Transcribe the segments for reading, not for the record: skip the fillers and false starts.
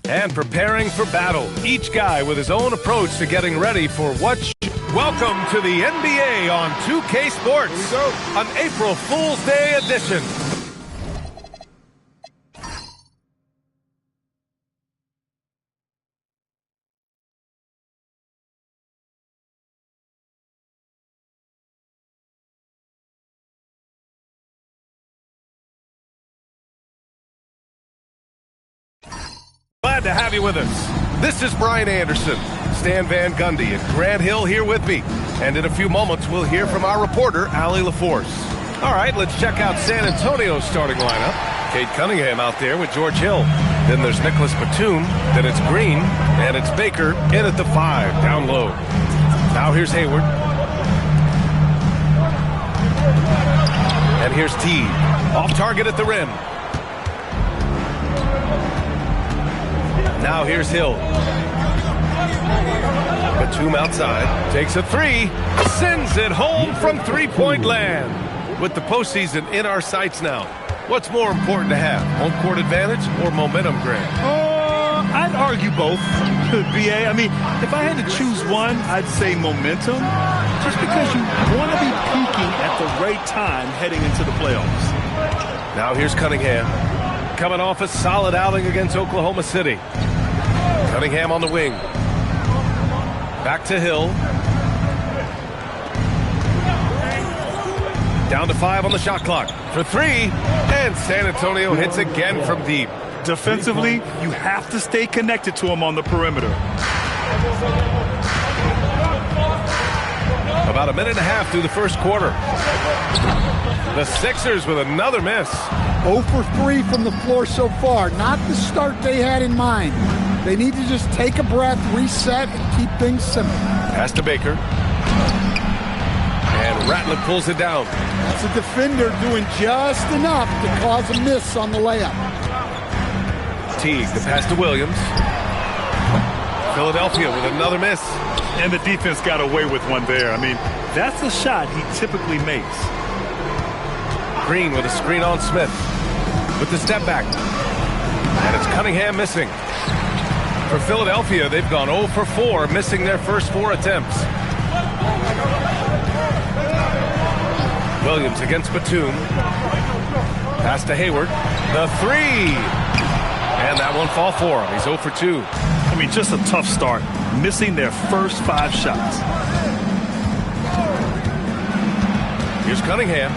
And preparing for battle. Each guy with his own approach to getting ready for what... Welcome to the NBA on 2K Sports. An April Fool's Day edition. Glad to have you with us. This is Brian Anderson, Stan Van Gundy, and Grant Hill here with me. And in a few moments, we'll hear from our reporter, Allie LaForce. All right, let's check out San Antonio's starting lineup. Cade Cunningham out there with George Hill. Then there's Nicholas Batum. Then it's Green. And it's Baker in at the 5, down low. Now here's Hayward. And here's T. Off target at the rim. Now here's Hill. Batum outside, takes a 3, sends it home from three-point land. With the postseason in our sights now, what's more important to have, home court advantage or momentum, Grant? I'd argue both, BA. I mean, if I had to choose one, I'd say momentum, just because you want to be peaking at the right time heading into the playoffs. Now here's Cunningham, coming off a solid outing against Oklahoma City. Cunningham on the wing. Back to Hill. Down to 5 on the shot clock for 3. And San Antonio hits again from deep. Defensively, you have to stay connected to him on the perimeter. About a minute and a half through the first quarter. The Sixers with another miss. 0 for 3 from the floor so far. Not the start they had in mind. They need to just take a breath, reset, and keep things simple. Pass to Baker. And Ratliff pulls it down. That's a defender doing just enough to cause a miss on the layup. Teague, the pass to Williams. Philadelphia with another miss. And the defense got away with one there. I mean, that's a shot he typically makes. Green with a screen on Smith. With the step back. And it's Cunningham missing. For Philadelphia, they've gone 0 for 4, missing their first 4 attempts. Williams against Batum. Pass to Hayward. The 3. And that one fall for him. He's 0 for 2. I mean, just a tough start, missing their first 5 shots. Here's Cunningham.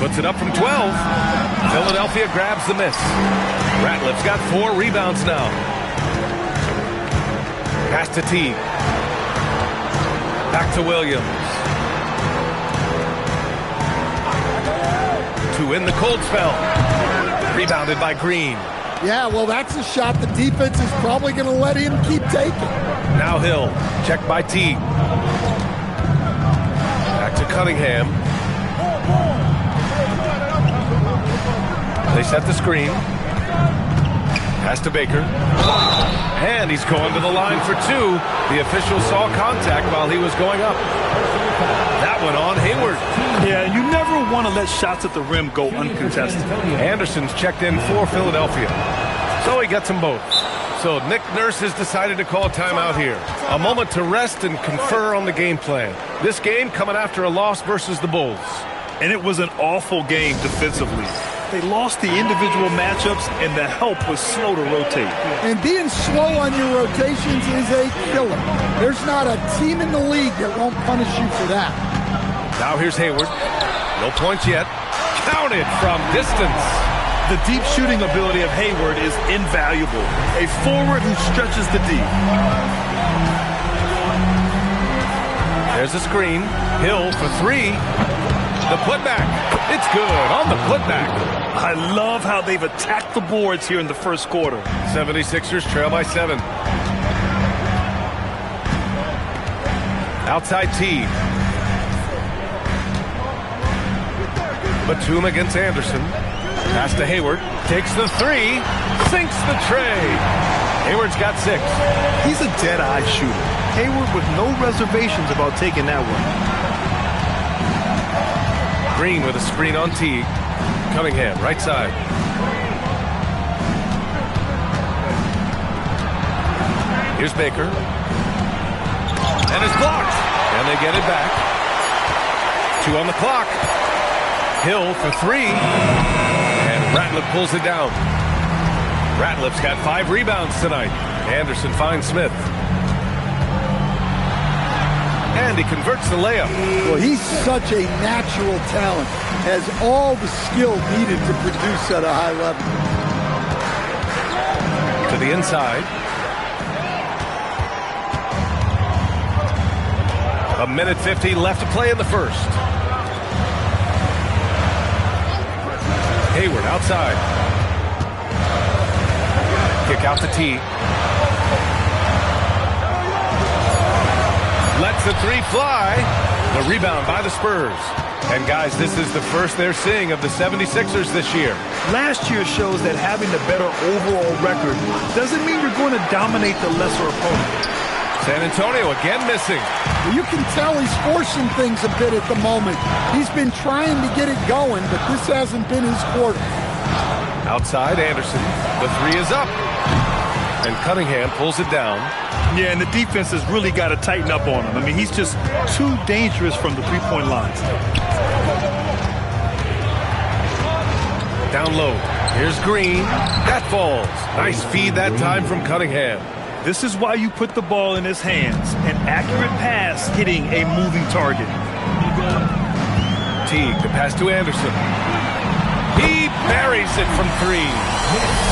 Puts it up from 12. Philadelphia grabs the miss. Ratliff's got 4 rebounds now. Pass to Teague. Back to Williams. 2 in the cold spell. Rebounded by Green. Yeah, well, that's a shot the defense is probably going to let him keep taking. Now Hill. Checked by Teague. Back to Cunningham. They set the screen. Pass to Baker. And he's going to the line for 2. The official saw contact while he was going up. That one on Hayward. Yeah, you never want to let shots at the rim go uncontested. Anderson's checked in for Philadelphia. So he gets them both. So Nick Nurse has decided to call a timeout here. A moment to rest and confer on the game plan. This game coming after a loss versus the Bulls. And it was an awful game defensively. They lost the individual matchups, and the help was slow to rotate. And being slow on your rotations is a killer. There's not a team in the league that won't punish you for that. Now here's Hayward. No points yet. Counted from distance. The deep shooting ability of Hayward is invaluable. A forward who stretches the deep. There's a screen. Hill for 3. The putback. It's good on the putback. I love how they've attacked the boards here in the first quarter. 76ers trail by 7. Outside T. Batum against Anderson. Pass to Hayward. Takes the 3. Sinks the tray. Hayward's got 6. He's a dead-eye shooter. Hayward with no reservations about taking that one. Green with a screen on Teague. Cunningham, right side. Here's Baker. And it's blocked. And they get it back. 2 on the clock. Hill for 3. And Ratliff pulls it down. Ratliff's got 5 rebounds tonight. Anderson finds Smith. And he converts the layup. Well, he's such a natural talent. Has all the skill needed to produce at a high level. To the inside. 1:50 left to play in the first. Hayward outside. Kick out to T. Lets the 3 fly. The rebound by the Spurs. And guys, this is the first they're seeing of the 76ers this year. Last year shows that having the better overall record doesn't mean you're going to dominate the lesser opponent. San Antonio again missing. Well, you can tell he's forcing things a bit at the moment. He's been trying to get it going, but this hasn't been his quarter. Outside, Anderson. The 3 is up. And Cunningham pulls it down. Yeah, and the defense has really got to tighten up on him. I mean, he's just too dangerous from the three-point lines. Down low. Here's Green. That falls. Nice feed that time from Cunningham. This is why you put the ball in his hands. An accurate pass hitting a moving target. Teague, the pass to Anderson. He buries it from 3.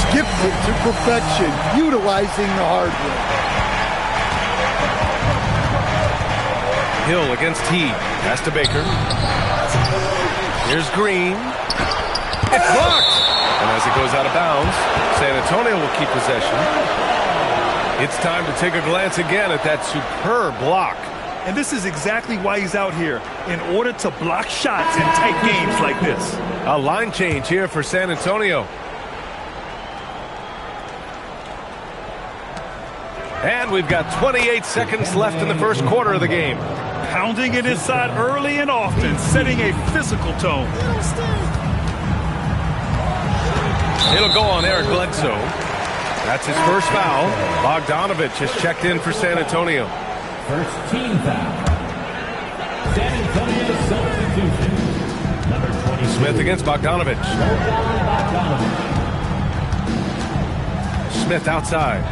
Skipped it to perfection, utilizing the hardware. Hill against Teague. Pass to Baker. Here's Green. It's blocked. And as it goes out of bounds, San Antonio will keep possession. It's time to take a glance again at that superb block. And this is exactly why he's out here, in order to block shots in tight games like this. A line change here for San Antonio. And we've got 28 seconds left in the first quarter of the game. Pounding it inside early and often, setting a physical tone. It'll go on Eric Bledsoe. That's his first foul. Bogdanovich has checked in for San Antonio. First team foul. San Antonio substitution. Number 20. Smith against Bogdanovich. Smith outside.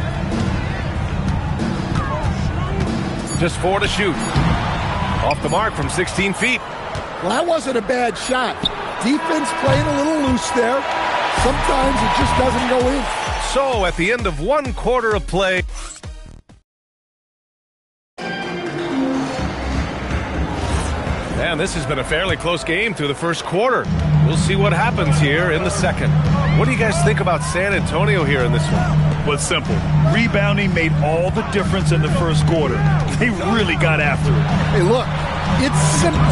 Just 4 to shoot. Off the mark from 16 feet. Well, that wasn't a bad shot. Defense playing a little loose there. Sometimes it just doesn't go in. So, at the end of 1 quarter of play, and this has been a fairly close game through the first quarter. We'll see what happens here in the second. What do you guys think about San Antonio here in this one? Well, simple. Rebounding made all the difference in the first quarter. They really got after it. Hey, look, it's simple.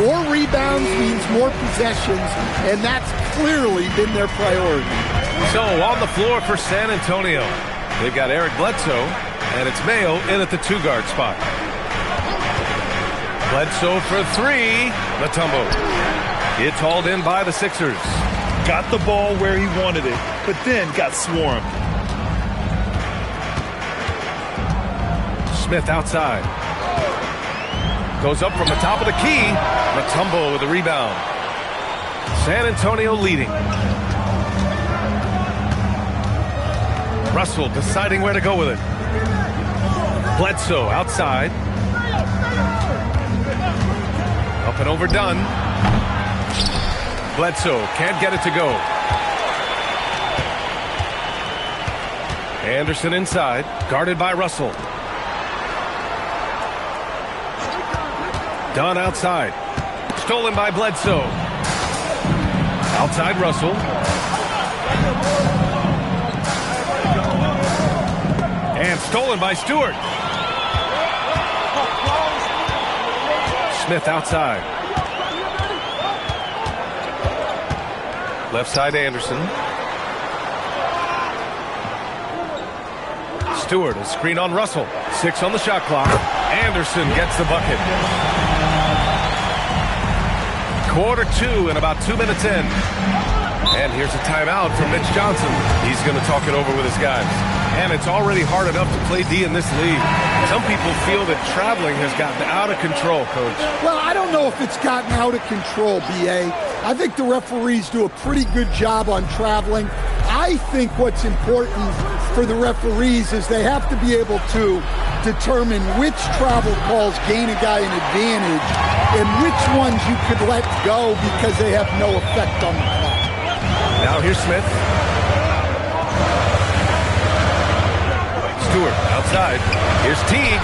More rebounds means more possessions, and that's clearly been their priority. So, on the floor for San Antonio, they've got Eric Bledsoe, and it's Mayo in at the 2-guard spot. Bledsoe for 3. Mutombo. It's hauled in by the Sixers. Got the ball where he wanted it, but then got swarmed. Smith outside. Goes up from the top of the key. Mutombo with the rebound. San Antonio leading. Russell deciding where to go with it. Bledsoe outside. Up and overdone. Bledsoe can't get it to go. Anderson inside, guarded by Russell. Dunn outside. Stolen by Bledsoe. Outside Russell. And stolen by Stewart. Smith outside. Left side Anderson. Stewart, a screen on Russell. 6 on the shot clock. Anderson gets the bucket. Quarter 2 and about 2 minutes in. And here's a timeout from Mitch Johnson. He's going to talk it over with his guys. And it's already hard enough to play D in this league. Some people feel that traveling has gotten out of control, Coach. Well, I don't know if it's gotten out of control, B.A. I think the referees do a pretty good job on traveling. I think what's important for the referees is they have to be able to determine which travel calls gain a guy an advantage and which ones you could let go because they have no effect on the clock. Now here's Smith. Stewart outside. Here's Teague.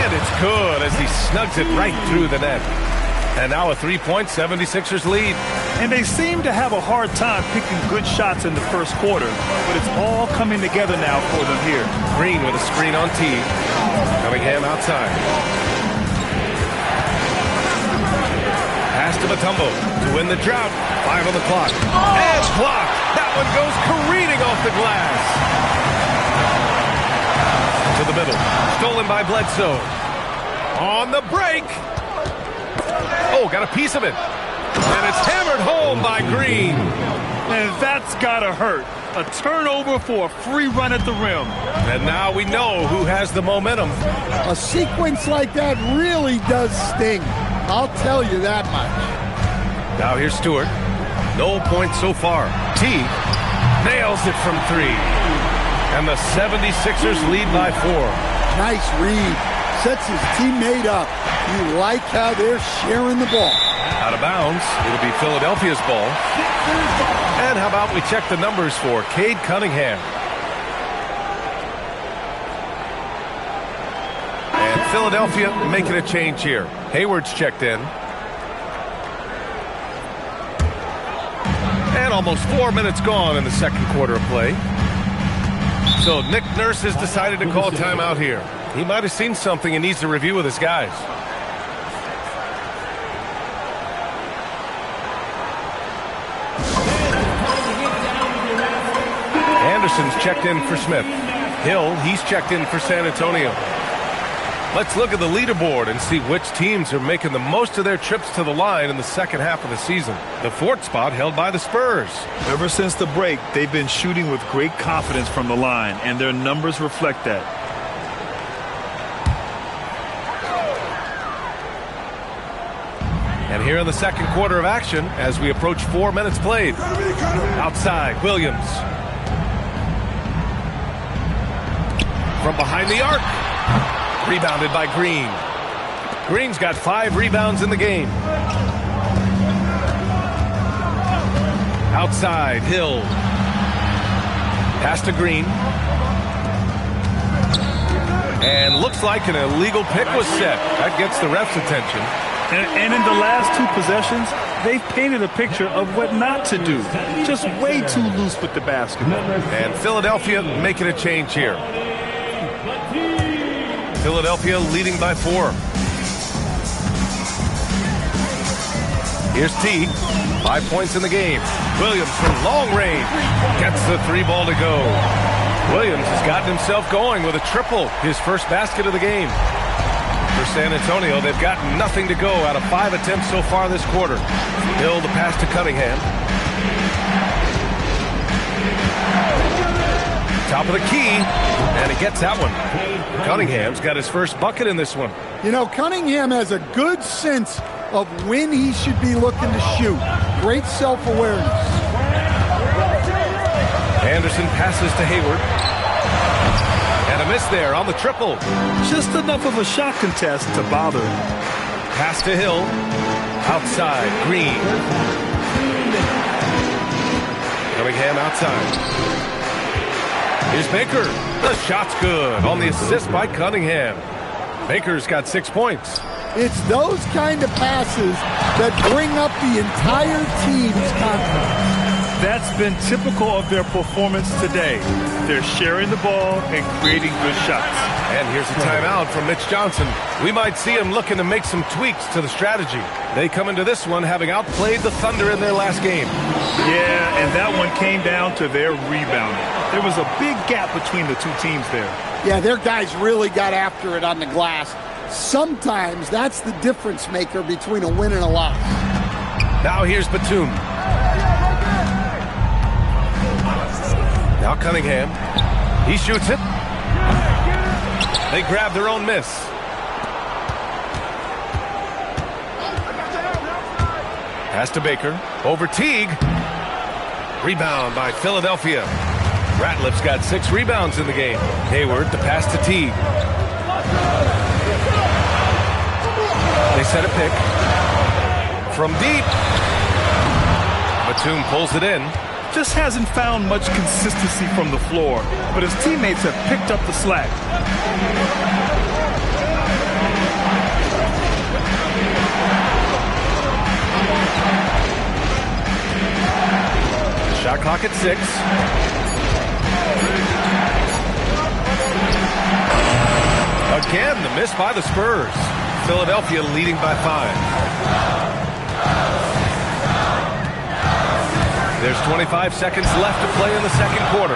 And it's good as he snugs it right through the net. And now a 3-point 76ers lead. And they seem to have a hard time picking good shots in the first quarter, but it's all coming together now for them here. Green with a screen on Teague. Cunningham outside. Pass to Mutombo to win the drought. 5 on the clock. And blocked. That one goes careening off the glass. To the middle. Stolen by Bledsoe. On the break. Oh, got a piece of it. And it's hammered home by Green. And that's gotta hurt. A turnover for a free run at the rim. And now we know who has the momentum. A sequence like that really does sting. I'll tell you that much. Now here's Stewart. No points so far. T nails it from 3. And the 76ers lead by 4. Nice read. Sets his teammate up. You like how they're sharing the ball. Out of bounds. It'll be Philadelphia's ball. And how about we check the numbers for Cade Cunningham. And Philadelphia making a change here. Hayward's checked in. And almost 4 minutes gone in the second quarter of play. So Nick Nurse has decided to call timeout here. He might have seen something and needs to review with his guys. Anderson's checked in for Smith. Hill, he's checked in for San Antonio. Let's look at the leaderboard and see which teams are making the most of their trips to the line in the second half of the season. The 4th spot held by the Spurs. Ever since the break, they've been shooting with great confidence from the line, and their numbers reflect that. And here in the second quarter of action, as we approach 4 minutes played. Outside, Williams. From behind the arc. Rebounded by Green. Green's got 5 rebounds in the game. Outside, Hill. Pass to Green. And looks like an illegal pick was set. That gets the ref's attention. And in the last 2 possessions, they've painted a picture of what not to do. Just way too loose with the basketball. And Philadelphia making a change here. Philadelphia leading by 4. Here's T. 5 points in the game. Williams from long range gets the 3 ball to go. Williams has gotten himself going with a triple, his first basket of the game. For San Antonio, they've got nothing to go out of 5 attempts so far this quarter. Hill the pass to Cunningham. Top of the key, and he gets that one. Cunningham's got his first bucket in this one. You know, Cunningham has a good sense of when he should be looking to shoot. Great self-awareness. Anderson passes to Hayward. And a miss there on the triple. Just enough of a shot contest to bother him. Pass to Hill. Outside, Green. Cunningham outside. Here's Baker. The shot's good on the assist by Cunningham. Baker's got 6 points. It's those kind of passes that bring up the entire team's confidence. That's been typical of their performance today. They're sharing the ball and creating good shots. And here's a timeout from Mitch Johnson. We might see him looking to make some tweaks to the strategy. They come into this one having outplayed the Thunder in their last game. Yeah, and that one came down to their rebounding. There was a big gap between the 2 teams there. Yeah, their guys really got after it on the glass. Sometimes that's the difference maker between a win and a loss. Now here's Batum. Now Cunningham. He shoots it. They grab their own miss. Pass to Baker. Over Teague. Rebound by Philadelphia. Ratliff's got 6 rebounds in the game. Hayward, the pass to Teague. They set a pick. From deep. Batum pulls it in. Just hasn't found much consistency from the floor, but his teammates have picked up the slack. Shot clock at 6. Again, the miss by the Spurs. Philadelphia leading by 5. There's 25 seconds left to play in the second quarter.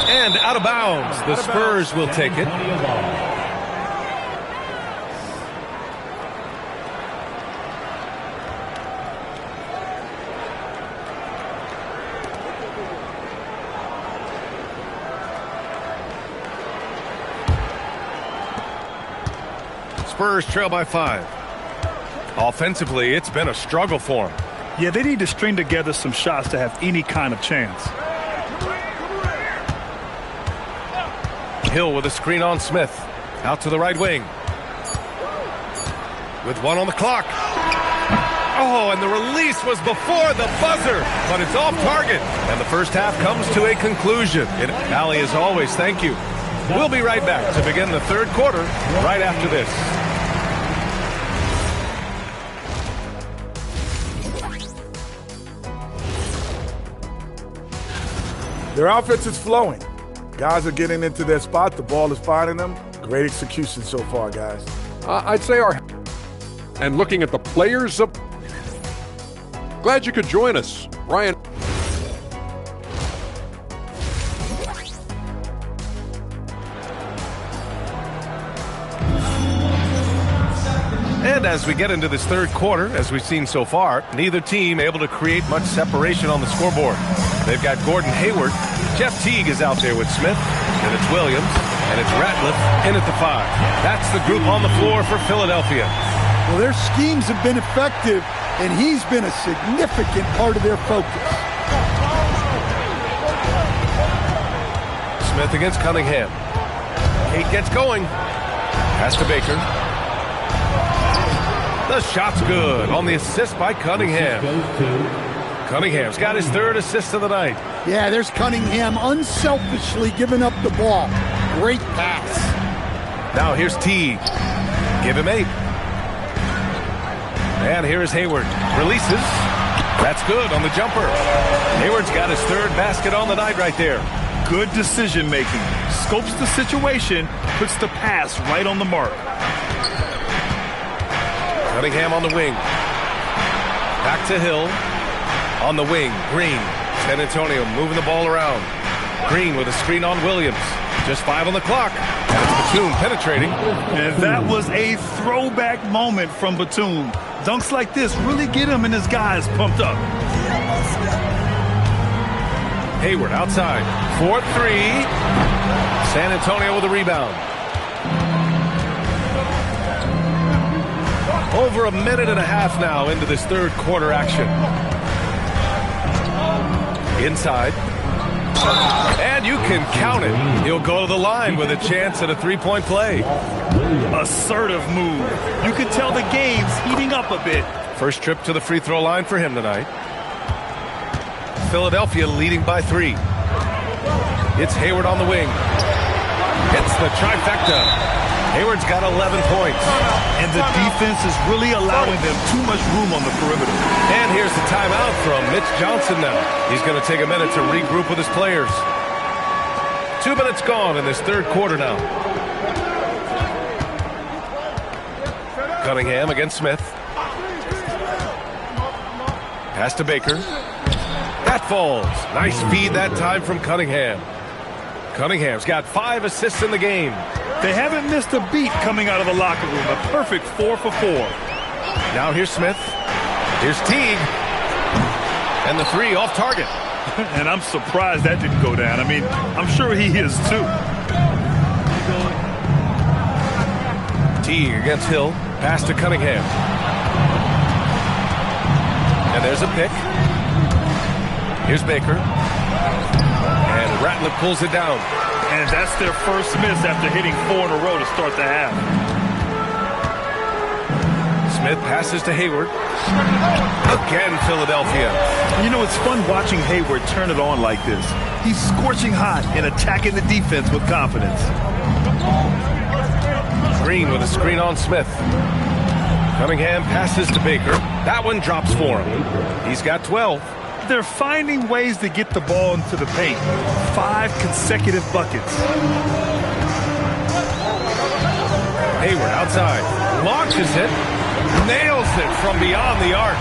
And out of bounds. The Spurs will take it. Spurs trail by 5. Offensively, it's been a struggle for them. Yeah, they need to string together some shots to have any kind of chance. Hill with a screen on Smith. Out to the right wing. With 1 on the clock. Oh, and the release was before the buzzer, but it's off target. And the first half comes to a conclusion. And Allie, as always, thank you. We'll be right back to begin the third quarter right after this. Their offense is flowing. Guys are getting into their spot. The ball is finding them. Great execution so far, guys. I'd say and looking at the players of... Glad you could join us, Ryan. And as we get into this third quarter, as we've seen so far, neither team able to create much separation on the scoreboard. They've got Gordon Hayward. Jeff Teague is out there with Smith. And it's Williams. And it's Ratliff in at the 5. That's the group on the floor for Philadelphia. Well, their schemes have been effective, and he's been a significant part of their focus. Smith against Cunningham. Kate gets going. Pass to Baker. The shot's good on the assist by Cunningham. Cunningham's got his 3rd assist of the night. Yeah, there's Cunningham unselfishly giving up the ball. Great pass. Now here's Teague. Give him 8. And here is Hayward. Releases. That's good on the jumper. Hayward's got his 3rd basket on the night right there. Good decision making. Scopes the situation, puts the pass right on the mark. Cunningham on the wing. Back to Hill. On the wing, Green. San Antonio moving the ball around. Green with a screen on Williams. Just 5 on the clock. And it's Batum penetrating. And that was a throwback moment from Batum. Dunks like this really get him and his guys pumped up. Hayward outside. 4-3. San Antonio with a rebound. Over a minute and a half now into this third quarter action. Inside. And you can count it. He'll go to the line with a chance at a 3-point play. Assertive move. You can tell the game's heating up a bit. First trip to the free throw line for him tonight. Philadelphia leading by 3. It's Hayward on the wing. Hits the trifecta. Hayward's got 11 points. And the defense is really allowing them too much room on the perimeter. And here's the timeout from Mitch Johnson now. He's going to take a minute to regroup with his players. 2 minutes gone in this third quarter now. Cunningham against Smith. Pass to Baker. That falls. Nice feed that time from Cunningham. Cunningham's got 5 assists in the game. They haven't missed a beat coming out of the locker room. A perfect 4 for 4. Now here's Smith. Here's Teague. And the three off target. And I'm surprised that didn't go down. I mean, I'm sure he is too. Teague against Hill. Pass to Cunningham. And there's a pick. Here's Baker. And Ratliff pulls it down. And that's their first miss after hitting 4 in a row to start the half. Smith passes to Hayward. Again, Philadelphia. You know, it's fun watching Hayward turn it on like this. He's scorching hot and attacking the defense with confidence. Green with a screen on Smith. Cunningham passes to Baker. That one drops for him. He's got 12. They're finding ways to get the ball into the paint. 5 consecutive buckets. Hayward outside. Launches it. Nails it from beyond the arc.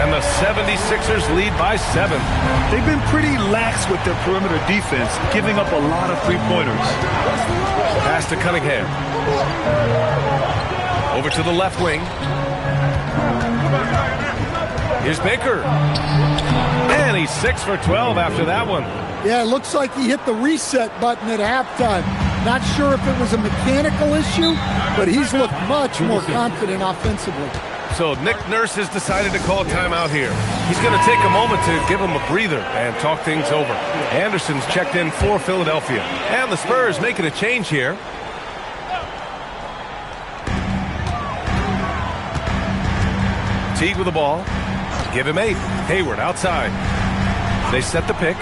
And the 76ers lead by 7. They've been pretty lax with their perimeter defense, giving up a lot of three-pointers. Pass to Cunningham. Over to the left wing. Here's Baker. And he's 6 for 12 after that one. Yeah, it looks like he hit the reset button at halftime. Not sure if it was a mechanical issue, but he's looked much more confident offensively. So Nick Nurse has decided to call a timeout here. He's going to take a moment to give him a breather and talk things over. Anderson's checked in for Philadelphia. And the Spurs making a change here. Teague with the ball. Give him 8. Hayward outside. They set the pick.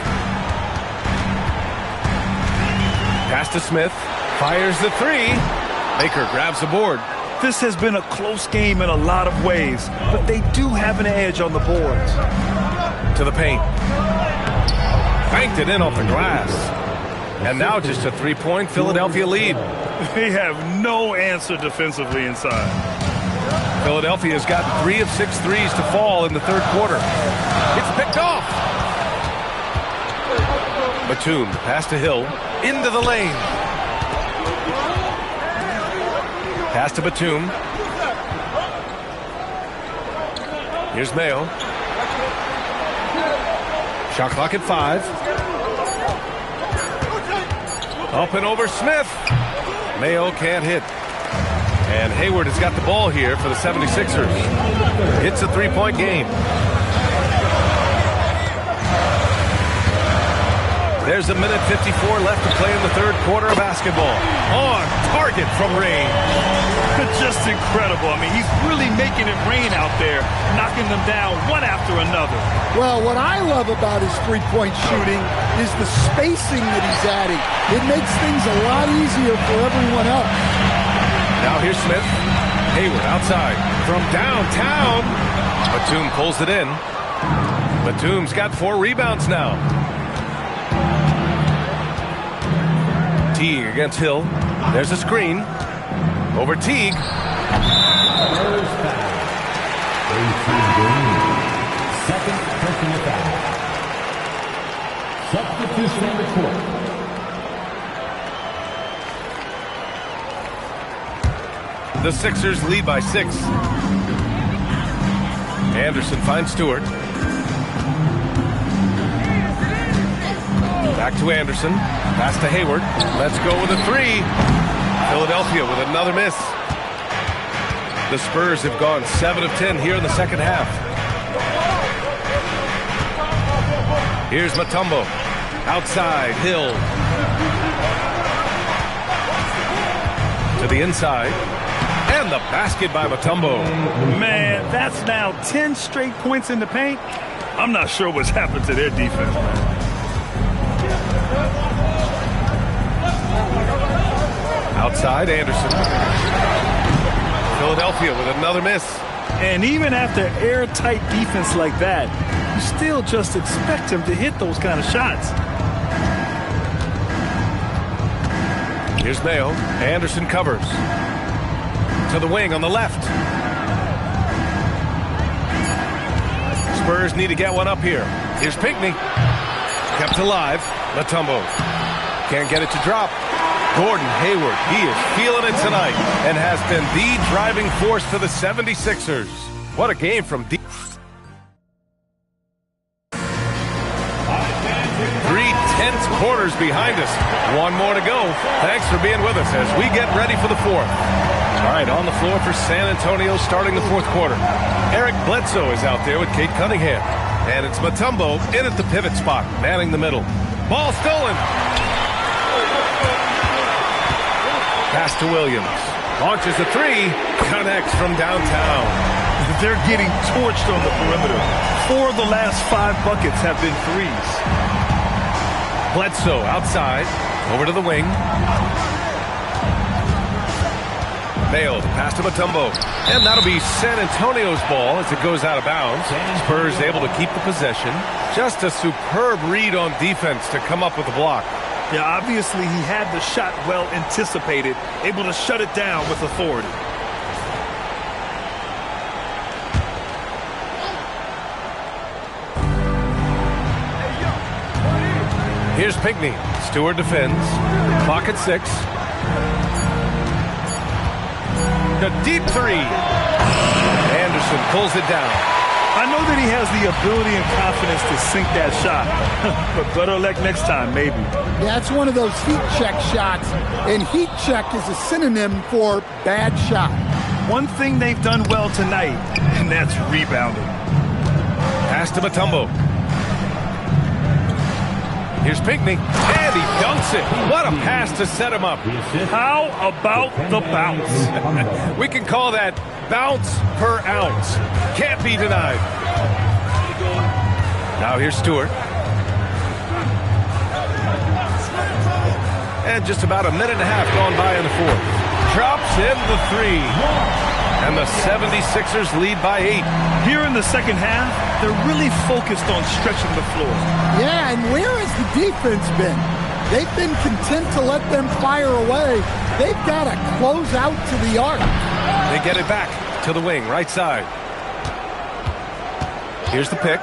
Pass to Smith. Fires the 3. Baker grabs the board. This has been a close game in a lot of ways, but they do have an edge on the boards. To the paint. Banked it in off the glass. And now just a 3-point Philadelphia lead. They have no answer defensively inside. Philadelphia has gotten 3 of 6 threes to fall in the third quarter. It's picked off. Batum, pass to Hill. Into the lane. Pass to Batum. Here's Mayo. Shot clock at 5. Up and over Smith. Mayo can't hit. And Hayward has got the ball here for the 76ers. It's a 3-point game. There's a minute 54 left to play in the third quarter of basketball. On target from Rain. Just incredible. I mean, he's really making it rain out there, knocking them down one after another. Well, what I love about his three-point shooting is the spacing that he's adding. It makes things a lot easier for everyone else. Now here's Smith. Hayward outside from downtown. Batum pulls it in. Batum's got 4 rebounds now. Teague against Hill. There's a screen. Over Teague. Second personal foul. Substitution on the court. The Sixers lead by 6. Anderson finds Stewart. Back to Anderson. Pass to Hayward. Let's go with a 3. Philadelphia with another miss. The Spurs have gone 7 of 10 here in the second half. Here's Mutombo. Outside, Hill. To the inside. And the basket by Mutombo. Man, that's now 10 straight points in the paint. I'm not sure what's happened to their defense, man. Outside, Anderson. Philadelphia with another miss. And even after airtight defense like that, you still just expect him to hit those kind of shots. Here's Mayo. Anderson covers. To the wing on the left. Spurs need to get one up here. Here's Pinckney. Kept alive. Mutombo. Can't get it to drop. Gordon Hayward, he is feeling it tonight and has been the driving force for the 76ers. What a game from deep. quarter's behind us. One more to go. Thanks for being with us as we get ready for the fourth. All right, on the floor for San Antonio starting the fourth quarter. Eric Bledsoe is out there with Kate Cunningham. And it's Mutombo in at the pivot spot, manning the middle. Ball stolen. Pass to Williams. Launches a three. Connects from downtown. They're getting torched on the perimeter. 4 of the last 5 buckets have been threes. Bledsoe outside. Over to the wing. Failed. Pass to Mutombo. And that'll be San Antonio's ball as it goes out of bounds. Spurs able to keep the possession. Just a superb read on defense to come up with the block. Yeah, obviously he had the shot well anticipated, able to shut it down with authority. Here's Pinckney. Stewart defends. Clock at 6. A deep three. Anderson pulls it down. I know that he has the ability and confidence to sink that shot, but better luck next time, maybe. Yeah, it's one of those heat check shots, and heat check is a synonym for bad shot. One thing they've done well tonight, and that's rebounding. Pass to Mutombo. Here's Pinckney, and he dunks it. What a pass to set him up. How about the bounce? We can call that bounce per ounce. Can't be denied. Now here's Stewart. And just about a minute and a half gone by in the fourth. Drops in the three. And the 76ers lead by 8. Here in the second half, they're really focused on stretching the floor. Yeah, and where has the defense been? They've been content to let them fire away. They've got to close out to the arc. They get it back to the wing, right side. Here's the pick.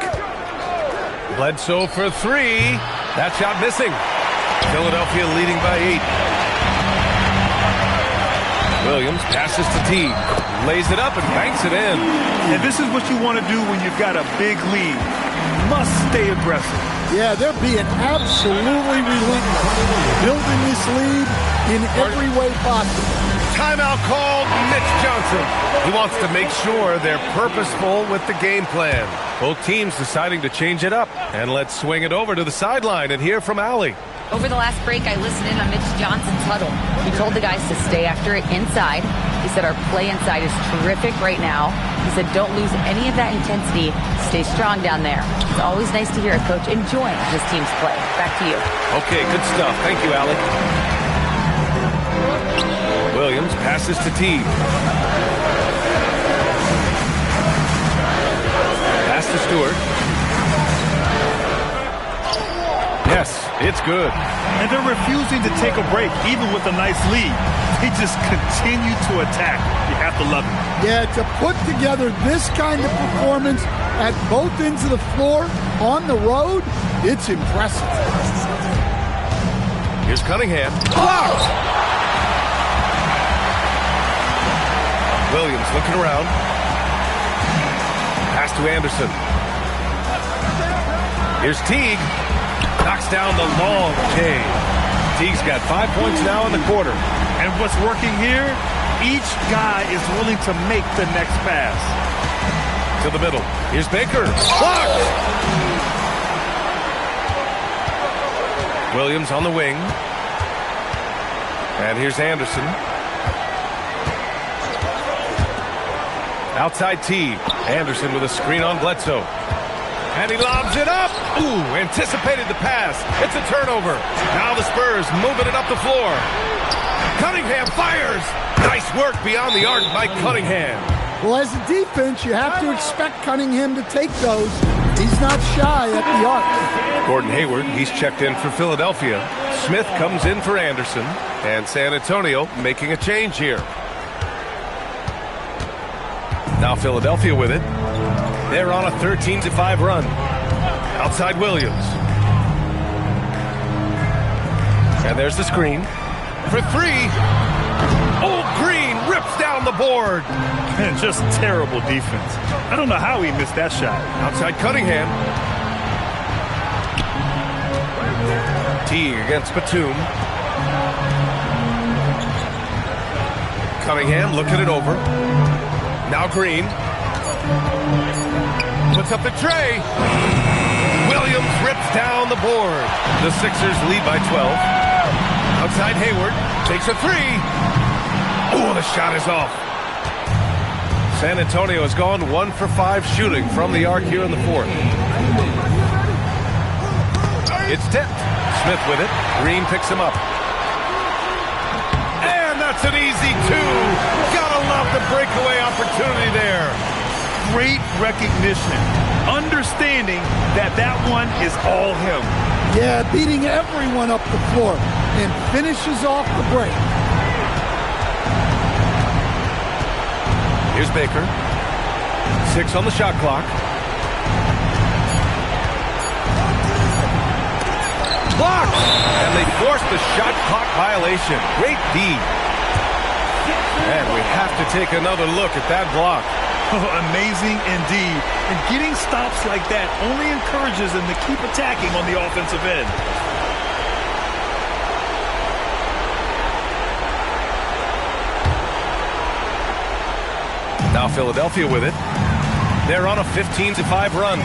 Bledsoe for 3. That shot missing. Philadelphia leading by 8. Williams passes to Teague. Lays it up and banks it in. And this is what you want to do when you've got a big lead. You must stay aggressive. Yeah, they're being absolutely relentless. Building this lead in every way possible. Timeout called. Mitch Johnson. He wants to make sure they're purposeful with the game plan. Both teams deciding to change it up. And let's swing it over to the sideline and hear from Allie. Over the last break, I listened in on Mitch Johnson's huddle. He told the guys to stay after it inside. He said our play inside is terrific right now. He said don't lose any of that intensity. Stay strong down there. It's always nice to hear a coach enjoying his team's play. Back to you. Okay, good stuff. Thank you, Allie. Williams passes to Teague. Pass to Stewart. Yes, it's good. And they're refusing to take a break, even with a nice lead. They just continue to attack. You have to love it. Yeah, to put together this kind of performance at both ends of the floor on the road, it's impressive. Here's Cunningham. Blocked! Williams looking around. Pass to Anderson. Here's Teague. Knocks down the long J. Teague's got 5 points now in the quarter. And what's working here, each guy is willing to make the next pass. To the middle. Here's Baker. Blocked! Williams on the wing. And here's Anderson. Outside Teague. Anderson with a screen on Bledsoe. And he lobs it up. Ooh, anticipated the pass. It's a turnover. Now the Spurs moving it up the floor. Cunningham fires. Nice work beyond the arc by Cunningham. Well, as a defense, you have to expect Cunningham to take those. He's not shy at the arc. Gordon Hayward, he's checked in for Philadelphia. Smith comes in for Anderson. And San Antonio making a change here. Now Philadelphia with it. They're on a 13-5 run. Outside Williams. And there's the screen. For 3. Old Green rips down the board. Man, just terrible defense. I don't know how he missed that shot. Outside Cunningham. Teague against Batum. Cunningham looking it over. Now Green. Puts up the tray. Williams rips down the board. The Sixers lead by 12. Outside Hayward. Takes a three. Oh, the shot is off. San Antonio has gone 1 for 5 shooting from the arc here in the fourth. It's tipped. Smith with it. Green picks him up. And that's an easy two. Gotta love the breakaway opportunity there. Great recognition. Understanding that one is all him. Yeah, beating everyone up the floor and finishes off the break. Here's Baker. 6 on the shot clock. Blocked! And they forced the shot clock violation. Great D. And we have to take another look at that block. Oh, amazing indeed. And getting stops like that only encourages them to keep attacking on the offensive end. Now Philadelphia with it. They're on a 15-5 run.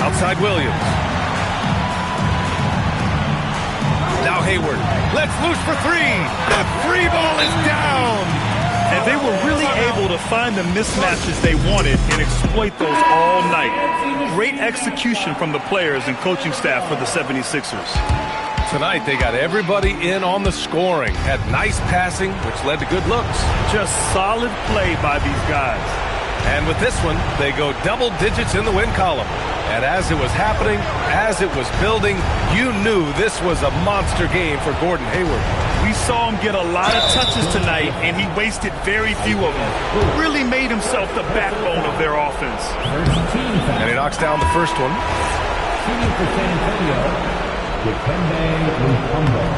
Outside Williams. Now Hayward. Let's loose for three. The three ball is down. And they were really able to find the mismatches they wanted and exploit those all night. Great execution from the players and coaching staff for the 76ers. Tonight, they got everybody in on the scoring. Had nice passing, which led to good looks. Just solid play by these guys. And with this one, they go double digits in the win column. And as it was happening, as it was building, you knew this was a monster game for Gordon Hayward. We saw him get a lot of touches tonight, and he wasted very few of them. Really made himself the backbone of their offense. And he knocks down the first one.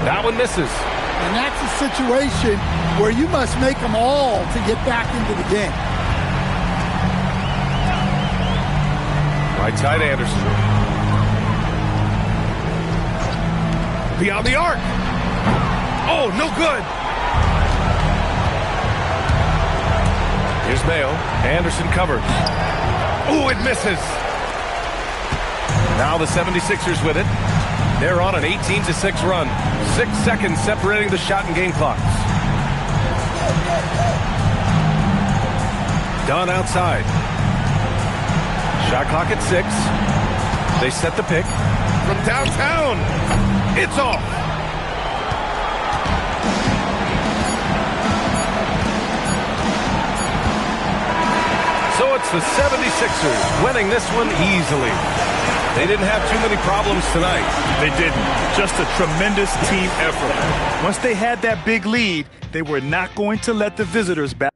That one misses. And that's a situation where you must make them all to get back into the game. Right side Anderson. Beyond the arc. Oh, no good. Here's Mayo. Anderson covers. Oh, it misses. Now the 76ers with it. They're on an 18-6 run. 6 seconds separating the shot and game clocks. Dunn outside. Shot clock at 6. They set the pick. From downtown. It's off. So it's the 76ers winning this one easily. They didn't have too many problems tonight. They didn't. Just a tremendous team effort. Once they had that big lead, they were not going to let the visitors back.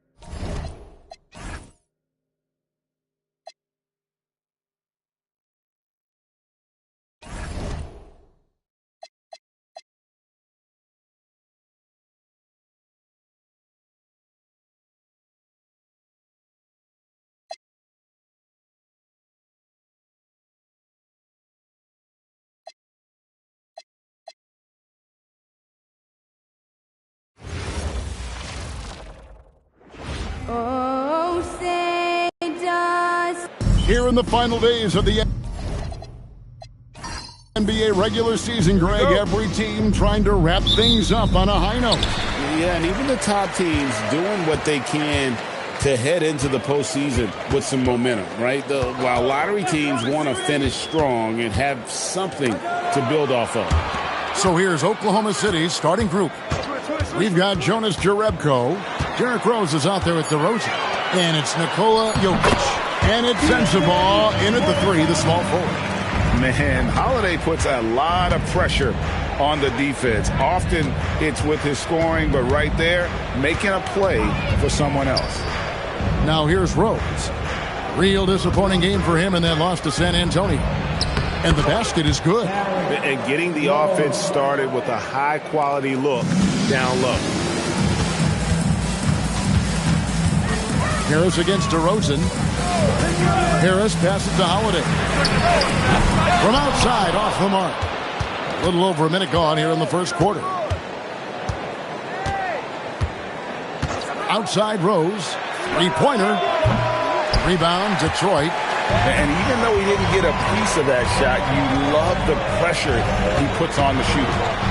Oh, say does. Here in the final days of the NBA regular season, Greg, every team trying to wrap things up on a high note. Yeah, and even the top teams doing what they can to head into the postseason with some momentum, right? While lottery teams want to finish strong and have something to build off of. So here's Oklahoma City's starting group. We've got Jonas Jerebko. Derrick Rose is out there at DeRozan. And it's Nikola Jokic. And it's Sensabaugh in at the 3, the small forward. Man, Holiday puts a lot of pressure on the defense. Often it's with his scoring, but right there, making a play for someone else. Now here's Rose. Real disappointing game for him in that loss to San Antonio. And the basket is good. And getting the offense started with a high-quality look down low. Harris against DeRozan. Harris passes to Holiday. From outside, off the mark. A little over a minute gone here in the first quarter. Outside Rose. Three-pointer. Rebound, Detroit. And even though he didn't get a piece of that shot, you love the pressure he puts on the shooter.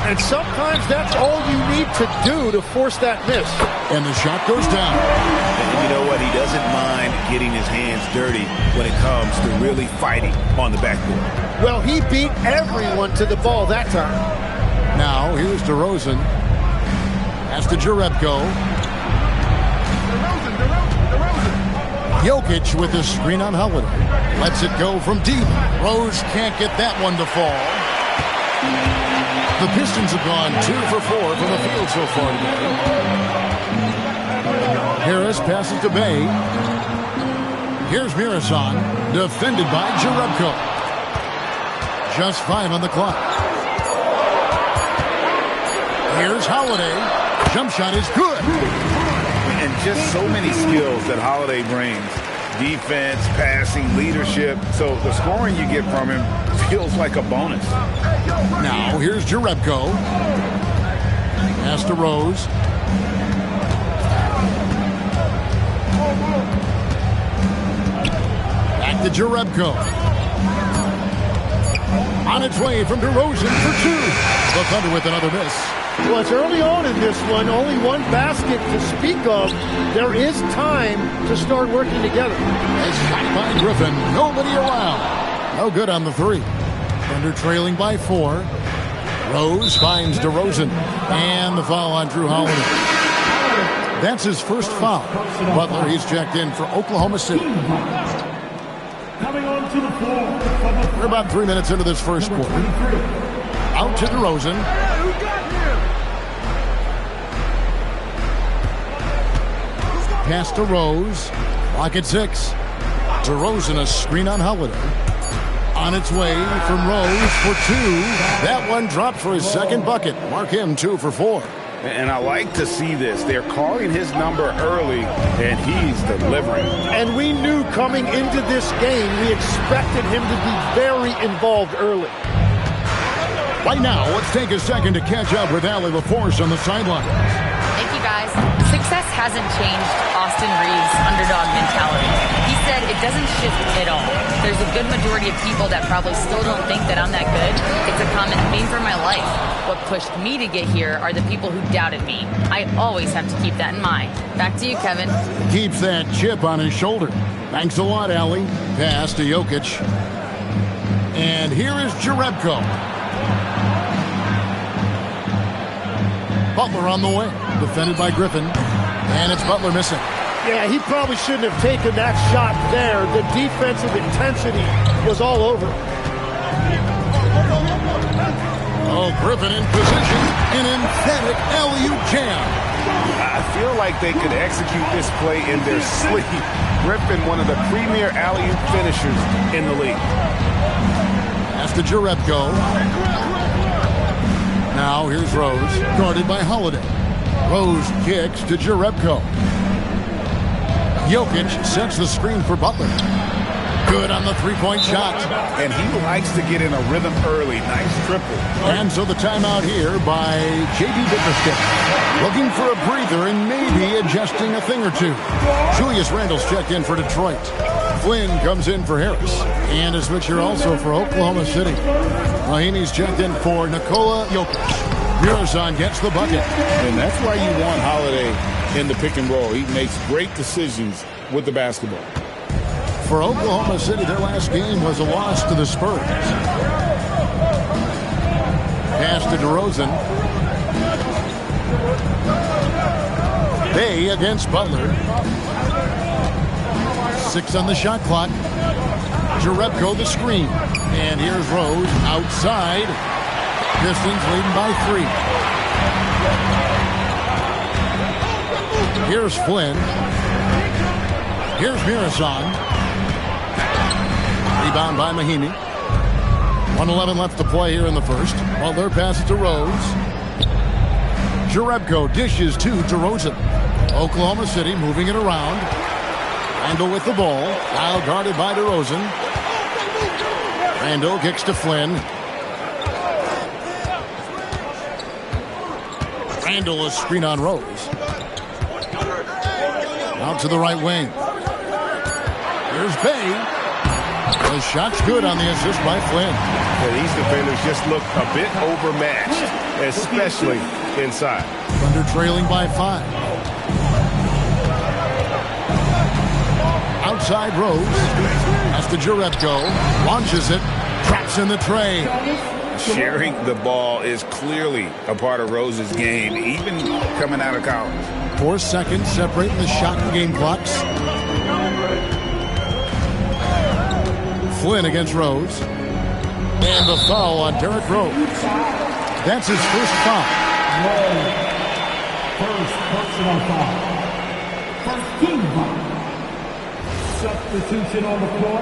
And sometimes that's all you need to do to force that miss. And the shot goes down. And you know what? He doesn't mind getting his hands dirty when it comes to really fighting on the backboard. Well, he beat everyone to the ball that time. Now, here's DeRozan. Pass to Jerebko. Jokic with the screen on Holiday. Lets it go from deep. Rose can't get that one to fall. The Pistons have gone 2 for 4 from the field so far today. Harris passes to Bay. Here's Mirasan, defended by Jerebko. Just 5 on the clock. Here's Holiday. Jump shot is good. And just so many skills that Holiday brings. Defense, passing, leadership. So the scoring you get from him feels like a bonus. Now here's Jerebko. Pass to Rose. Back to Jerebko. On its way from DeRozan for 2. The Thunder with another miss. Well, it's early on in this one. Only one basket to speak of. There is time to start working together. A shot by Griffin. Nobody around. No good on the 3. Thunder trailing by 4. Rose finds DeRozan. And the foul on Drew Holiday. That's his first foul. Butler, he's checked in for Oklahoma City. We're about 3 minutes into this first quarter. Out to DeRozan. Pass to Rose. Clock at 6. DeRozan a screen on Holiday. On its way from Rose for 2. That one dropped for his second bucket. Mark him 2 for 4. And I like to see this. They're calling his number early, and he's delivering. And we knew coming into this game, we expected him to be very involved early. Right now, let's take a second to catch up with Allie LaForce on the sideline. Thank you, guys. Success hasn't changed Austin Reeves' underdog mentality. He said it doesn't shift at all. There's a good majority of people that probably still don't think that I'm that good. It's a common theme for my life. What pushed me to get here are the people who doubted me. I always have to keep that in mind. Back to you, Kevin. Keeps that chip on his shoulder. Thanks a lot, Allie. Pass to Jokic. And here is Jerebko. Butler on the way. Defended by Griffin. And it's Butler missing. Yeah, he probably shouldn't have taken that shot there. The defensive intensity was all over. Oh, Griffin in position. An emphatic alley-oop jam. I feel like they could execute this play in their sleep. Griffin, one of the premier alley-oop finishers in the league. Pass to Jerebko. Now here's Rose, guarded by Holiday. Rose kicks to Jerebko. Jokic sets the screen for Butler. Good on the three-point shot. And he likes to get in a rhythm early. Nice triple. And so the timeout here by J.B. Bickerstaff. Looking for a breather and maybe adjusting a thing or two. Julius Randle's checked in for Detroit. Flynn comes in for Harris. And a switcher also for Oklahoma City. Mahinmi's checked in for Nikola Jokic. Mirasan gets the bucket. And that's why you want Holiday in the pick and roll. He makes great decisions with the basketball. For Oklahoma City, their last game was a loss to the Spurs. Pass to DeRozan. Bay against Butler. 6 on the shot clock. Jerebko the screen. And here's Rose outside. Pistons leading by 3. Here's Flynn. Here's Mirasan. Rebound by Mahinmi. 1:11 left to play here in the first. Butler passes to Rose. Jerebko dishes to DeRozan. Oklahoma City moving it around. Randle with the ball. Now guarded by DeRozan. Randle kicks to Flynn. handle a screen on Rose. Out to the right wing. Here's Bay. The shot's good on the assist by Flynn. Yeah, these defenders just look a bit overmatched, especially inside. Thunder trailing by 5. Outside Rose. That's the Jerebko. Launches it. Traps in the tray. Sharing the ball is clearly a part of Rose's game, even coming out of college. 4 seconds separating the shot and game clocks. Flynn against Rose. And the foul on Derrick Rose. That's his first foul. First personal foul. First team foul. Substitution on the floor.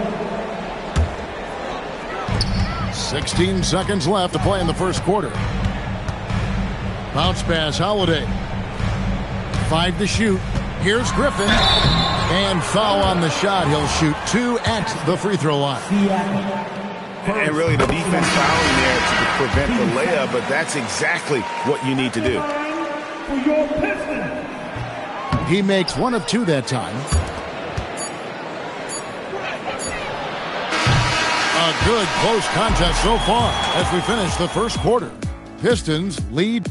16 seconds left to play in the first quarter. Bounce pass, Holiday. 5 to shoot. Here's Griffin. And foul on the shot. He'll shoot 2 at the free throw line. And really the defense fouling there to prevent the layup, but that's exactly what you need to do. He makes 1 of 2 that time. A good close contest so far as we finish the first quarter. Pistons lead.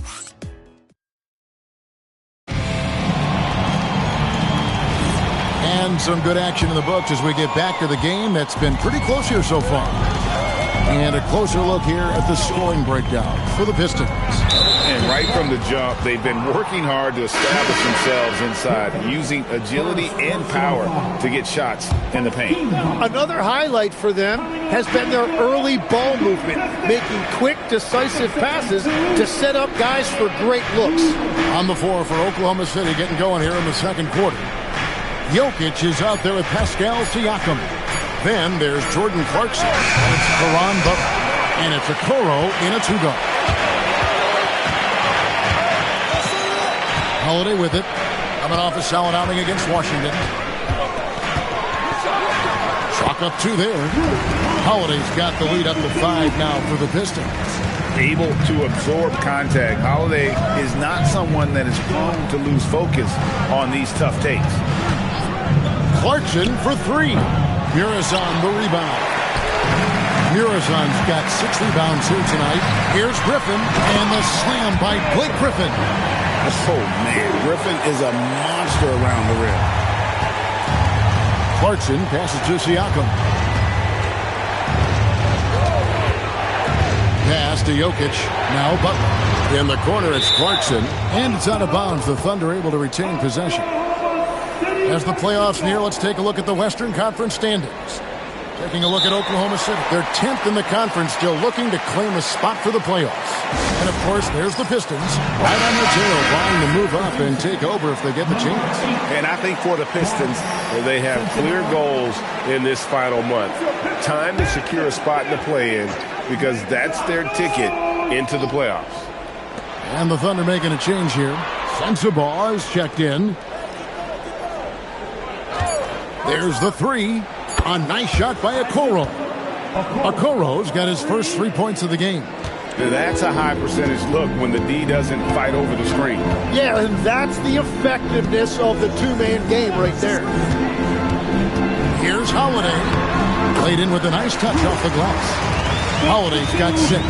And some good action in the books as we get back to the game that's been pretty close here so far. And a closer look here at the scoring breakdown for the Pistons. And right from the jump, they've been working hard to establish themselves inside, using agility and power to get shots in the paint. Another highlight for them has been their early ball movement, making quick, decisive passes to set up guys for great looks. On the floor for Oklahoma City, getting going here in the second quarter. Jokic is out there with Pascal Siakam. Then there's Jordan Clarkson. And it's Caron Butler. And it's Okoro in a 2-guard. Holiday with it. Coming off a solid outing against Washington. Chalk up 2 there. Holiday's got the lead up to 5 now for the Pistons. Able to absorb contact. Holiday is not someone that is prone to lose focus on these tough takes. Clarkson for 3. Murazan the rebound. Murazan's got 6 rebounds here tonight. Here's Griffin and the slam by Blake Griffin. Oh man, Griffin is a monster around the rim. Clarkson passes to Siakam. Pass to Jokic. Now Butler. In the corner, it's Clarkson. And it's out of bounds. The Thunder able to retain possession. As the playoffs near, let's take a look at the Western Conference standings. Taking a look at Oklahoma City. They're 10th in the conference, still looking to claim a spot for the playoffs. And, of course, there's the Pistons, right on their tail, trying to move up and take over if they get the chance. And I think for the Pistons, they have clear goals in this final month. Time to secure a spot in the play-in because that's their ticket into the playoffs. And the Thunder making a change here. Sensabaugh is checked in. There's the 3. A nice shot by Okoro. Okoro's got his first 3 points of the game. That's a high percentage look when the D doesn't fight over the screen. Yeah, and that's the effectiveness of the 2-man game right there. Here's Holiday. Played in with a nice touch off the glass. Holiday's got 6.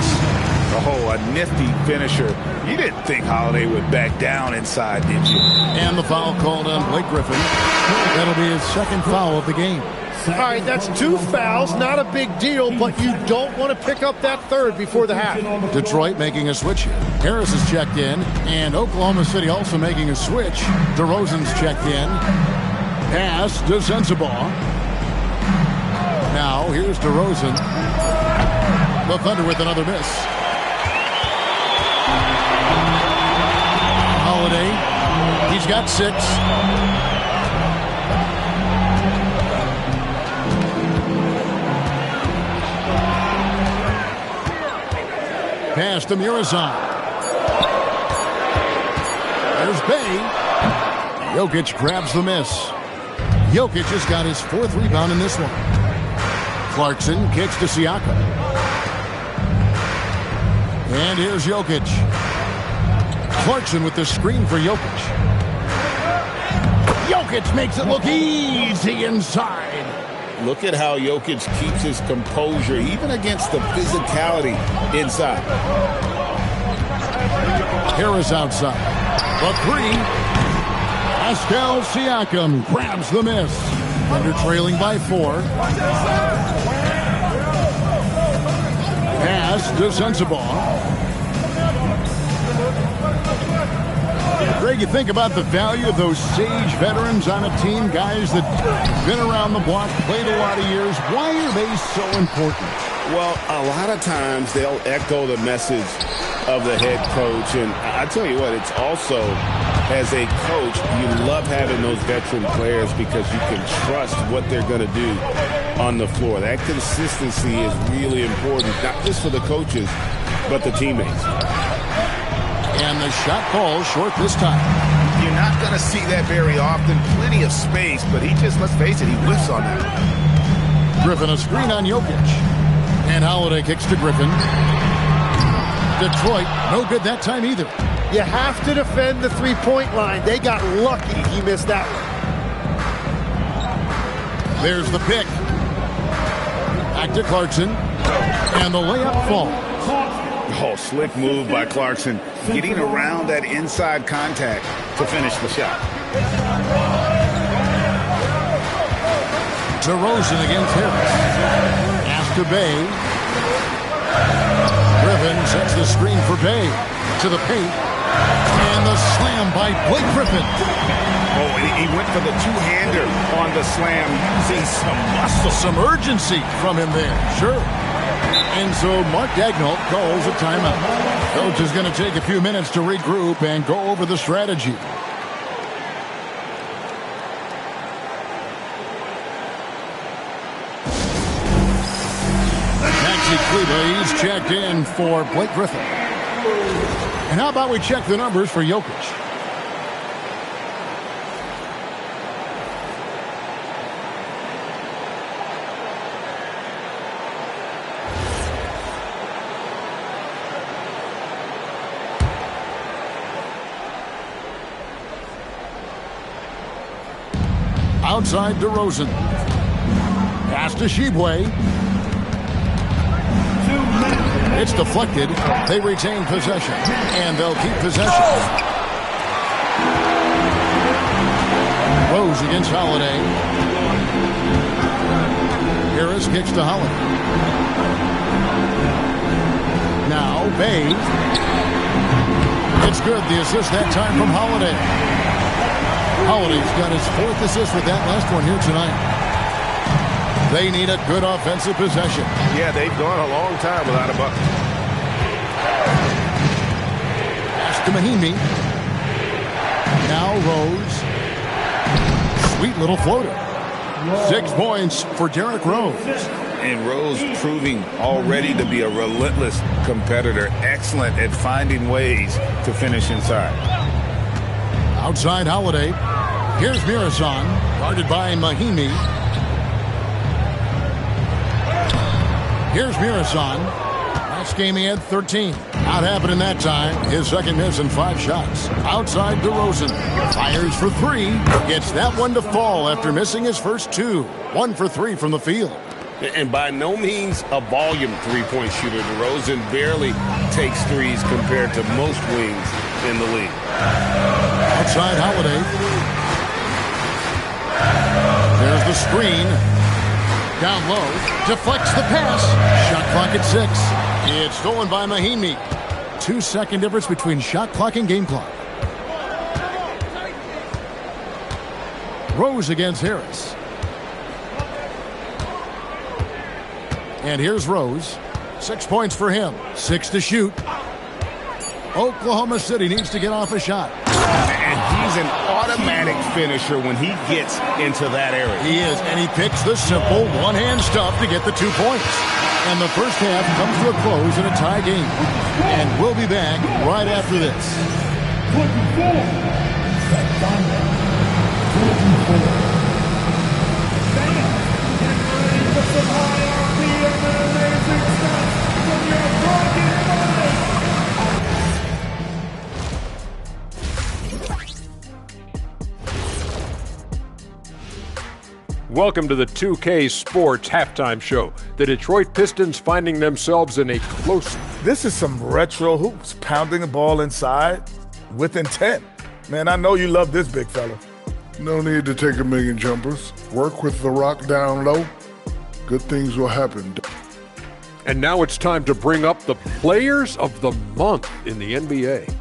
Oh, a nifty finisher. You didn't think Holiday would back down inside, did you? And the foul called on Blake Griffin. That'll be his second foul of the game. All right, that's 2 fouls, not a big deal, but you don't want to pick up that third before the half. Detroit making a switch here. Harris is checked in, and Oklahoma City also making a switch. DeRozan's checked in. Pass to Sensabaugh. Now, here's DeRozan. The Thunder with another miss. Holiday, he's got 6. Pass to Murazan. There's Bay. Jokic grabs the miss. Jokic has got his 4th rebound in this one. Clarkson kicks to Siakam. And here's Jokic. Clarkson with the screen for Jokic. Jokic makes it look easy inside. Look at how Jokic keeps his composure, even against the physicality inside. Harris outside. The three. Pascal Siakam grabs the miss. Thunder trailing by 4. Pass to Sensabaugh. Greg, you think about the value of those sage veterans on a team, guys that been around the block, played a lot of years. Why are they so important? Well, a lot of times they'll echo the message of the head coach. And I tell you what, it's also, as a coach, you love having those veteran players because you can trust what they're going to do on the floor. That consistency is really important, not just for the coaches, but the teammates. And the shot falls short this time. You're not going to see that very often. Plenty of space, but he just, let's face it, he whiffs on that. Griffin a screen on Jokic. And Holiday kicks to Griffin. Detroit, no good that time either. You have to defend the three-point line. They got lucky he missed that one. There's the pick. Back to Clarkson. And the layup falls. Oh, slick move by Clarkson, getting around that inside contact to finish the shot. DeRozan against Harris. After Bay. Griffin sets the screen for Bay. To the paint. And the slam by Blake Griffin. Oh, and he went for the two-hander on the slam, using some muscle. Some urgency from him there, sure. And so Mark Daigneault calls a timeout. Coach is going to take a few minutes to regroup and go over the strategy. Maxi Kleber, he's checked in for Blake Griffin. And how about we check the numbers for Jokic? Outside DeRozan. Pass to Shibwe. It's deflected. They retain possession. And they'll keep possession. Rose against Holiday. Harris kicks to Holiday. Now Bay. It's good. The assist that time from Holiday. Holiday's got his 4th assist with that last one here tonight. They need a good offensive possession. Yeah, they've gone a long time without a bucket. Pass to Mahimi. Now Rose. Sweet little floater. 6 points for Derrick Rose. And Rose proving already to be a relentless competitor. Excellent at finding ways to finish inside. Outside Holiday. Here's Mirasan, guarded by Mahimi. Here's Mirasan. Last game he had 13. Not happening that time. His second miss in 5 shots. Outside DeRozan. Fires for 3. Gets that one to fall after missing his first 2. 1 for 3 from the field. And by no means a volume three-point shooter. DeRozan barely takes threes compared to most wings in the league. Outside Holiday. There's the screen. Down low. Deflects the pass. Shot clock at 6. It's stolen by Mahimi. 2-second difference between shot clock and game clock. Rose against Harris. And here's Rose. 6 points for him. 6 to shoot. Oklahoma City needs to get off a shot. And he's an automatic finisher when he gets into that area. He is, and he picks the simple one-hand stuff to get the 2 points. And the first half comes to a close in a tie game. And we'll be back right after this. 24. Welcome to the 2K Sports Halftime Show. The Detroit Pistons finding themselves in a close... This is some retro hoops, pounding the ball inside with intent. Man, I know you love this big fella. No need to take a million jumpers. Work with the rock down low. Good things will happen. And now it's time to bring up the Players of the Month in the NBA.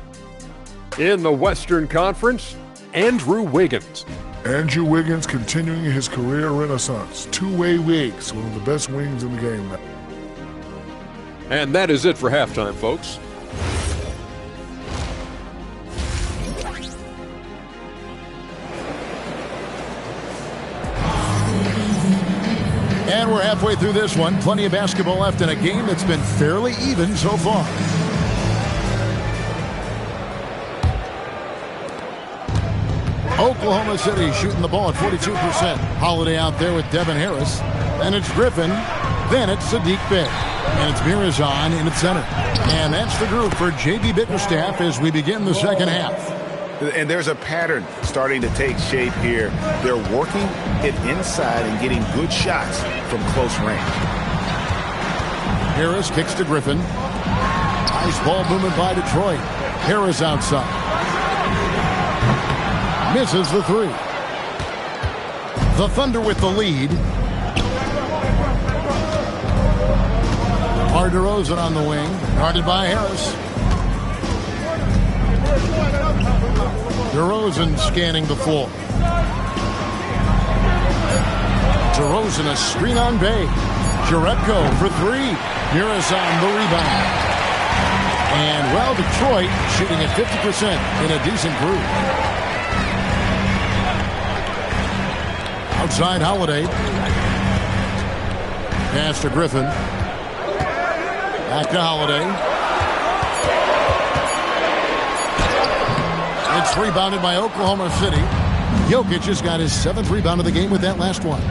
In the Western Conference, Andrew Wiggins. Andrew Wiggins continuing his career renaissance. Two-way wigs, one of the best wings in the game now. And that is it for halftime, folks. And we're halfway through this one. Plenty of basketball left in a game that's been fairly even so far. Oklahoma City shooting the ball at 42%. Holiday out there with Devin Harris. Then it's Griffin. Then it's Sadiq Bey. And it's Mirazon in its center. And that's the group for J.B. Bickerstaff as we begin the second half. And there's a pattern starting to take shape here. They're working it inside and getting good shots from close range. Harris kicks to Griffin. Nice ball movement by Detroit. Harris outside. Misses the three. The Thunder with the lead. DeRozan on the wing. Guarded by Harris. DeRozan scanning the floor. DeRozan a screen on Bey. Jerebko for three. Mirazon the rebound. And, well, Detroit shooting at 50% in a decent group. Outside Holiday. Pass to Griffin. Back to Holiday. It's rebounded by Oklahoma City. Jokic has got his 7th rebound of the game with that last one.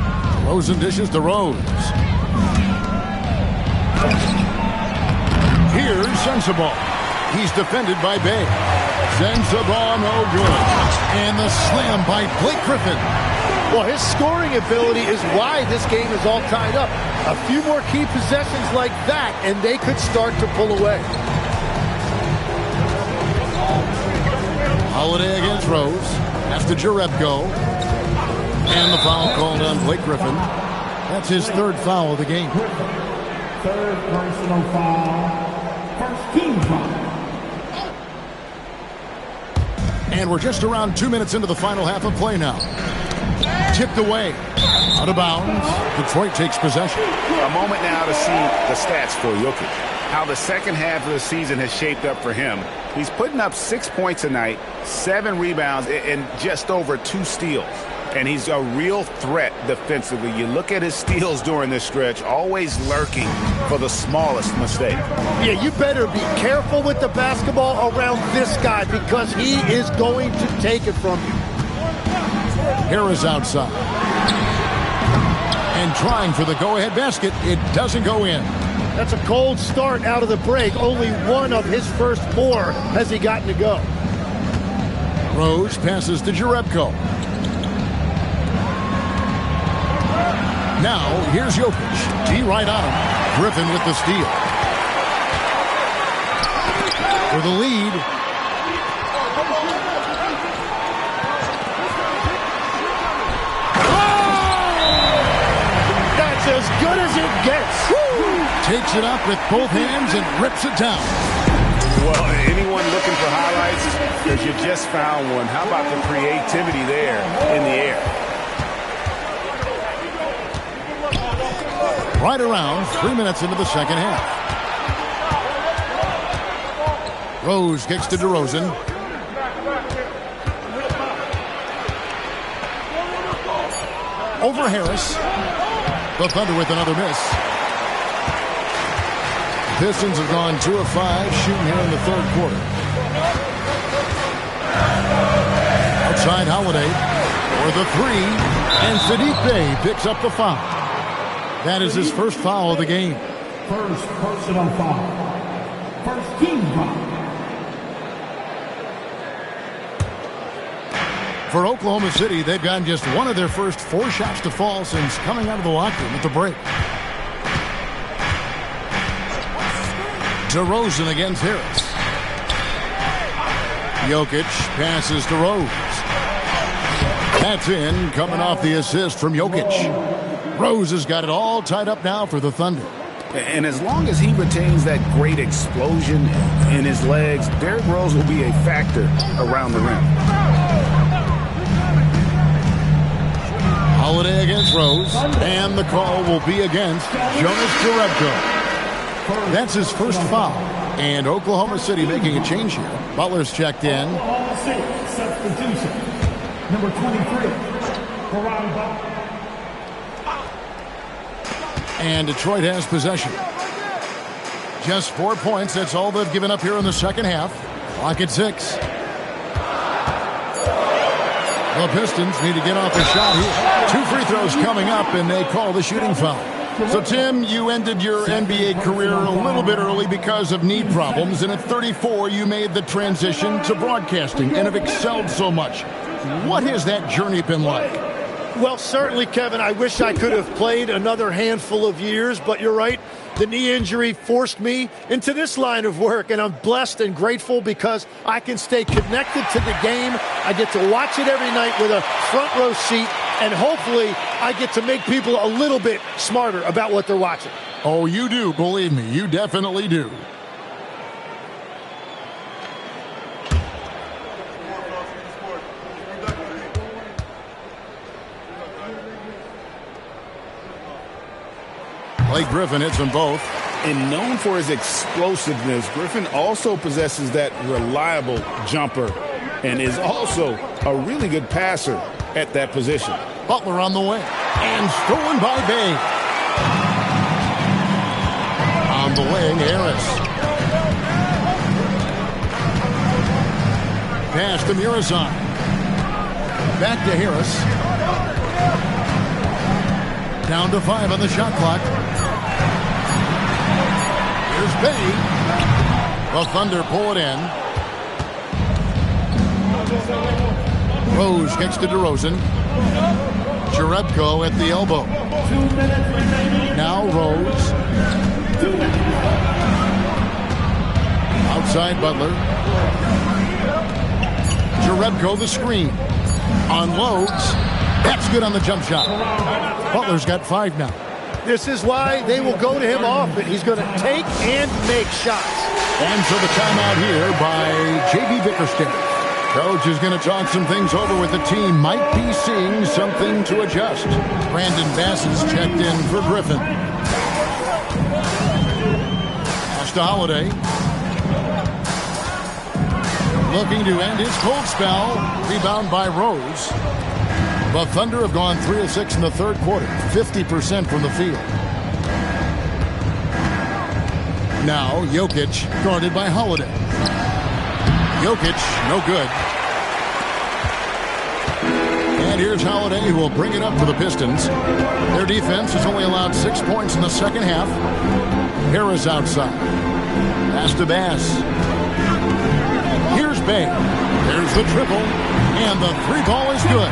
Rosen dishes to Rose. Here's Sensabaugh. He's defended by Bey. Sensabaugh no good. And the slam by Blake Griffin. Well, his scoring ability is why this game is all tied up. A few more key possessions like that, and they could start to pull away. Holiday against Rose. That's to Jerebko. And the foul called on Blake Griffin. That's his 3rd foul of the game. 3rd personal foul. 1st team foul. And we're just around 2 minutes into the final half of play now. Tipped away. Out of bounds. Detroit takes possession. A moment now to see the stats for Jokic. How the second half of the season has shaped up for him. He's putting up 6 points a night, 7 rebounds, and just over 2 steals. And he's a real threat defensively. You look at his steals during this stretch, always lurking for the smallest mistake. Yeah, you better be careful with the basketball around this guy because he is going to take it from you. Harris outside. And trying for the go-ahead basket. It doesn't go in. That's a cold start out of the break. Only one of his first 4 has he gotten to go. Rose passes to Jerebko. Now, here's Jokic. D right on him. Griffin with the steal. For the lead. As good as it gets. Woo! Takes it up with both hands and rips it down. Well, anyone looking for highlights, because you just found one. How about the creativity there in the air? Right around 3 minutes into the second half. Rose kicks to DeRozan. Over Harris. The Thunder with another miss. Pistons have gone 2 of 5 shooting here in the 3rd quarter. Outside Holiday for the 3. And Sadiq Bey picks up the foul. That is his 1st foul of the game. 1st personal foul. 1st team foul. For Oklahoma City, they've gotten just one of their first 4 shots to fall since coming out of the locker room at the break. DeRozan against Harris. Jokic passes to Rose. That's in, coming off the assist from Jokic. Rose has got it all tied up now for the Thunder. And as long as he retains that great explosion in his legs, Derrick Rose will be a factor around the rim. Holiday against Rose, and the call will be against Jonas Jerebko. That's his first foul, and Oklahoma City making a change here. Butler's checked in. Substitution. Number 23. And Detroit has possession. Just 4 points. That's all they've given up here in the second half. Clock at 6. The Pistons need to get off the shot here. 2 free throws coming up, and they call the shooting foul. So, Tim, you ended your NBA career a little bit early because of knee problems, and at 34, you made the transition to broadcasting and have excelled so much. What has that journey been like? Well, certainly, Kevin, I wish I could have played another handful of years, but you're right. The knee injury forced me into this line of work, and I'm blessed and grateful because I can stay connected to the game. I get to watch it every night with a front row seat, and hopefully I get to make people a little bit smarter about what they're watching. Oh, you do, believe me. You definitely do. Blake Griffin hits them both. And known for his explosiveness, Griffin also possesses that reliable jumper and is also a really good passer at that position. Butler on the way. And stolen by Bay. On the wing, Harris. Pass to Mirazan. Back to Harris. Down to 5 on the shot clock. Here's Bay. The Thunder pull it in. Rose gets to DeRozan. Jerebko at the elbow. Now Rose. Outside Butler. Jerebko the screen. Unloads. That's good on the jump shot. Butler's got 5 now. This is why they will go to him often. He's going to take and make shots. And so the timeout here by J.B. Bickerstaff. Coach is going to talk some things over with the team. Might be seeing something to adjust. Brandon Bass is checked in for Griffin. Pass to Holiday. Looking to end his cold spell. Rebound by Rose. The Thunder have gone 3 of 6 in the third quarter. 50% from the field. Now Jokic guarded by Holiday. Jokic, no good. And here's Holiday, who will bring it up for the Pistons. Their defense has only allowed 6 points in the second half. Harris outside. Pass to Bass. Here's Bay. There's the triple. And the 3-ball is good.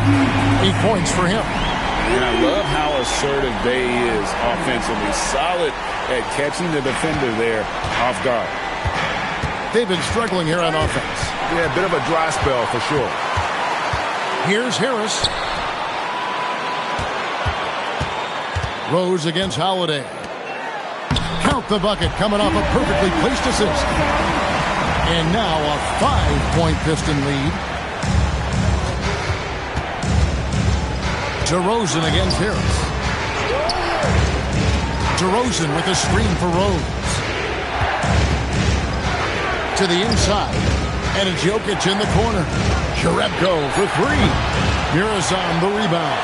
8 points for him. And I love how assertive Bay is offensively. Solid at catching the defender there off guard. They've been struggling here on offense. Yeah, a bit of a dry spell for sure. Here's Harris. Rose against Holiday. Count the bucket, coming off a perfectly placed assist. And now a 5-point Piston lead. DeRozan against Harris. DeRozan with a screen for Rose. To the inside. And it's Jokic in the corner. Jerebko for 3. Mirazan the rebound.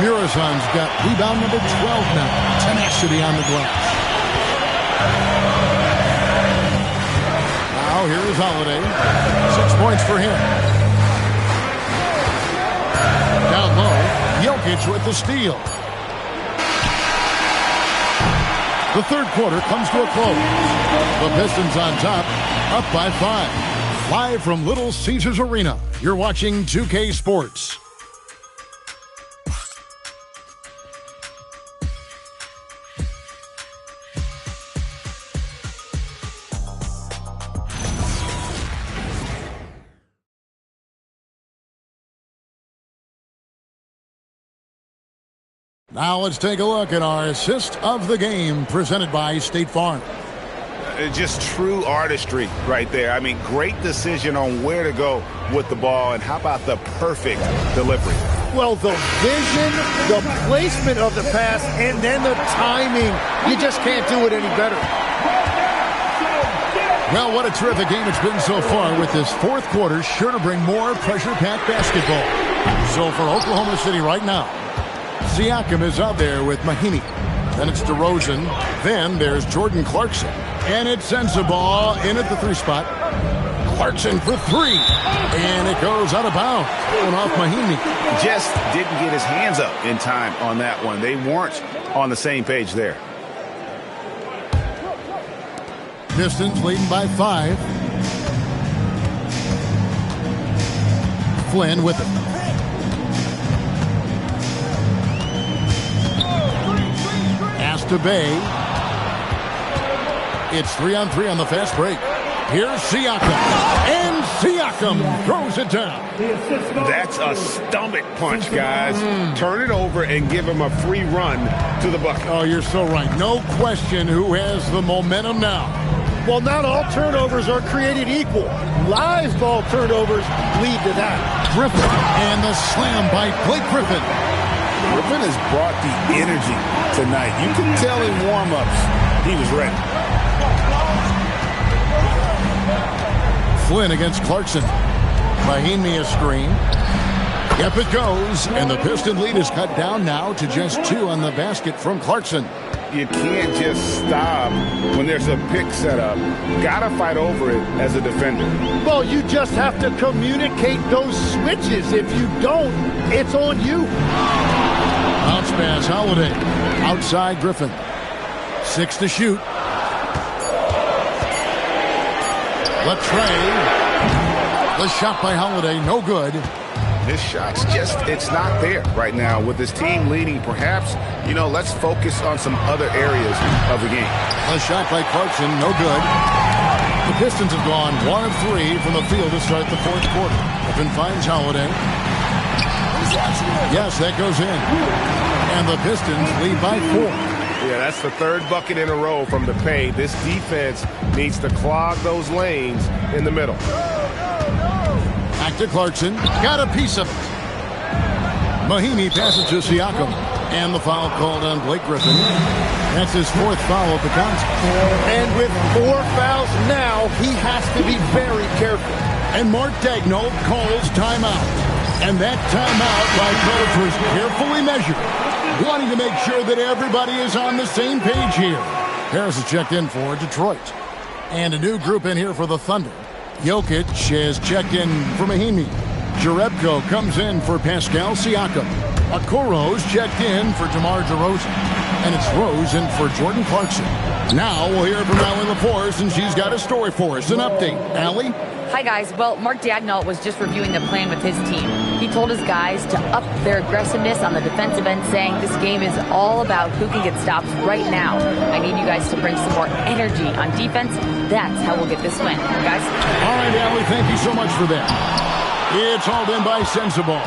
Mirazan's got rebound number 12 now. Tenacity on the glass. Now here is Holiday. 6 points for him. Down low, Jokic with the steal. The third quarter comes to a close. The Pistons on top, up by 5. Live from Little Caesars Arena, you're watching 2K Sports. Now let's take a look at our assist of the game presented by State Farm. Just true artistry right there. I mean, great decision on where to go with the ball, and how about the perfect delivery? Well, the vision, the placement of the pass, and then the timing. You just can't do it any better. Well, what a terrific game it's been so far, with this fourth quarter sure to bring more pressure-packed basketball. So for Oklahoma City right now, Siakam is out there with Mahinmi. Then it's DeRozan. Then there's Jordan Clarkson. And it sends the ball in at the 3 spot. Clarkson for 3. And it goes out of bounds. Pulling off Mahinmi. Just didn't get his hands up in time on that one. They weren't on the same page there. Pistons leading by 5. Flynn with it. To Bay. It's 3-on-3 on the fast break. Here's Siakam. And Siakam throws it down. That's a stomach punch, guys. Turn it over and give him a free run to the bucket. Oh, you're so right. No question who has the momentum now. Well, not all turnovers are created equal. Live ball turnovers lead to that. Griffin. And the slam by Blake Griffin. Griffin has brought the energy tonight. You can tell in warm-ups he was ready. Flynn against Clarkson. Mahinmi a screen. Yep, it goes. And the Piston lead is cut down now to just 2 on the basket from Clarkson. You can't just stop when there's a pick set up. Gotta fight over it as a defender. Well, you just have to communicate those switches. If you don't, it's on you. Bounce pass, Holiday. Outside Griffin. 6 to shoot. Latrey. The shot by Holiday, no good. This shot's just, it's not there right now. With this team leading, perhaps, let's focus on some other areas of the game. A shot by Clarkson, no good. The Pistons have gone 1 of 3 from the field to start the fourth quarter. Griffin finds Holiday. Yes, that goes in. And the Pistons lead by 4. Yeah, that's the 3rd bucket in a row from the paint. This defense needs to clog those lanes in the middle. Back to Clarkson. Got a piece of it. Mahinmi passes to Siakam. And the foul called on Blake Griffin. That's his 4th foul of the contest. And with 4 fouls now, he has to be very careful. And Mark Daigneault calls timeout. And that timeout by coach was carefully measured, wanting to make sure that everybody is on the same page here. Harris is checked in for Detroit. And a new group in here for the Thunder. Jokic is checked in for Mahinmi. Jerebko comes in for Pascal Siakam. Okoro's checked in for DeMar DeRozan. And it's Rose in for Jordan Clarkson. Now we'll hear from Allie LaForce, and she's got a story for us. An update. Allie? Hi, guys. Well, Mark Daigneault was just reviewing the plan with his team. He told his guys to up their aggressiveness on the defensive end, saying this game is all about who can get stops right now. I need you guys to bring some more energy on defense. That's how we'll get this win. Guys? All right, Allie, thank you so much for that. It's all done by Sensabaugh.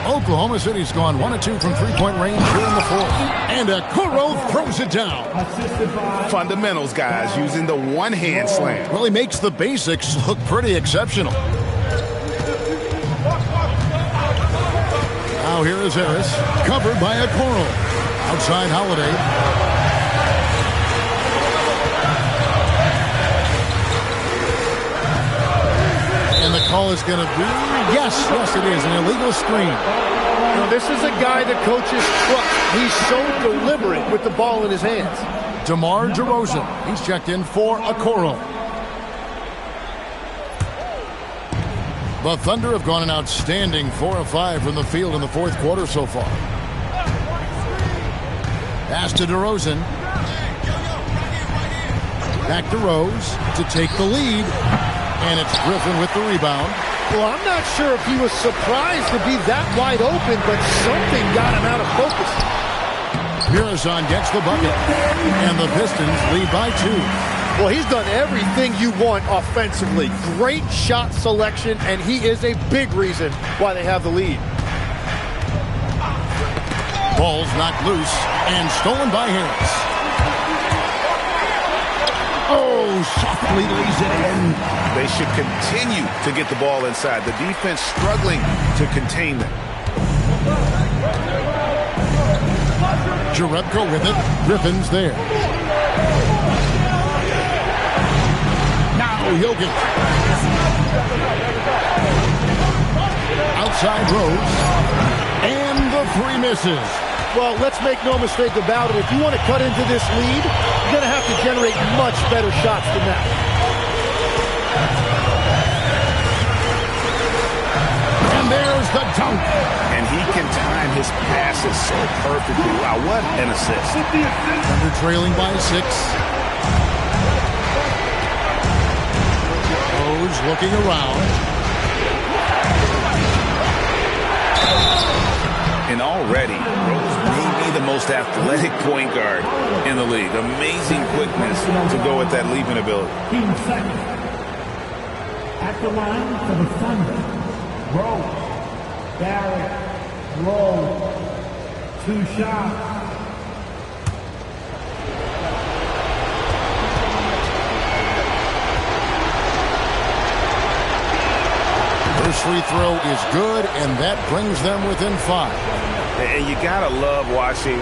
Oklahoma City's gone 1 of 2 from 3-point range here in the fourth. And Okoro throws it down. Fundamentals, guys, using the one-hand slam. Well, he makes the basics look pretty exceptional. Now here is Harris, covered by Okoro. Outside Holiday. And the call is going to be, yes, it is, an illegal screen. This is a guy that coaches trust. He's so deliberate with the ball in his hands. DeMar DeRozan, he's checked in for Okoro. The Thunder have gone an outstanding 4 of 5 from the field in the fourth quarter so far. Pass to DeRozan. Back to Rose to take the lead. And it's Griffin with the rebound. Well, I'm not sure if he was surprised to be that wide open, but something got him out of focus. Mirazon gets the bucket, and the Pistons lead by 2. Well, he's done everything you want offensively. Great shot selection, and he is a big reason why they have the lead. Ball's knocked loose and stolen by Harris. Oh, softly lays it in. They should continue to get the ball inside. The defense struggling to contain them. Jerebko with it. Griffin's there. Now Jokic. Outside Rose. And the 3 misses. Well, let's make no mistake about it. If you want to cut into this lead, you're going to have to generate much better shots than that. And there's the dunk. And he can time his passes so perfectly. Wow, what an assist. Thunder trailing by 6. Rose looking around. And already, Rose may be the most athletic point guard in the league. Amazing quickness to go with that leaping ability. Team second. At the line for the Thunder, Rose. Barrett, Rose. 2 shots. First free throw is good, and that brings them within 5. And you gotta love watching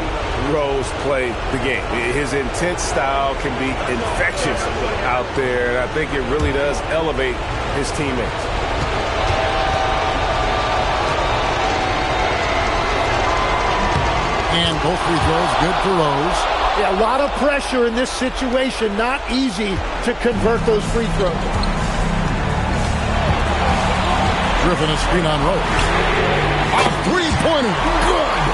Rose play the game. His intense style can be infectious out there, and I think it really does elevate his teammates. And both free throws good for Rose. Yeah, a lot of pressure in this situation. Not easy to convert those free throws. Griffin a screen on Rose. A 3-pointer. Good.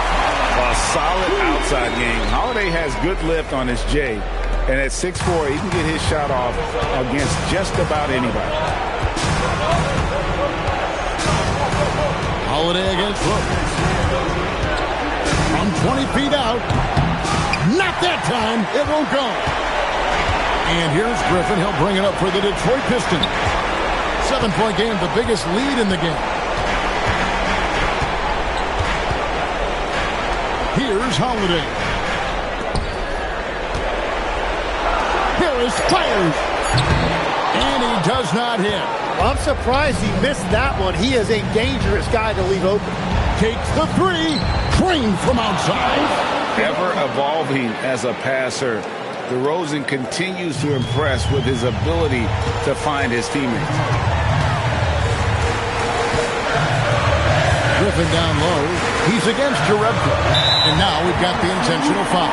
A solid outside game. Holiday has good lift on his J. And at 6'4", he can get his shot off against just about anybody. Holiday against Rose. From 20 feet out. Not that time. It won't go. And here's Griffin. He'll bring it up for the Detroit Pistons. 7-point game, the biggest lead in the game. Here's Holiday. Harris fires. And he does not hit. I'm surprised he missed that one. He is a dangerous guy to leave open. Takes the 3. Trained from outside. Ever evolving as a passer, DeRozan continues to impress with his ability to find his teammates. Griffin down low. He's against Jerebko. And now we've got the intentional foul.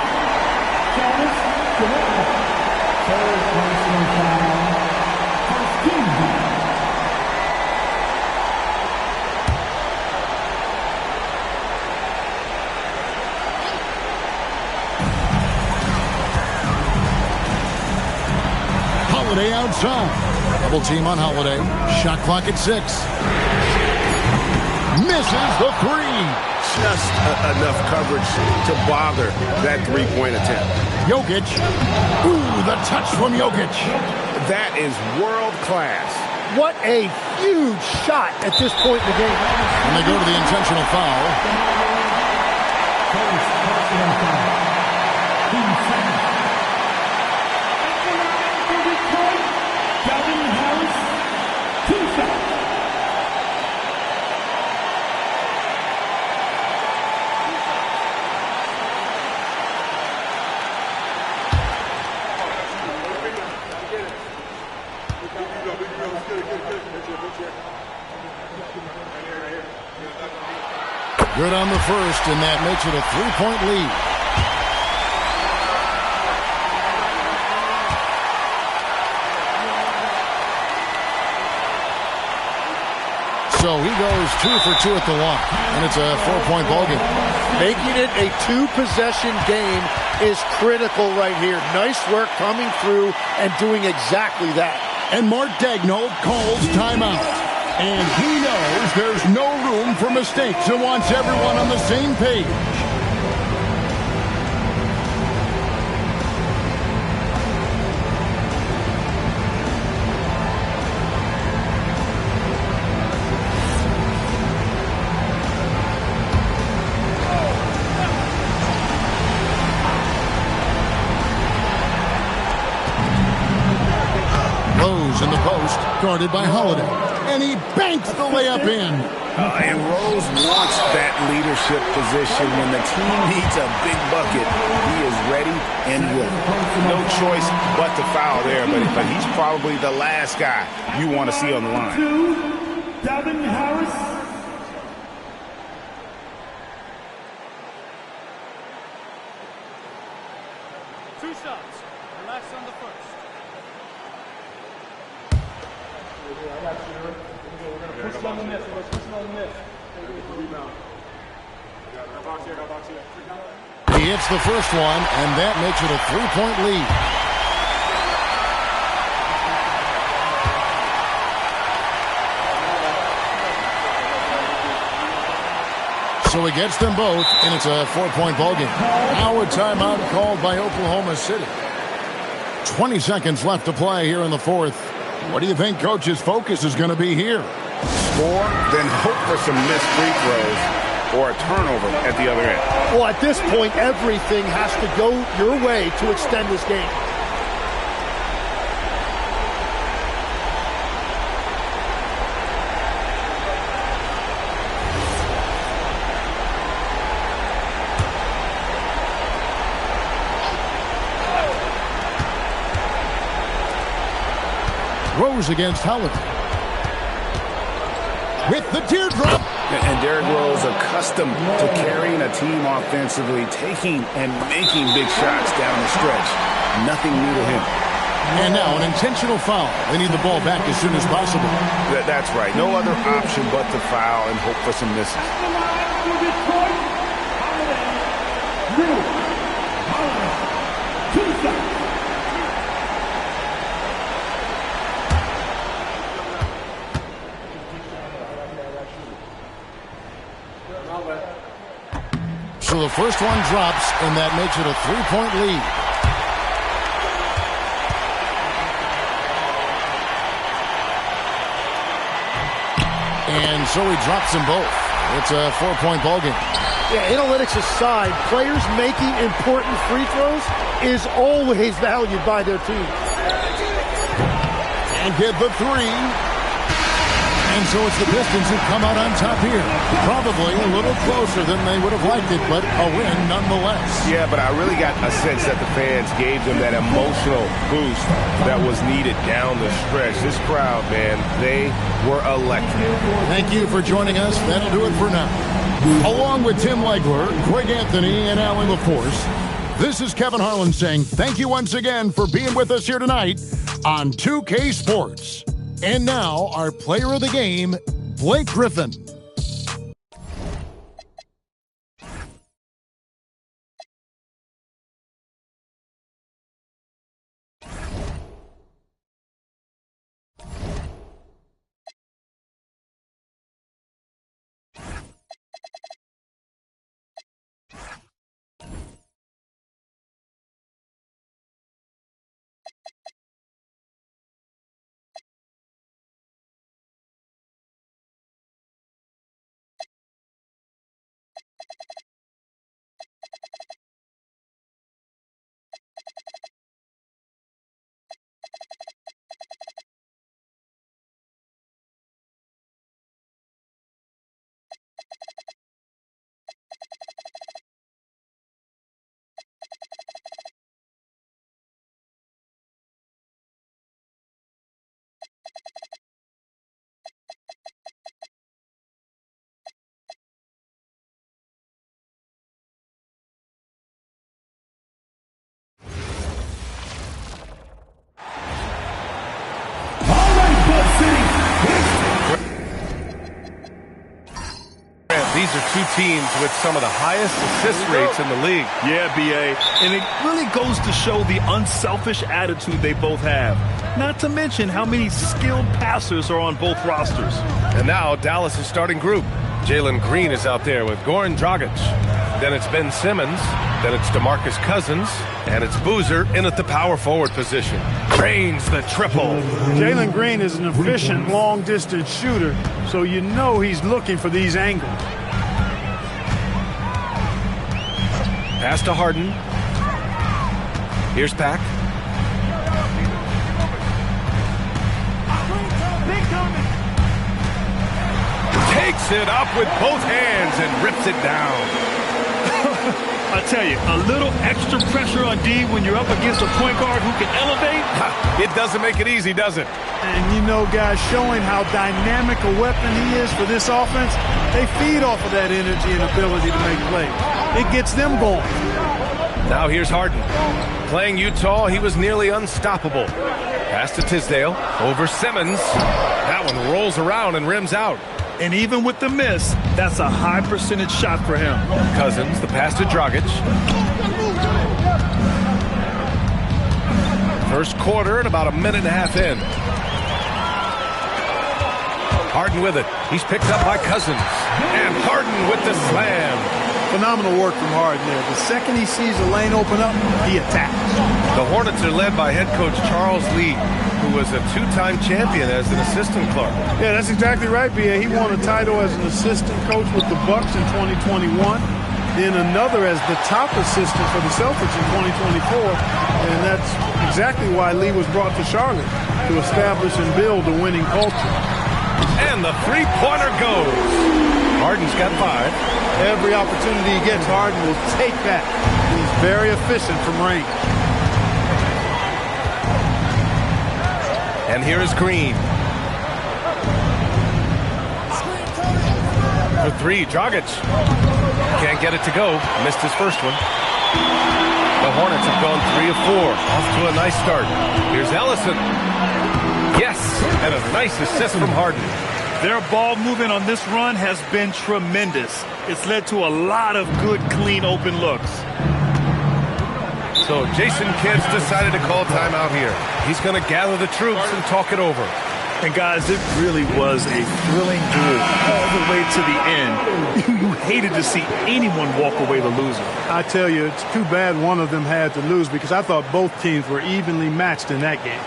Holiday outside. Double team on Holiday. Shot clock at 6. Misses the 3. Just enough coverage to bother that 3-point attempt. Jokic. Ooh, the touch from Jokic. That is world class. What a huge shot at this point in the game. And they go to the intentional foul. Good on the first, and that makes it a 3-point lead. So he goes 2 for 2 at the line, and it's a 4-point ball game. Making it a 2-possession game is critical right here. Nice work coming through and doing exactly that. And Mark Daigneault calls timeout. And he knows there's no room for mistakes and wants everyone on the same page. Rose in the post, guarded by Holiday. And he banks the layup in. And Rose wants that leadership position. When the team needs a big bucket, he is ready and willing. No choice but to foul there, but he's probably the last guy you want to see on the line. Devin Harris. Two shots. Relax on the first. I got you. We're going to push on the miss. We're going to push on the miss. He hits the first one, and that makes it a 3-point lead. So he gets them both, and it's a 4-point ballgame. Now a timeout called by Oklahoma City. 20 seconds left to play here in the fourth. What do you think Coach's focus is going to be here? Score, then hope for some missed free throws or a turnover at the other end. Well, at this point, everything has to go your way to extend this game. Rose against Holiday. With the teardrop. And Derrick Rose, accustomed to carrying a team offensively, taking and making big shots down the stretch. Nothing new to him. And now an intentional foul. They need the ball back as soon as possible. That's right. No other option but to foul and hope for some misses. So the first one drops, and that makes it a 3-point lead. And so he drops them both. It's a 4-point ballgame. Yeah, analytics aside, players making important free throws is always valued by their team. And get the three. And so it's the Pistons who come out on top here. Probably a little closer than they would have liked it, but a win nonetheless. Yeah, but I really got a sense that the fans gave them that emotional boost that was needed down the stretch. This crowd, man, they were electric. Thank you for joining us. That'll do it for now. Along with Tim Legler, Greg Anthony, and Allie LaForce, this is Kevin Harlan saying thank you once again for being with us here tonight on 2K Sports. And now, our player of the game, Blake Griffin. these are two teams with some of the highest assist rates in the league. Yeah, B.A. And it really goes to show the unselfish attitude they both have. Not to mention how many skilled passers are on both rosters. And now Dallas' starting group. Jalen Green is out there with Goran Dragic. Then it's Ben Simmons. Then it's DeMarcus Cousins. And it's Boozer in at the power forward position. Drains the triple. Jalen Green is an efficient long-distance shooter, so you know he's looking for these angles. Pass to Harden. Here's Pack. Takes it up with both hands and rips it down. I tell you, a little extra pressure on D when you're up against a point guard who can elevate. It doesn't make it easy, does it? And you know, guys, showing how dynamic a weapon he is for this offense, they feed off of that energy and ability to make plays. It gets them going. Now here's Harden. Playing Utah, he was nearly unstoppable. Pass to Tisdale. Over Simmons. That one rolls around and rims out. And even with the miss, that's a high percentage shot for him. Cousins, the pass to Dragic. First quarter and about a minute and a half in. Harden with it. He's picked up by Cousins. And Harden with the slam. Phenomenal work from Harden there. The second he sees a lane open up, he attacks. The Hornets are led by head coach Charles Lee, who was a two-time champion as an assistant clerk. Yeah, that's exactly right, B.A. He won a title as an assistant coach with the Bucks in 2021, then another as the top assistant for the Celtics in 2024, and that's exactly why Lee was brought to Charlotte, to establish and build a winning culture. And the three-pointer goes. Harden's got 5. Every opportunity he gets, Harden will take that. He's very efficient from range. And here is Green. For 3, Dragic. Can't get it to go. Missed his first one. The Hornets have gone 3 of 4. Off to a nice start. Here's Ellison. Yes, and a nice assist from Harden. Their ball movement on this run has been tremendous. It's led to a lot of good, clean, open looks. So Jason Kidd's decided to call timeout here. He's going to gather the troops and talk it over. And guys, it really was a thrilling duel all the way to the end. You hated to see anyone walk away the loser. I tell you, it's too bad one of them had to lose because I thought both teams were evenly matched in that game.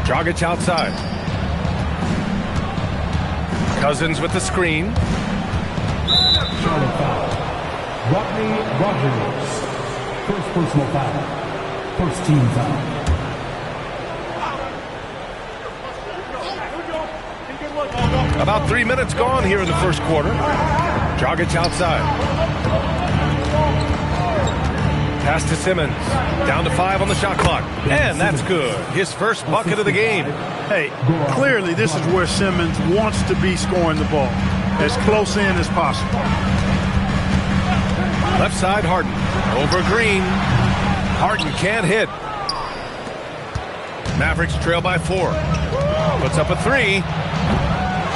Dragic outside. Cousins with the screen. Charlotte foul. Rodney Rogers. First personal foul. First team foul. About 3 minutes gone here in the first quarter. Dragic outside. Pass to Simmons. Down to 5 on the shot clock. And that's good. His first bucket of the game. Hey, clearly this is where Simmons wants to be scoring the ball. As close in as possible. Left side, Harden. Over Green. Harden can't hit. Mavericks trail by 4. Puts up a 3.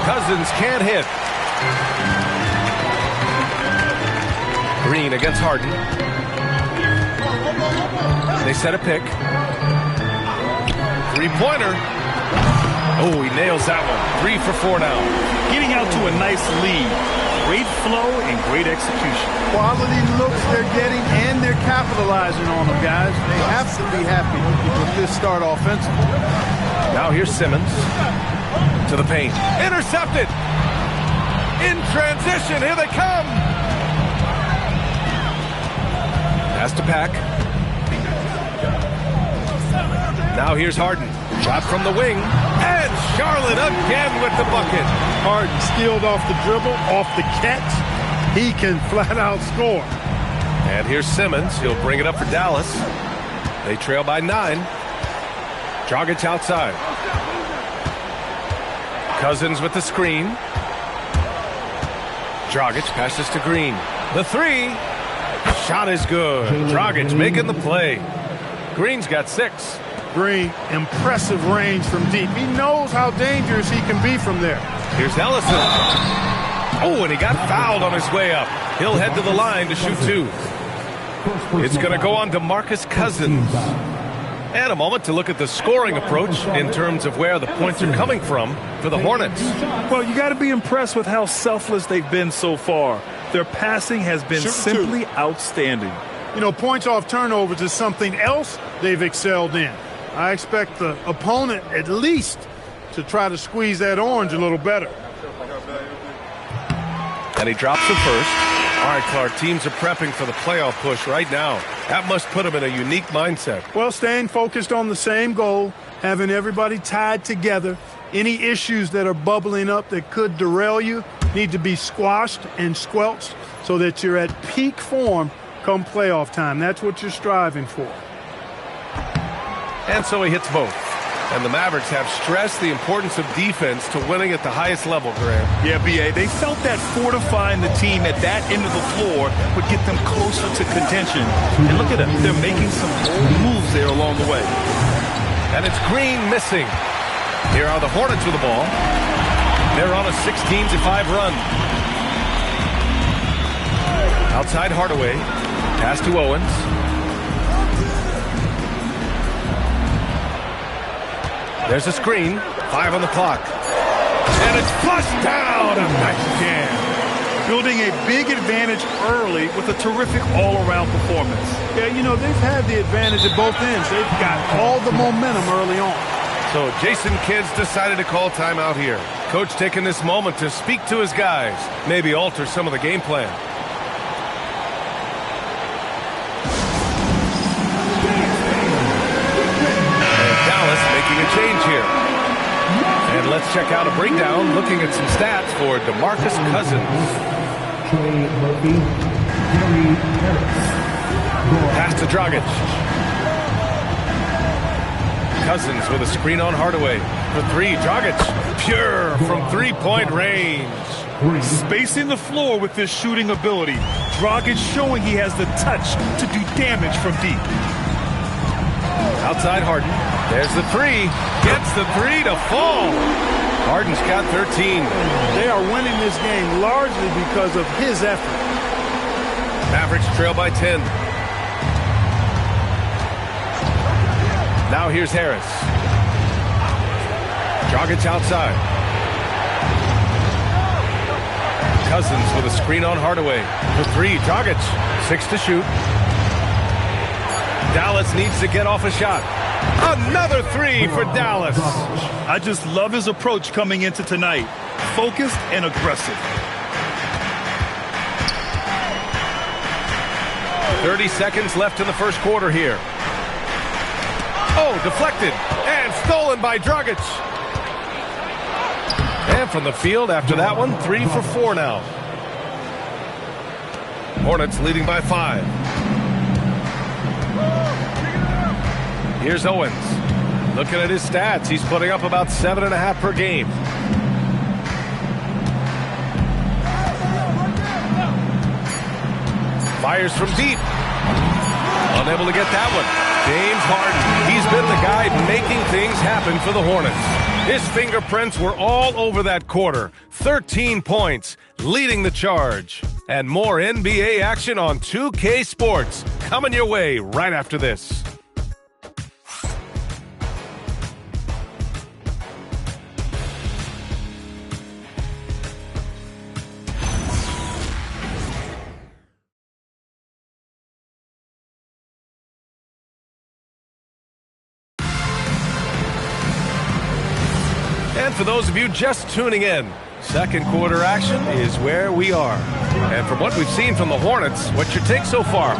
Cousins can't hit. Green against Harden. They set a pick. Three-pointer. Oh, he nails that one. 3 for 4 now. Getting out to a nice lead. Great flow and great execution. Quality looks they're getting, and they're capitalizing on them, guys. They have to be happy with this start offensively. Now here's Simmons. To the paint. Intercepted. In transition. Here they come. Pass to Pack. Now here's Harden. Shot from the wing. And Charlotte again with the bucket. Harden skilled off the dribble, off the catch. He can flat out score. And here's Simmons. He'll bring it up for Dallas. They trail by 9. Dragic outside. Cousins with the screen. Dragic passes to Green. The three. Shot is good. Dragic making the play. Green's got 6. Green, impressive range from deep. He knows how dangerous he can be from there. Here's Ellison. Oh, and he got fouled on his way up. He'll head to the line to shoot 2. It's going to go on to DeMarcus Cousins. And a moment to look at the scoring approach in terms of where the points are coming from for the Hornets. Well, you got to be impressed with how selfless they've been so far. Their passing has been simply outstanding. You know, points off turnovers is something else they've excelled in. I expect the opponent at least to try to squeeze that orange a little better. And he drops it first. All right, Clark, teams are prepping for the playoff push right now. That must put them in a unique mindset. Well, staying focused on the same goal, having everybody tied together. Any issues that are bubbling up that could derail you need to be squashed and squelched so that you're at peak form come playoff time. That's what you're striving for. And so he hits both. And the Mavericks have stressed the importance of defense to winning at the highest level, Graham. Yeah, B.A., they felt that fortifying the team at that end of the floor would get them closer to contention. And look at them. They're making some bold moves there along the way. And it's Green missing. Here are the Hornets with the ball. They're on a 16-5 run. Outside Hardaway. Pass to Owens. There's a screen. 5 on the clock. And it's flushed down. A nice jam. Building a big advantage early with a terrific all-around performance. Yeah, you know, they've had the advantage at both ends. They've got all the momentum early on. So Jason Kidd's decided to call timeout here. Coach taking this moment to speak to his guys. Maybe alter some of the game plan. Making a change here. And let's check out a breakdown looking at some stats for DeMarcus Cousins. Pass to Dragic. Cousins with a screen on Hardaway. For 3, Dragic. Pure from three-point range. Spacing the floor with this shooting ability. Dragic showing he has the touch to do damage from deep. Outside Harden. There's the 3. Gets the 3 to fall. Harden's got 13. They are winning this game largely because of his effort. Mavericks trail by 10. Now here's Harris. Dragic outside. Cousins with a screen on Hardaway. For 3, Dragic. 6 to shoot. Dallas needs to get off a shot. Another 3 for Dallas. I just love his approach coming into tonight. Focused and aggressive. 30 seconds left in the first quarter here. Oh, deflected and stolen by Dragic. And from the field after that one, 3 for 4 now. Hornets leading by 5. Here's Owens. Looking at his stats, he's putting up about 7.5 per game. Fires from deep. Unable to get that one. James Harden. He's been the guy making things happen for the Hornets. His fingerprints were all over that quarter. 13 points, leading the charge. And more NBA action on 2K Sports coming your way right after this. And for those of you just tuning in, second quarter action is where we are. And from what we've seen from the Hornets, what's your take so far?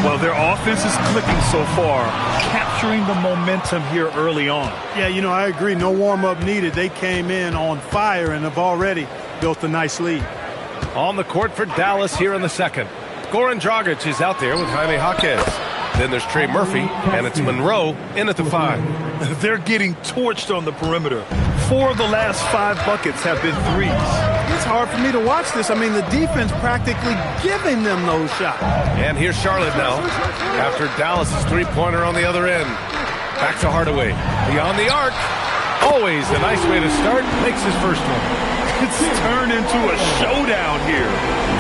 Well, their offense is clicking so far, capturing the momentum here early on. Yeah, you know, I agree. No warm-up needed. They came in on fire and have already built a nice lead. On the court for Dallas here in the second. Goran Dragic is out there with Jaime Jaquez. Then there's Trey Murphy, and it's Monroe in at the 5. They're getting torched on the perimeter. 4 of the last 5 buckets have been threes. It's hard for me to watch this. I mean, the defense practically giving them those shots. And here's Charlotte now, after Dallas's three-pointer on the other end. Back to Hardaway. Beyond the arc. Always a nice way to start. Makes his first one. It's turned into a showdown here.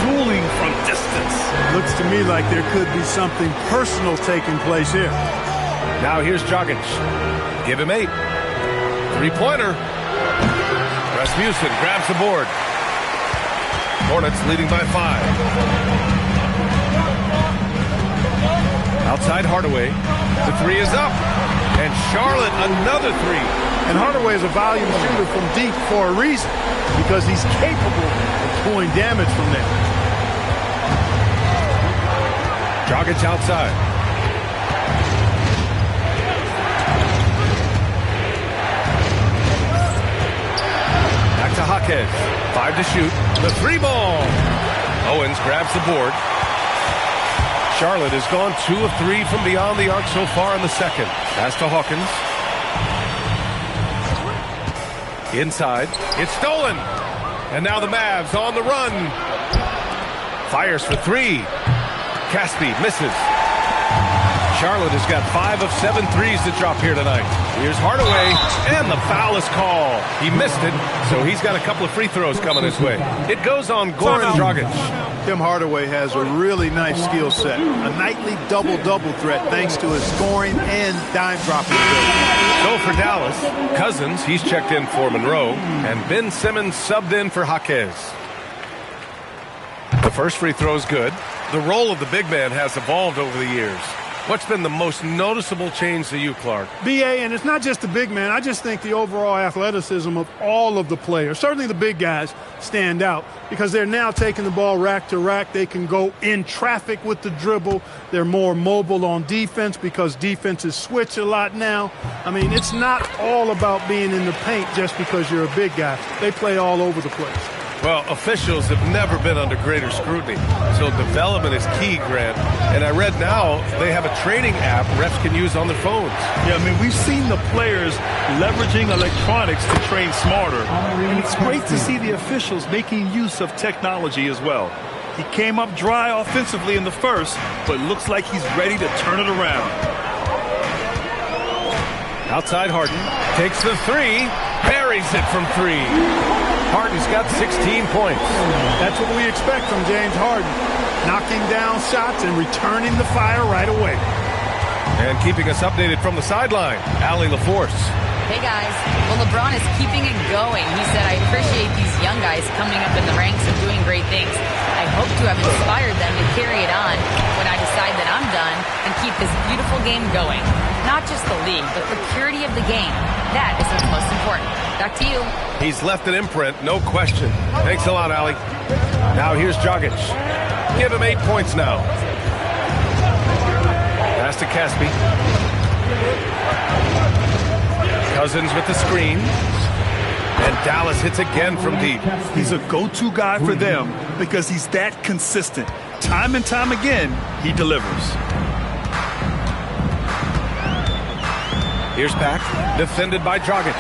Dueling from distance. Looks to me like there could be something personal taking place here. Now here's Dragic. Give him 8. Three-pointer. Rasmussen grabs the board. Hornets leading by 5. Outside Hardaway. The three is up. And Charlotte another three. And Hardaway is a volume shooter from deep for a reason, because he's capable of doing damage from there. Dragic outside. Back to Jaquez. 5 to shoot. The three ball. Owens grabs the board. Charlotte has gone 2 of 3 from beyond the arc so far in the second. Pass to Hawkins. Inside. It's stolen. And now the Mavs on the run. Fires for 3. Caspi misses. Charlotte has got 5 of 7 threes to drop here tonight. Here's Hardaway, and the foul is called. He missed it, so he's got a couple of free throws coming his way. It goes on Goran Dragic. Tim Hardaway has a really nice skill set. A nightly double-double threat thanks to his scoring and dime-dropping ability. So for Dallas, Cousins, he's checked in for Monroe, and Ben Simmons subbed in for Jaquez. The first free throw is good. The role of the big man has evolved over the years. What's been the most noticeable change to you, Clark? B.A., and it's not just the big man. I just think the overall athleticism of all of the players, certainly the big guys, stand out because they're now taking the ball rack to rack. They can go in traffic with the dribble. They're more mobile on defense because defenses switch a lot now. I mean, it's not all about being in the paint just because you're a big guy. They play all over the place. Well, officials have never been under greater scrutiny, so development is key, Grant. And I read now they have a training app refs can use on their phones. Yeah, I mean, we've seen the players leveraging electronics to train smarter. And it's great to see the officials making use of technology as well. He came up dry offensively in the first, but looks like he's ready to turn it around. Outside Harden takes the three, buries it from 3. Harden's got 16 points. That's what we expect from James Harden. Knocking down shots and returning the fire right away. And keeping us updated from the sideline, Allie LaForce. Hey, guys. Well, LeBron is keeping it going. He said, I appreciate these young guys coming up in the ranks and doing great things. I hope to have inspired them to carry it on when I decide that I'm done and keep this beautiful game going. Not just the league, but the purity of the game. That is what's most important. Back to you. He's left an imprint, no question. Thanks a lot, Allie. Now here's Dragic. Give him 8 points now. Pass to Caspi. Cousins with the screen. And Dallas hits again from deep. He's a go-to guy for them because he's that consistent. Time and time again, he delivers. Here's Pack, defended by Dragic.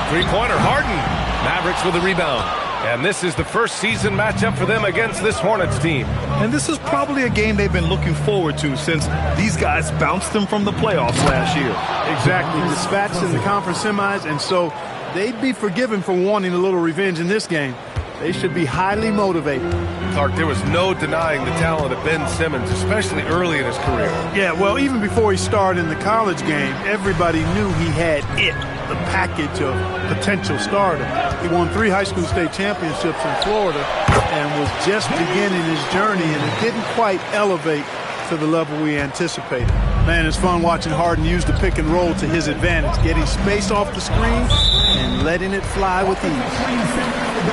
Three-pointer, Harden. Mavericks with a rebound. And this is the first season matchup for them against this Hornets team. And this is probably a game they've been looking forward to since these guys bounced them from the playoffs last year. Exactly. Dispatched in the conference semis, and so they'd be forgiven for wanting a little revenge in this game. They should be highly motivated. Clark, there was no denying the talent of Ben Simmons, especially early in his career. Yeah, well, even before he started in the college game, everybody knew he had it, the package of potential stardom. He won 3 high school state championships in Florida and was just beginning his journey, and it didn't quite elevate to the level we anticipated. Man, it's fun watching Harden use the pick and roll to his advantage, getting space off the screen and letting it fly with ease.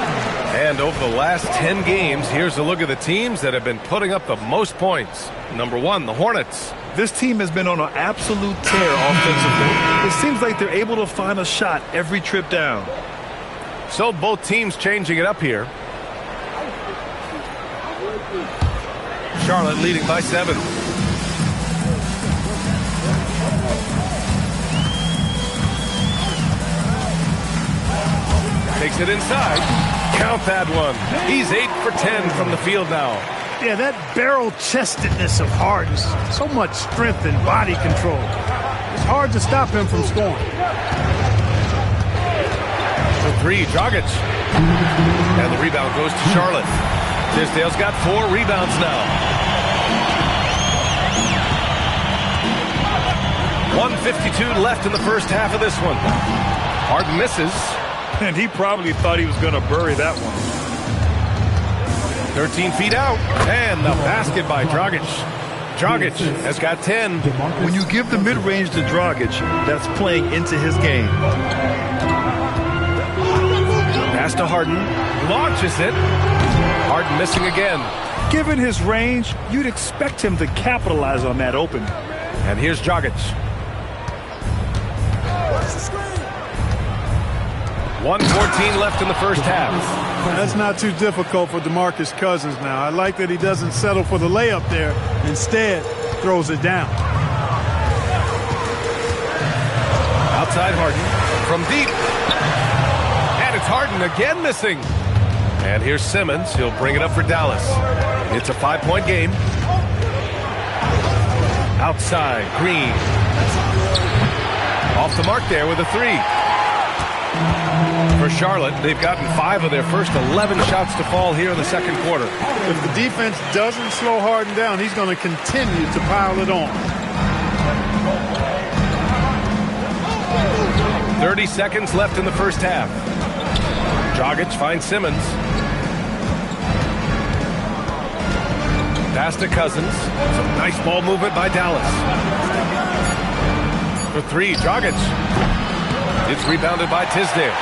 And over the last 10 games, here's a look at the teams that have been putting up the most points. Number 1, the Hornets. This team has been on an absolute tear offensively. It seems like they're able to find a shot every trip down. So both teams changing it up here. Charlotte leading by 7. Takes it inside. Count that one. He's 8 for 10 from the field now. Yeah, that barrel-chestedness of Harden, so much strength and body control. It's hard to stop him from scoring. For 3, Dragic. And the rebound goes to Charlotte. Tisdale's got 4 rebounds now. 1:52 left in the first half of this one. Harden misses. And he probably thought he was going to bury that one. 13 feet out. And the basket by Dragic. Dragic has got 10. When you give the mid-range to Dragic, that's playing into his game. Pass to Harden. Launches it. Harden missing again. Given his range, you'd expect him to capitalize on that open. And here's Dragic. 1:14 left in the first half. That's not too difficult for DeMarcus Cousins now. I like that he doesn't settle for the layup there. Instead, throws it down. Outside Harden from deep. And it's Harden again missing. And here's Simmons. He'll bring it up for Dallas. It's a 5-point game. Outside, Green. Off the mark there with a 3. For Charlotte, they've gotten 5 of their first 11 shots to fall here in the second quarter. If the defense doesn't slow Harden down, he's going to continue to pile it on. 30 seconds left in the first half. Dragic finds Simmons. Pass to Cousins. Some nice ball movement by Dallas. For 3, Dragic. It's rebounded by Tisdale.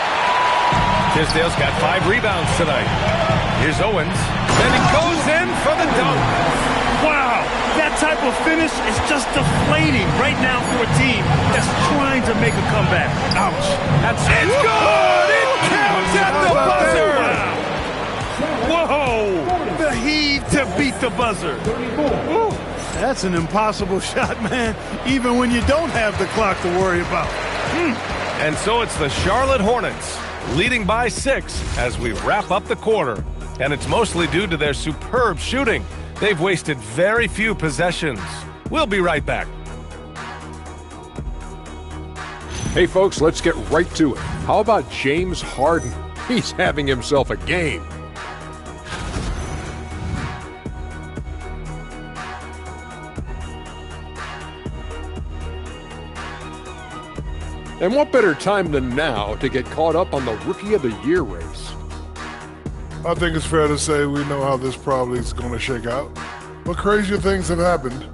Tisdale's got 5 rebounds tonight. Here's Owens. And he goes in for the dunk. Wow, that type of finish is just deflating right now for a team that's trying to make a comeback. Ouch. It's good! It counts at the buzzer! Whoa! The heave to beat the buzzer. Ooh, that's an impossible shot, man, even when you don't have the clock to worry about. And so it's the Charlotte Hornets leading by 6 as we wrap up the quarter. And it's mostly due to their superb shooting. They've wasted very few possessions. We'll be right back. Hey, folks, let's get right to it. How about James Harden? He's having himself a game. And what better time than now to get caught up on the Rookie of the Year race? I think it's fair to say we know how this probably is going to shake out. But crazier things have happened.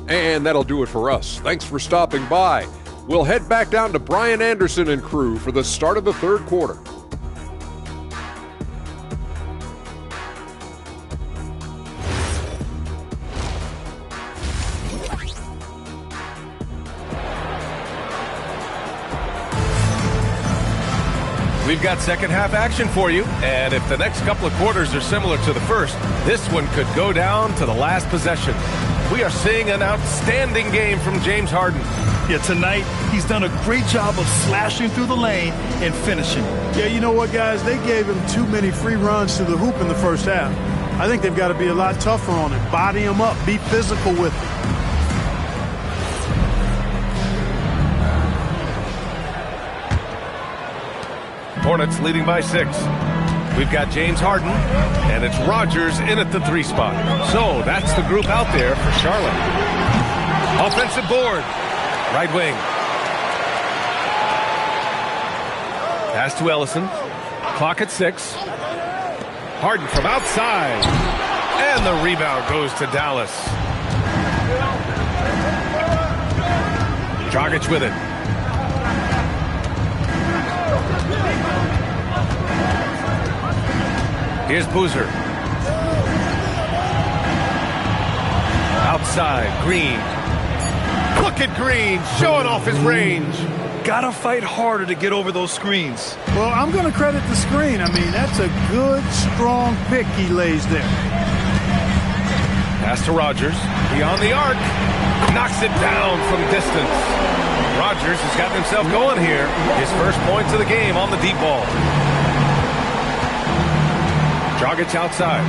And that'll do it for us. Thanks for stopping by. We'll head back down to Brian Anderson and crew for the start of the third quarter. We've got second half action for you, and if the next couple of quarters are similar to the first, this one could go down to the last possession. We are seeing an outstanding game from James Harden. Yeah, tonight he's done a great job of slashing through the lane and finishing. Yeah, you know what, guys? They gave him too many free runs to the hoop in the first half. I think they've got to be a lot tougher on him. Body him up. Be physical with him. Hornets leading by 6. We've got James Harden, and it's Rodgers in at the 3 spot. So that's the group out there for Charlotte. Offensive board, right wing. Pass to Ellison. Clock at 6. Harden from outside. And the rebound goes to Dallas. Dragic with it. Here's Boozer. Outside, Green. Look at Green, showing off his range. Gotta fight harder to get over those screens. Well, I'm going to credit the screen. I mean, that's a good, strong pick he lays there. Pass to Rodgers. Beyond the arc. Knocks it down from distance. Rodgers has gotten himself going here. His first points of the game on the deep ball. Dragic outside.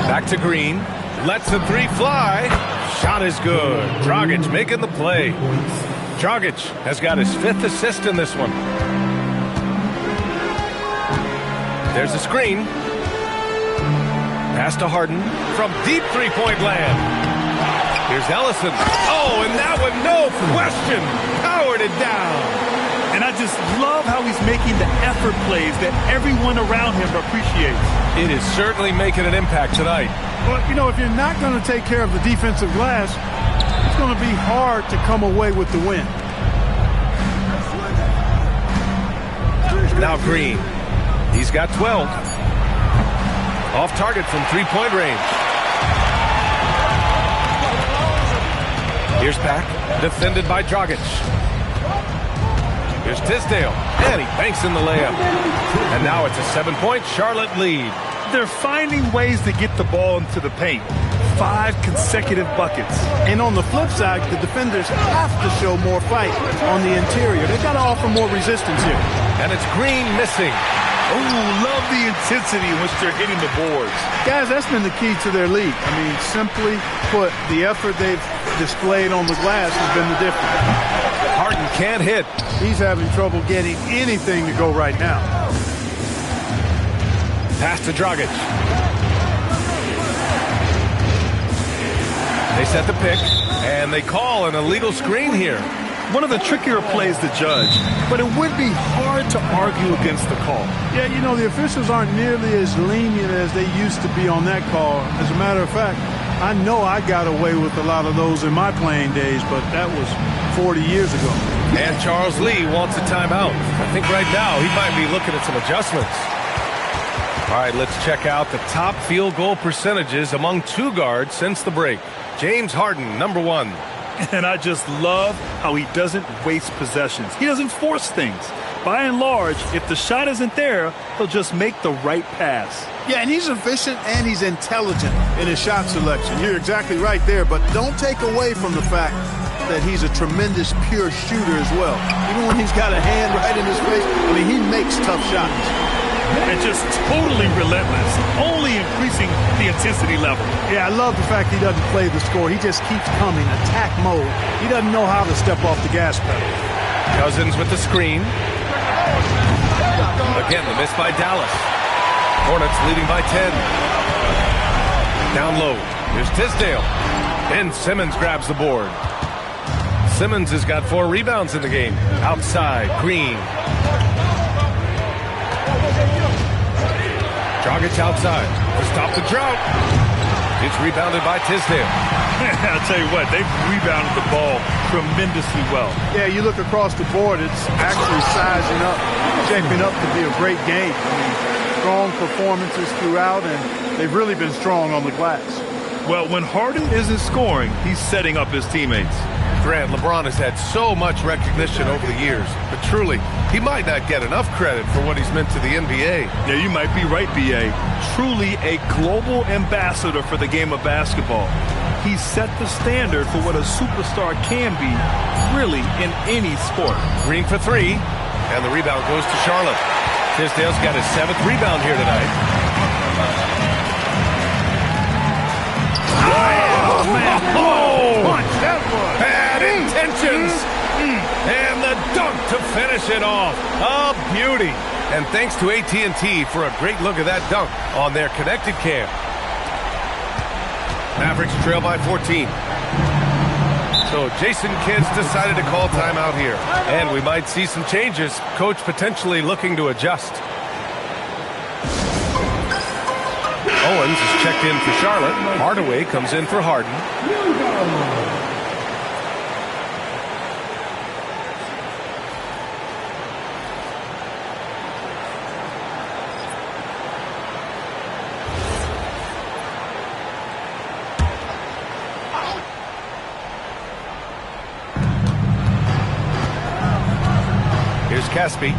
Back to Green. Lets the three fly. Shot is good. Dragic making the play. Dragic has got his 5th assist in this one. There's a screen. Pass to Harden from deep three-point land. Here's Ellison. Oh, and that one, no question, powered it down. And I just love how he's making the effort plays that everyone around him appreciates. It is certainly making an impact tonight. Well, you know, if you're not going to take care of the defensive glass, it's going to be hard to come away with the win. Now Green. He's got 12. Off target from three-point range. Here's Pack, defended by Dragic. Here's Tisdale, and he banks in the layup. And now it's a 7-point Charlotte lead. They're finding ways to get the ball into the paint. 5 consecutive buckets. And on the flip side, the defenders have to show more fight on the interior. They've got to offer more resistance here. And it's Green missing. Oh, love the intensity in which they're hitting the boards. Guys, that's been the key to their lead. I mean, simply put, the effort they've displayed on the glass has been the difference. Harden can't hit. He's having trouble getting anything to go right now. Pass to Dragic. They set the pick, and they call an illegal screen here. One of the trickier plays to judge, but it would be hard to argue against the call. Yeah, you know, the officials aren't nearly as lenient as they used to be on that call. As a matter of fact, I know I got away with a lot of those in my playing days, but that was 40 years ago. And Charles Lee wants a timeout. I think right now he might be looking at some adjustments. All right, let's check out the top field goal percentages among 2 guards since the break. James Harden, number 1. And I just love how he doesn't waste possessions. He doesn't force things. By and large, if the shot isn't there, he'll just make the right pass. Yeah, and he's efficient and he's intelligent in his shot selection. You're exactly right there, but don't take away from the fact that he's a tremendous pure shooter as well. Even when he's got a hand right in his face, I mean, he makes tough shots. And just totally relentless, only increasing the intensity level. Yeah, I love the fact he doesn't play the score. He just keeps coming, attack mode. He doesn't know how to step off the gas pedal. Cousins with the screen. Again, the miss by Dallas. Hornets leading by 10. Down low. Here's Tisdale. Ben Simmons grabs the board. Simmons has got 4 rebounds in the game. Outside, Green. Dragic outside to stop the drought. It's rebounded by Tisdale. I'll tell you what, they've rebounded the ball tremendously well. Yeah, you look across the board, it's actually sizing up, shaping up to be a great game. I mean, strong performances throughout, and they've really been strong on the glass. Well, when Harden isn't scoring, he's setting up his teammates. Grant, LeBron has had so much recognition over the years, but truly, he might not get enough credit for what he's meant to the NBA. Yeah, you might be right, B.A. Truly a global ambassador for the game of basketball. He set the standard for what a superstar can be, really, in any sport. Green for 3, and the rebound goes to Charlotte. Tisdale's got his 7th rebound here tonight. Oh, man. Oh, punch that one. Bad intentions. And the dunk to finish it off. A beauty. And thanks to AT&T for a great look at that dunk on their connected cam. Mavericks trail by 14. So Jason Kidd's decided to call timeout here. And we might see some changes. Coach potentially looking to adjust. Owens is checked in for Charlotte. Hardaway comes in for Harden. Here's Caspi.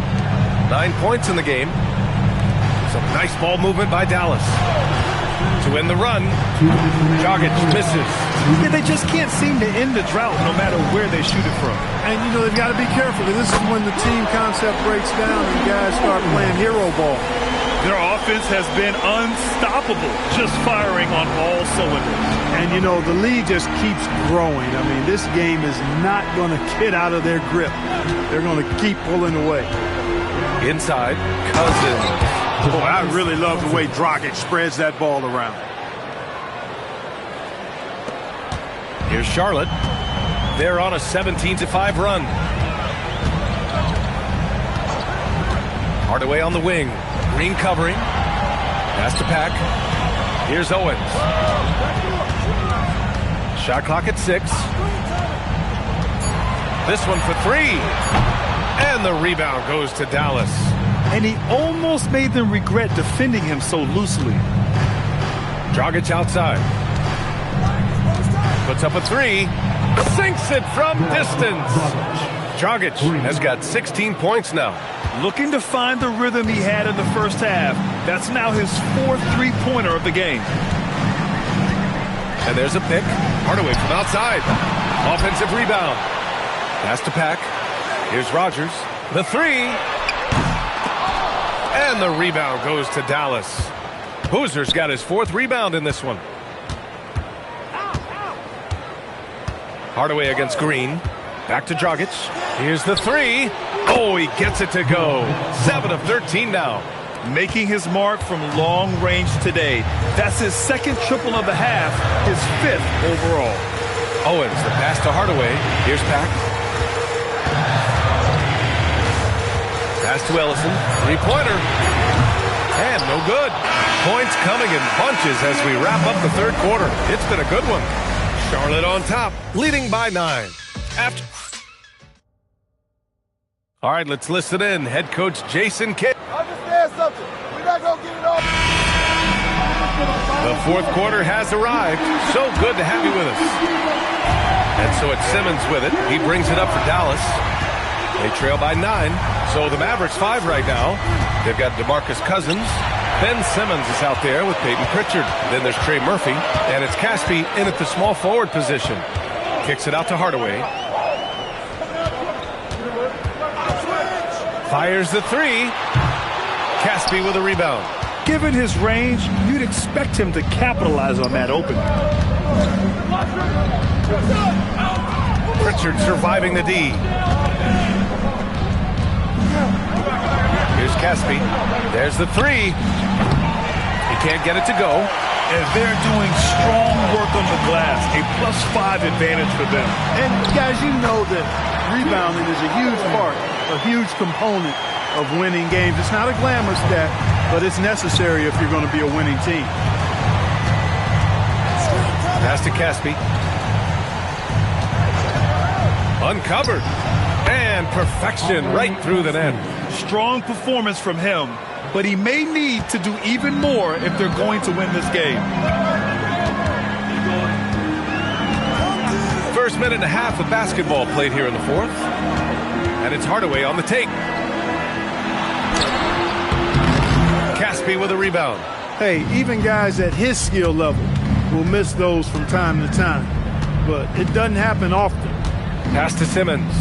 9 points in the game. Some nice ball movement by Dallas. To win the run, Dragic misses. Yeah, they just can't seem to end the drought no matter where they shoot it from. And, you know, they've got to be careful. This is when the team concept breaks down and guys start playing hero ball. Their offense has been unstoppable, just firing on all cylinders. And, you know, the lead just keeps growing. I mean, this game is not going to get out of their grip. They're going to keep pulling away. Inside, Cousins. Boy, I really love the way Dragic spreads that ball around. Here's Charlotte. They're on a 17-5 run. Hardaway on the wing. Green covering. Pass to Pack. Here's Owens. Shot clock at 6. This one for 3. And the rebound goes to Dallas. And he almost made them regret defending him so loosely. Dragic outside. Puts up a 3. Sinks it from distance. Dragic has got 16 points now. Looking to find the rhythm he had in the first half. That's now his 4th three-pointer of the game. And there's a pick. Hardaway from outside. Offensive rebound. Pass to Pack. Here's Rogers. The 3. And the rebound goes to Dallas. Boozer's got his 4th rebound in this one. Hardaway against Green. Back to Dragic. Here's the 3. Oh, he gets it to go. 7 of 13 now. Making his mark from long range today. That's his 2nd triple of the half, his 5th overall. Owens, the pass to Hardaway. Here's Pack. Pass to Ellison. 3-pointer. And no good. Points coming in bunches as we wrap up the 3rd quarter. It's been a good one. Charlotte on top, leading by 9. All right, let's listen in. Head coach Jason Kidd. Understand something. We're not going to get it off. The 4th quarter has arrived. So good to have you with us. And so it's Simmons with it. He brings it up for Dallas. They trail by 9. So the Mavericks 5 right now. They've got DeMarcus Cousins. Ben Simmons is out there with Peyton Pritchard. Then there's Trey Murphy. And it's Caspi in at the small forward position. Kicks it out to Hardaway. Fires the 3. Caspi with a rebound. Given his range, you'd expect him to capitalize on that opening. Pritchard surviving the D. Here's Caspi. There's the 3. He can't get it to go. And they're doing strong work on the glass. A +5 advantage for them. And guys, you know that rebounding is a huge part, a huge component of winning games. It's not a glamour stat, but it's necessary if you're going to be a winning team. Pass to Caspi. Uncovered. And perfection right through the net. Strong performance from him, but he may need to do even more if they're going to win this game. First minute and a half of basketball played here in the 4th. And it's Hardaway on the take. Caspi with a rebound. Hey, even guys at his skill level will miss those from time to time. But it doesn't happen often. Pass to Simmons.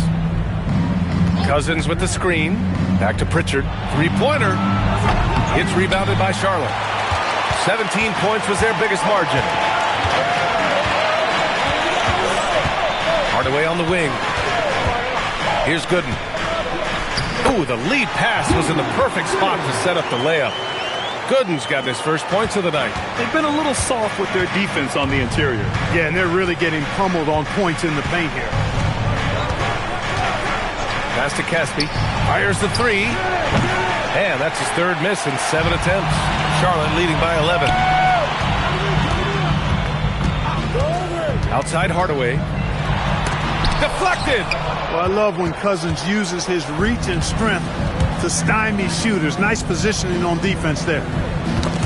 Cousins with the screen. Back to Pritchard. 3-pointer. It's rebounded by Charlotte. 17 points was their biggest margin. Hardaway on the wing. Here's Gooden. Ooh, the lead pass was in the perfect spot to set up the layup. Gooden's got his first points of the night. They've been a little soft with their defense on the interior. Yeah, and they're really getting pummeled on points in the paint here. Pass to Caspi. Fires the 3. And that's his 3rd miss in 7 attempts. Charlotte leading by 11. Outside Hardaway. Deflected. Well, I love when Cousins uses his reach and strength to stymie shooters. Nice positioning on defense there.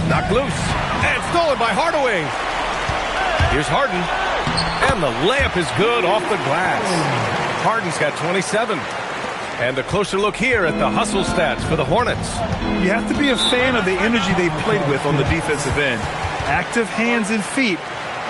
Knocked loose. And stolen by Hardaway. Here's Harden. And the layup is good off the glass. Harden's got 27. And a closer look here at the hustle stats for the Hornets. You have to be a fan of the energy they played with on the defensive end. Active hands and feet,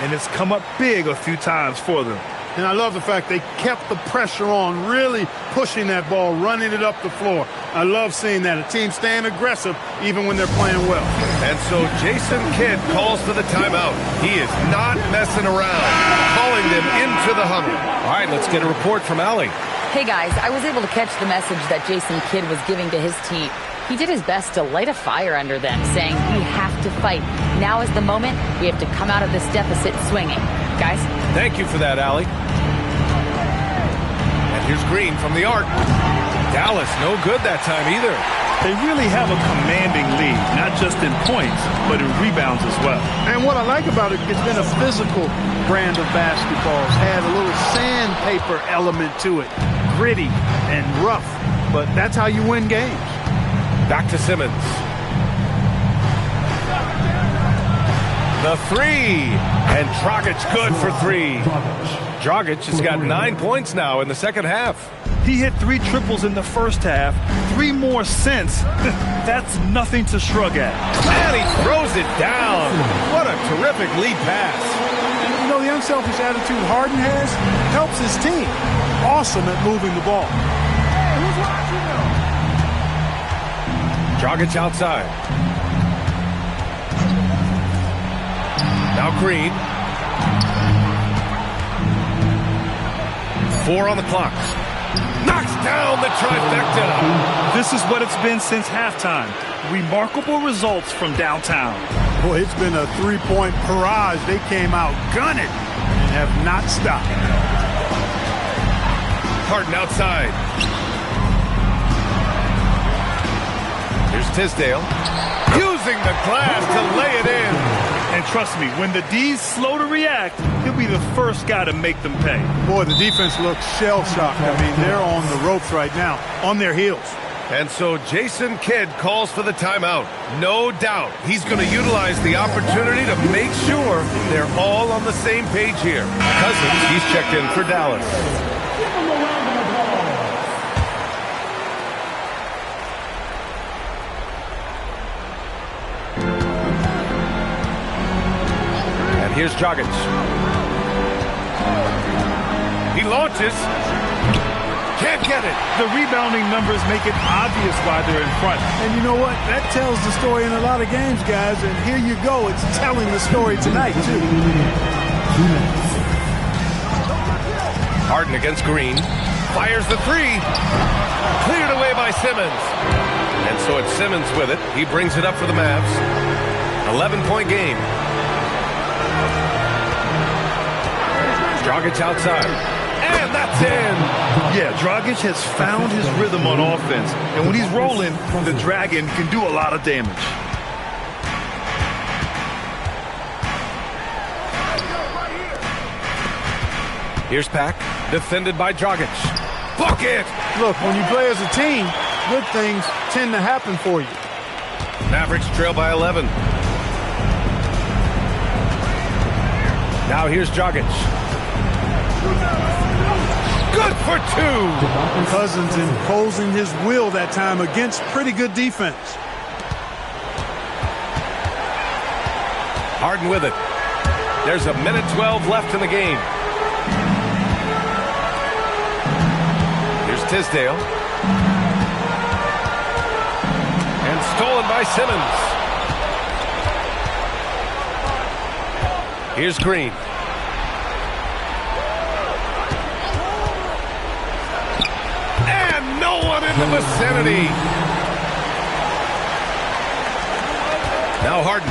and it's come up big a few times for them. And I love the fact they kept the pressure on, really pushing that ball, running it up the floor. I love seeing that. A team staying aggressive even when they're playing well. And so Jason Kidd calls for the timeout. He is not messing around, calling them into the huddle. All right, let's get a report from Allie. Hey guys, I was able to catch the message that Jason Kidd was giving to his team. He did his best to light a fire under them, saying we have to fight. Now is the moment. We have to come out of this deficit swinging. Guys? Thank you for that, Allie. And here's Green from the arc. Dallas, no good that time either. They really have a commanding lead, not just in points, but in rebounds as well. And what I like about it, it's been a physical brand of basketball. It's had a little sandpaper element to it. Gritty and rough, but that's how you win games. Back to Simmons. The three. And Dragic good for three. Dragic has got 9 points now in the second half. He hit 3 triples in the first half, 3 more since. That's nothing to shrug at. And he throws it down. What a terrific lead pass. You know, the unselfish attitude Harden has helps his team. Awesome at moving the ball. Hey, who's watching though? Dragic outside. Now Green. 4 on the clock. Knocks down the trifecta. This is what it's been since halftime. Remarkable results from downtown. Boy, it's been a three-point barrage. They came out gunning and have not stopped. Harden outside. Here's Tisdale. Using the glass to lay it in. And trust me, when the D's slow to react, he'll be the first guy to make them pay. Boy, the defense looks shell-shocked. I mean, they're on the ropes right now, on their heels. And so Jason Kidd calls for the timeout. No doubt he's going to utilize the opportunity to make sure they're all on the same page here. Cousins, he's checked in for Dallas. And here's Dragic. He launches. Can't get it. The rebounding numbers make it obvious why they're in front. And you know what? That tells the story in a lot of games, guys. And here you go. It's telling the story tonight, too. Harden against Green. Fires the three. Cleared away by Simmons. And so it's Simmons with it. He brings it up for the Mavs. 11-point game. Dragic outside. And that's in. Yeah, Dragic has found his rhythm on offense. And when he's rolling, the Dragon can do a lot of damage. Here's Pack, defended by Dragic. Bucket! Look, when you play as a team, good things tend to happen for you. Mavericks trail by 11. Now here's Dragic. Good for 2. Cousins imposing his will that time against pretty good defense. Harden with it. There's a minute 12 left in the game. Here's Tisdale. And stolen by Simmons. Here's Green. No one in the vicinity. Now Harden.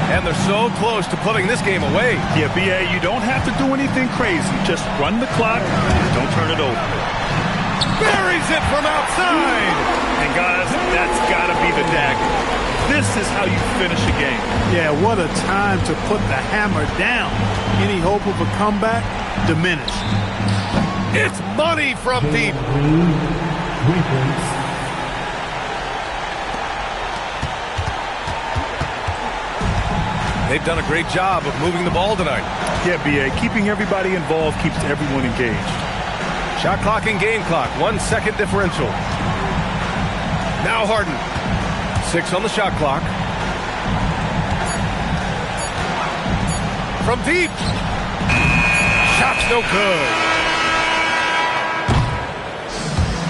And they're so close to putting this game away. Yeah, B.A., you don't have to do anything crazy. Just run the clock and don't turn it over. Buries it from outside. And guys, that's got to be the dagger. This is how you finish a game. Yeah, what a time to put the hammer down. Any hope of a comeback diminished. It's money from deep. They've done a great job of moving the ball tonight. Yeah, B.A., keeping everybody involved keeps everyone engaged. Shot clock and game clock, 1 second differential. Now Harden. 6 on the shot clock. from deep. Shot's no good.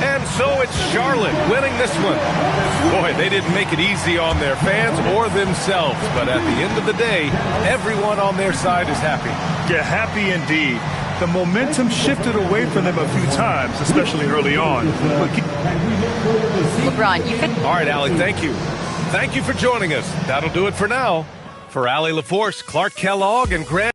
And so it's Charlotte winning this one. Boy, they didn't make it easy on their fans or themselves. But at the end of the day, everyone on their side is happy. Yeah, happy indeed. The momentum shifted away from them a few times, especially early on. LeBron, you can... All right, Allie, thank you. Thank you for joining us. That'll do it for now. For Allie LaForce, Clark Kellogg, and Grant...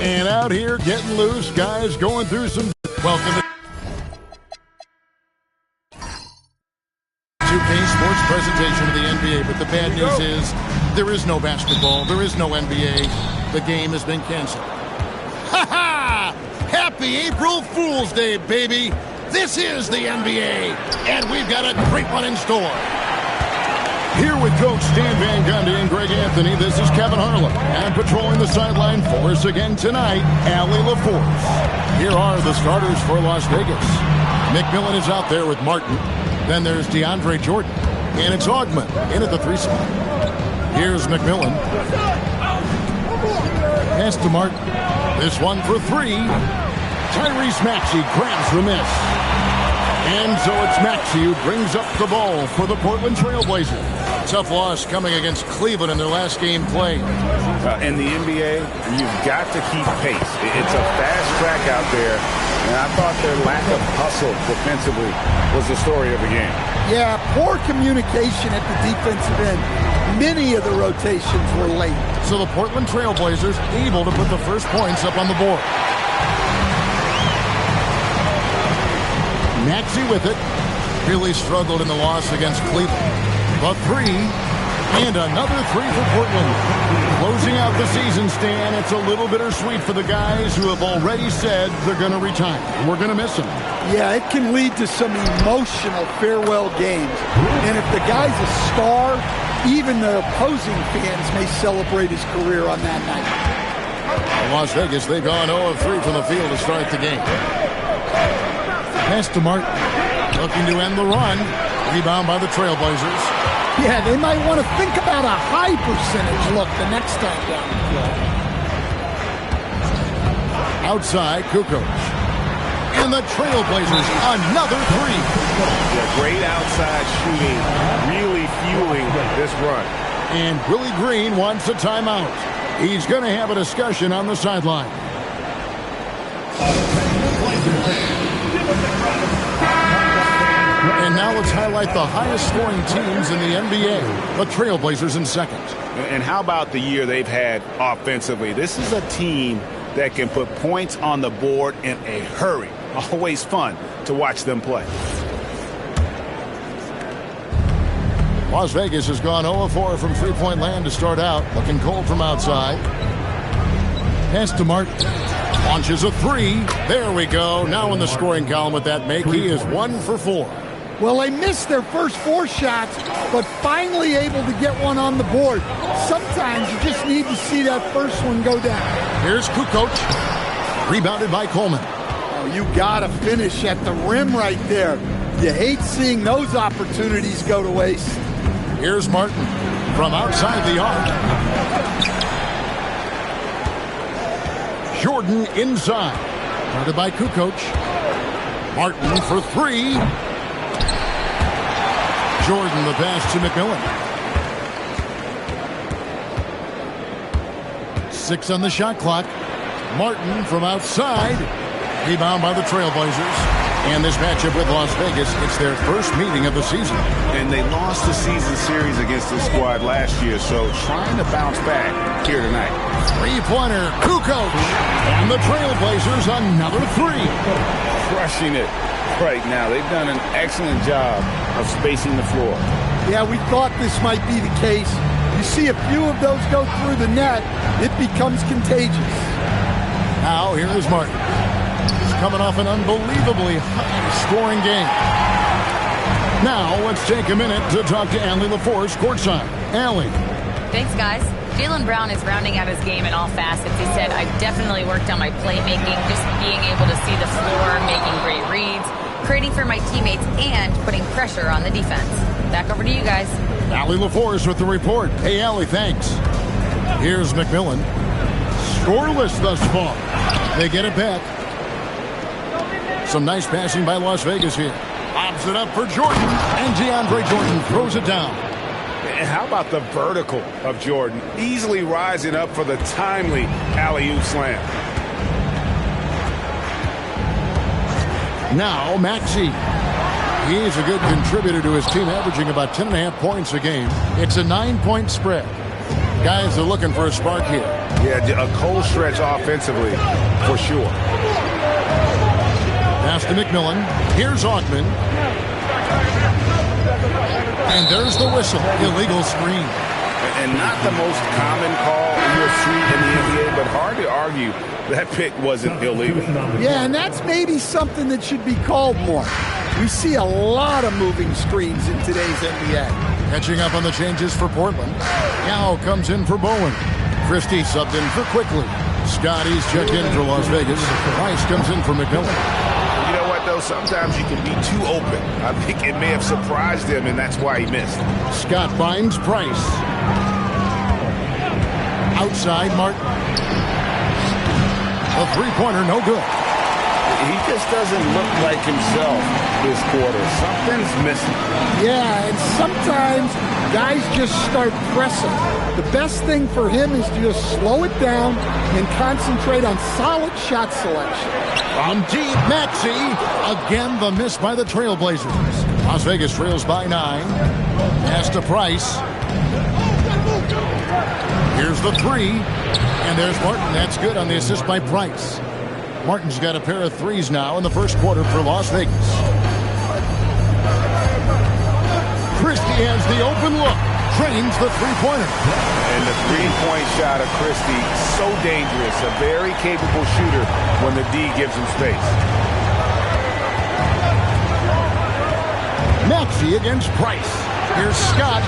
And out here getting loose, guys going through some... Welcome to 2K Sports presentation of the NBA, but the bad news is there is no basketball, there is no NBA. The game has been canceled. Ha-ha! Happy April Fool's Day, baby! This is the NBA, and we've got a great one in store. Here with Coach Stan Van Gundy and Greg Anthony, this is Kevin Harlan. And patrolling the sideline for us again tonight, Allie LaForce. Here are the starters for Las Vegas. McMillan is out there with Martin. Then there's DeAndre Jordan. And it's Augment in at the 3 spot. Here's McMillan. Pass to Martin. This one for 3. Tyrese Maxey grabs the miss. And so it's Maxey who brings up the ball for the Portland Trailblazers. Tough loss coming against Cleveland in their last game played. In the NBA, you've got to keep pace. It's a fast track out there, and I thought their lack of hustle defensively was the story of the game. Yeah, poor communication at the defensive end. Many of the rotations were late. So the Portland Trailblazers able to put the first points up on the board. Maxey with it. Really struggled in the loss against Cleveland. But 3, and another 3 for Portland. Closing out the season, Stan, it's a little bittersweet for the guys who have already said they're going to retire. We're going to miss them. Yeah, it can lead to some emotional farewell games. And if the guy's a star, even the opposing fans may celebrate his career on that night. Las Vegas, they've gone 0 of 3 from the field to start the game. Pass to Martin. Looking to end the run. Rebound by the Trailblazers. Yeah, they might want to think about a high percentage look the next time down the floor. Outside, Kukoc. And the Trailblazers, another 3. Yeah, great outside shooting, really fueling this run. And Willie Green wants a timeout. He's going to have a discussion on the sideline. And now let's highlight the highest scoring teams in the NBA. The Trailblazers in second. And how about the year they've had offensively? This is a team that can put points on the board in a hurry. Always fun to watch them play. Las Vegas has gone 0-4 from three-point land to start out. Looking cold from outside. Pass to Martin. Launches a 3. There we go. Now in the scoring column with that make. He is 1 for 4. Well, they missed their first 4 shots, but finally able to get one on the board. Sometimes you just need to see that first one go down. Here's Kukoc. Rebounded by Coleman. Oh, you got to finish at the rim right there. You hate seeing those opportunities go to waste. Here's Martin from outside the arc. Jordan inside. Guarded by Kukoc. Martin for 3. Jordan the pass to McMillan. 6 on the shot clock. Martin from outside. Rebound by the Trailblazers. And this matchup with Las Vegas, it's their first meeting of the season. And they lost the season series against this squad last year, so trying to bounce back here tonight. Three-pointer, Kukoc. And the Trailblazers, another three. Crushing it right now. They've done an excellent job of spacing the floor. Yeah, we thought this might be the case. You see a few of those go through the net, it becomes contagious. Now, here is Martin. He's coming off an unbelievably high-scoring game. Now, let's take a minute to talk to Allie LaForce courtside. Allie. Thanks, guys. Jaylen Brown is rounding out his game in all facets. He said, I've definitely worked on my playmaking, just being able to see the floor, making great reads, creating for my teammates, and putting pressure on the defense. Back over to you guys. Allie LaForce with the report. Hey, Allie, thanks. Here's McMillan. Scoreless thus far. They get it back. Some nice passing by Las Vegas here. Lobs it up for Jordan, and DeAndre Jordan throws it down. And how about the vertical of Jordan? Easily rising up for the timely alley-oop slam. Now, Maxey. He's a good contributor to his team, averaging about 10.5 points a game. It's a 9-point spread. Guys are looking for a spark here. Yeah, a cold stretch offensively, for sure. Pass to McMillan. Here's Augman. And there's the whistle. Illegal screen. And not the most common call you'll see in the NBA, but hard to argue that pick wasn't illegal. Yeah, and that's maybe something that should be called more. We see a lot of moving screens in today's NBA. Catching up on the changes for Portland. Yao comes in for Bowen. Christie subbed in for Quickly. Scotty's checked in for Las Vegas. Price comes in for McMillan. You know what, though? Sometimes you can be too open. I think it may have surprised him, and that's why he missed. Scott finds Price. Outside, Martin. A three-pointer, no good. He just doesn't look like himself this quarter. Something's missing. Yeah, and sometimes guys just start pressing. The best thing for him is to just slow it down and concentrate on solid shot selection. From deep, Maxey. Again, the miss by the Trailblazers. Las Vegas trails by 9. Pass to Price. Here's the three. And there's Martin. That's good on the assist by Price. Martin's got a pair of threes now in the first quarter for Las Vegas. Christie has the open look. Trains the three-pointer. And the three-point shot of Christie, so dangerous. A very capable shooter when the D gives him space. Maxey against Price. Here's Scott.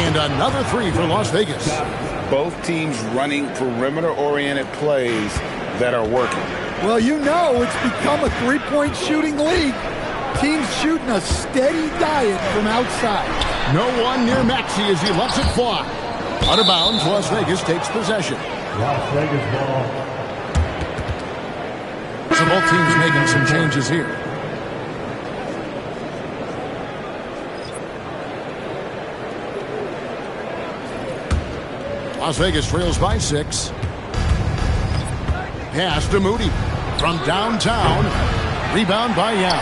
And another three for Las Vegas. Both teams running perimeter-oriented plays that are working. Well, you know it's become a three-point shooting league. Teams shooting a steady diet from outside. No one near Maxey as he lets it fly. Out of bounds, Las Vegas takes possession. Las Vegas ball. So both teams making some changes here. Las Vegas trails by 6. Pass to Moody. From downtown. Rebound by Yao.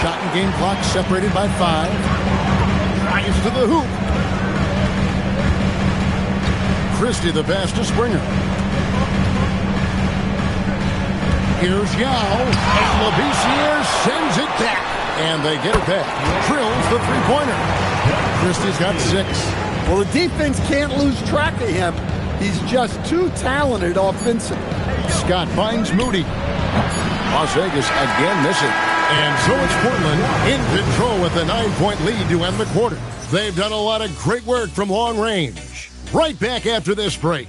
Shot and game clock separated by 5. Drives to the hoop. Christie the pass to Springer. Here's Yao. And Labissiere sends it back. And they get it back. Drills the three-pointer. Christie's got 6. Well, the defense can't lose track of him. He's just too talented offensively. Scott finds Moody. Las Vegas again missing. And so it's Portland in control with a 9-point lead to end the quarter. They've done a lot of great work from long range. Right back after this break.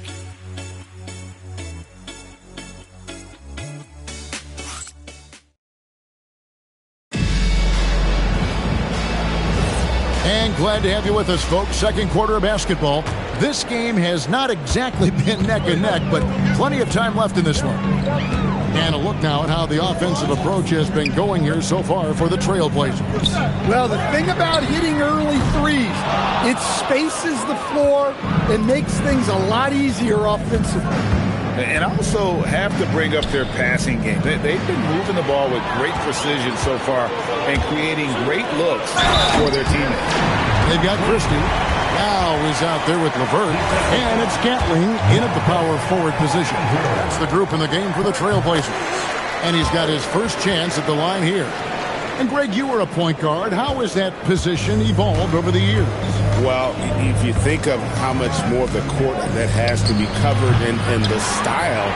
And glad to have you with us, folks. Second quarter of basketball. This game has not exactly been neck and neck, but plenty of time left in this one. And a look now at how the offensive approach has been going here so far for the Trailblazers. Well, the thing about hitting early threes, it spaces the floor and makes things a lot easier offensively. And also have to bring up their passing game. They've been moving the ball with great precision so far and creating great looks for their teammates. They've got Christie. Now is out there with Levert. And it's Gatling in at the power forward position. That's the group in the game for the Trailblazers. And he's got his first chance at the line here. And Greg, you were a point guard. How has that position evolved over the years? Well, if you think of how much more of the court that has to be covered and the style,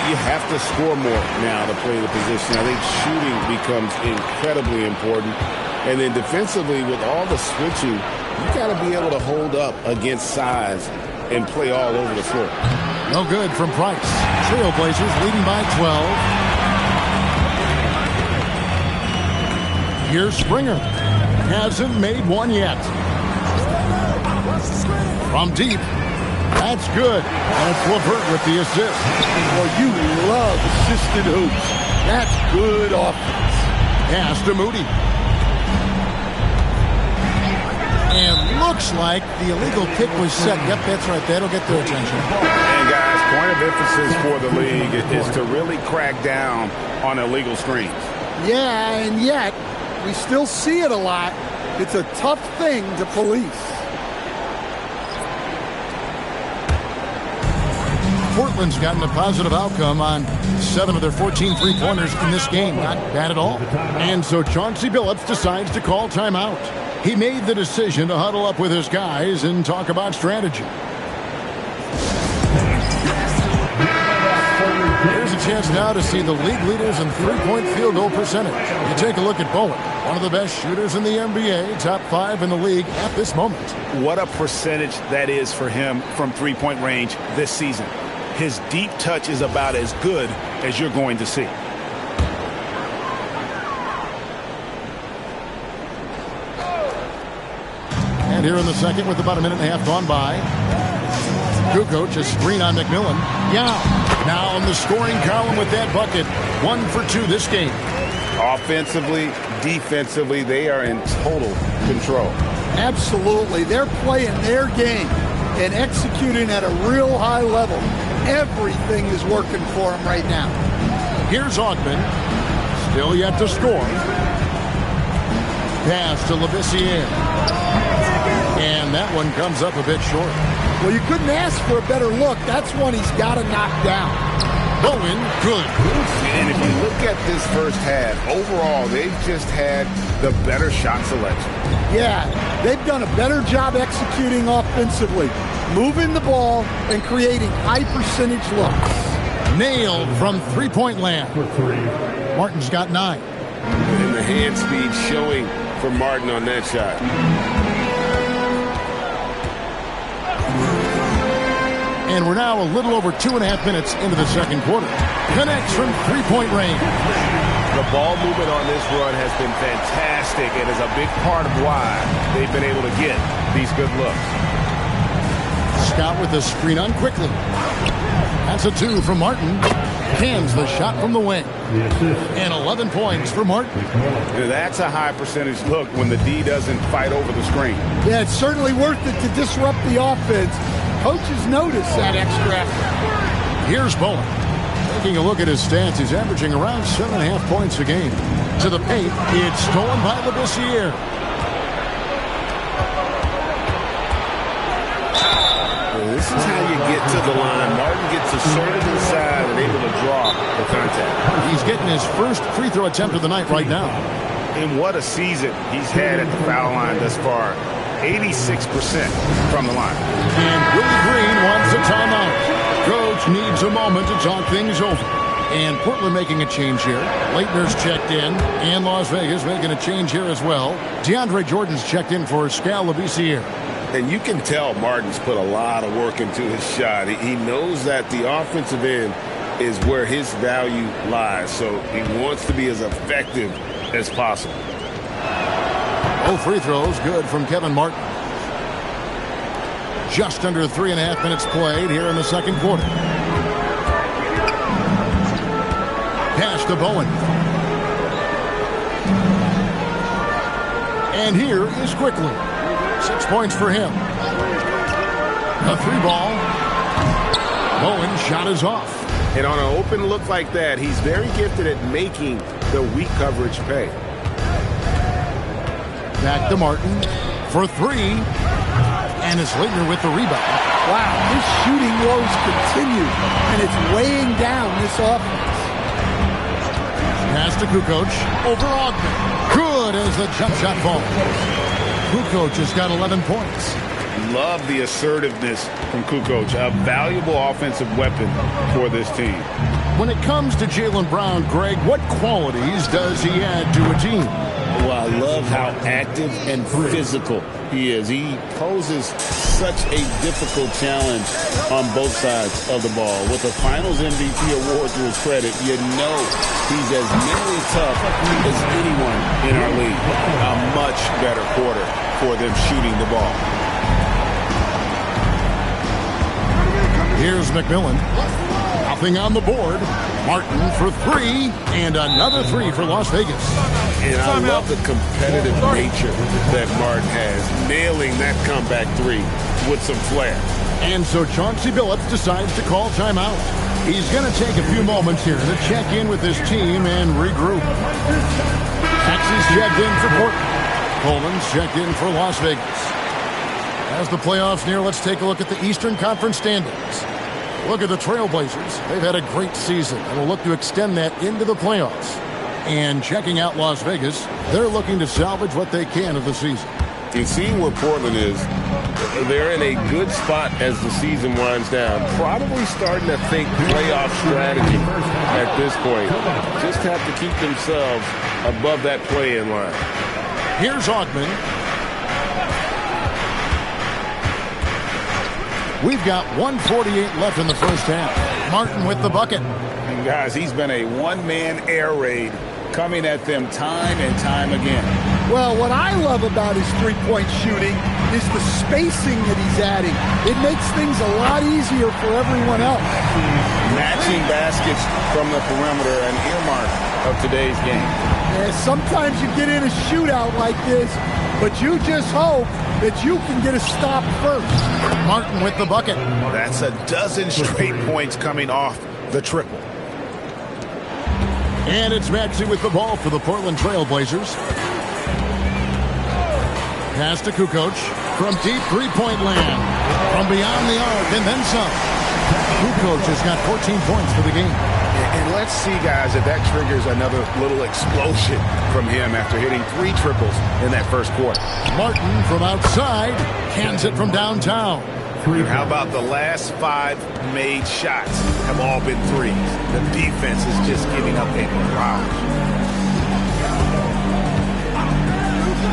you have to score more now to play the position. I think shooting becomes incredibly important. And then defensively, with all the switching, you got to be able to hold up against size and play all over the floor. No good from Price. Trailblazers leading by 12. Here's Springer. Hasn't made one yet. From deep. That's good. And it's Levert with the assist. Well, you love assisted hoops. That's good offense. Pass to Moody. And looks like the illegal kick was set. Yep, that's right. That'll get their attention. And guys, point of emphasis for the league is to really crack down on illegal screens. Yeah, and yet we still see it a lot. It's a tough thing to police. Portland's gotten a positive outcome on 7 of their 14 three-pointers in this game. Not bad at all. And so Chauncey Billups decides to call timeout. He made the decision to huddle up with his guys and talk about strategy. Here's a chance now to see the league leaders in three-point field goal percentage. You take a look at Bowen, one of the best shooters in the NBA, top 5 in the league at this moment. What a percentage that is for him from three-point range this season. His deep touch is about as good as you're going to see. And here in the second with about a minute and a half gone by. Kukoc, a screen on McMillan. Yao now in the scoring column with that bucket. 1 for 2 this game. Offensively, defensively, they are in total control. Absolutely. They're playing their game and executing at a real high level. Everything is working for them right now. Here's Augman. Still yet to score. Pass to Labissiere. And that one comes up a bit short. Well, you couldn't ask for a better look. That's one he's got to knock down. Bowen, good. And if you look at this first half, overall, they've just had the better shot selection. Yeah, they've done a better job executing offensively, moving the ball and creating high percentage looks. Nailed from three-point land. Martin's got 9. And the hand speed showing for Martin on that shot. And we're now a little over 2.5 minutes into the second quarter. Connects from three-point range. The ball movement on this run has been fantastic and is a big part of why they've been able to get these good looks. Scott with the screen on quickly. That's a 2 from Martin. Cans the shot from the wing. And 11 points for Martin. That's a high percentage look when the D doesn't fight over the screen. Yeah, it's certainly worth it to disrupt the offense. Coaches notice that extra effort. Here's Bowen. Taking a look at his stats, he's averaging around 7.5 points a game. To the paint, it's stolen by Labissiere. This is how you get to the line. Martin gets assertive inside and able to draw the contact. He's getting his first free throw attempt of the night right now. And what a season he's had at the foul line thus far. 86% from the line. And Willie Green wants a timeout. Coach needs a moment to talk things over. And Portland making a change here. Leitner's checked in. And Las Vegas making a change here as well. DeAndre Jordan's checked in for Skal Labissiere. And you can tell Martin's put a lot of work into his shot. He knows that the offensive end is where his value lies. So he wants to be as effective as possible. Both free throws good from Kevin Martin. Just under 3.5 minutes played here in the second quarter. Pass to Bowen. And here is Quickly. 6 points for him. A 3 ball. Bowen's shot is off. And on an open look like that, he's very gifted at making the weak coverage pay. Back to Martin for three. And it's Leitner with the rebound. Wow, his shooting woes continue, and it's weighing down this offense. Pass to Kukoc over Ogden. Good as the jump shot falls. Kukoc has got 11 points. Love the assertiveness from Kukoc, a valuable offensive weapon for this team. When it comes to Jaylen Brown, Greg, what qualities does he add to a team? Well, I love how active and physical he is. He poses such a difficult challenge on both sides of the ball. With the Finals MVP award to his credit, you know he's as mentally tough as anyone in our league. A much better quarter for them shooting the ball. Here's McMillan. Nothing on the board. Martin for three, and another three for Las Vegas. And I love the competitive nature that Martin has, nailing that comeback three with some flair. And so Chauncey Billups decides to call timeout. He's going to take a few moments here to check in with his team and regroup. Texas checked in for Portland. Coleman's checked in for Las Vegas. As the playoffs near, let's take a look at the Eastern Conference standings. Look at the Trailblazers. They've had a great season and will look to extend that into the playoffs. And checking out Las Vegas, they're looking to salvage what they can of the season. And seeing where Portland is, they're in a good spot as the season winds down. Probably starting to think playoff strategy at this point. Just have to keep themselves above that play-in line. Here's Ogden. We've got 1:48 left in the first half. Martin with the bucket. And guys, he's been a one-man air raid coming at them time and time again. Well, what I love about his three-point shooting is the spacing that he's adding. It makes things a lot easier for everyone else. Matching baskets from the perimeter, an earmark of today's game. Yeah, sometimes you get in a shootout like this, but you just hope that you can get a stop first. Martin with the bucket. That's a dozen straight points coming off the triple. And it's Maxey with the ball for the Portland Trailblazers. Pass to Kukoc from deep three-point land. From beyond the arc and then some. Kukoc has got 14 points for the game. And let's see, guys, if that triggers another little explosion from him after hitting 3 triples in that first quarter. Martin from outside cans it from downtown. And how about the last 5 made shots have all been threes? The defense is just giving up a barrage.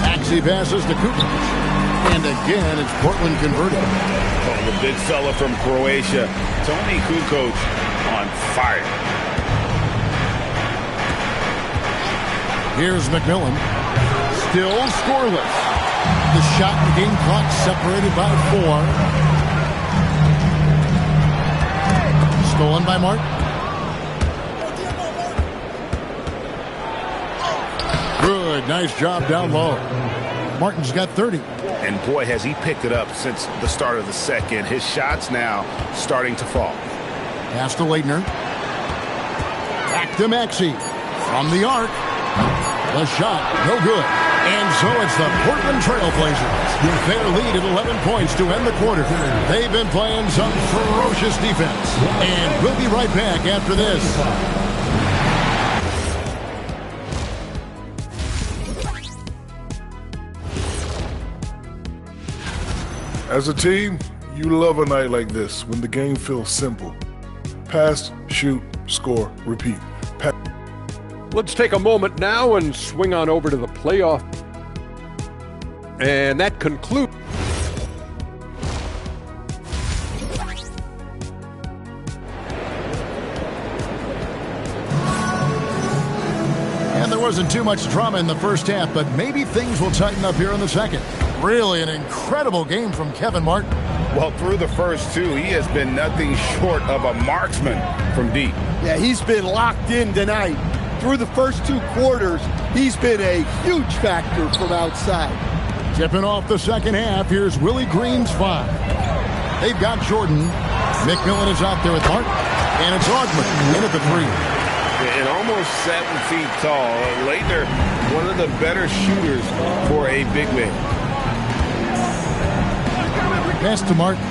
Maxey passes to Kukoc. And again, it's Portland converted. Oh, the big fella from Croatia, Toni Kukoc, on fire. Here's McMillan. Still scoreless. The shot and game clock separated by 4. Stolen by Martin. Good. Nice job down low. Martin's got 30. And boy, has he picked it up since the start of the second. His shots now starting to fall. Pass to Leitner. Back to Maxey. From the arc. The shot, no good. And so it's the Portland Trailblazers with their lead at 11 points to end the quarter. They've been playing some ferocious defense. And we'll be right back after this. As a team, you love a night like this when the game feels simple. Pass, shoot, score, repeat. Let's take a moment now and swing on over to the playoff. And that concludes. And there wasn't too much drama in the first half, but maybe things will tighten up here in the second. Really an incredible game from Kevin Martin. Well, through the first 2, he has been nothing short of a marksman from deep. Yeah, he's been locked in tonight. Through the first 2 quarters, he's been a huge factor from outside. Tipping off the second half, here's Willie Green's 5. They've got Jordan McMillan is out there with Martin. And it's Augman in at the 3. And almost 7 feet tall. Leitner, one of the better shooters for a big man. Pass to Martin.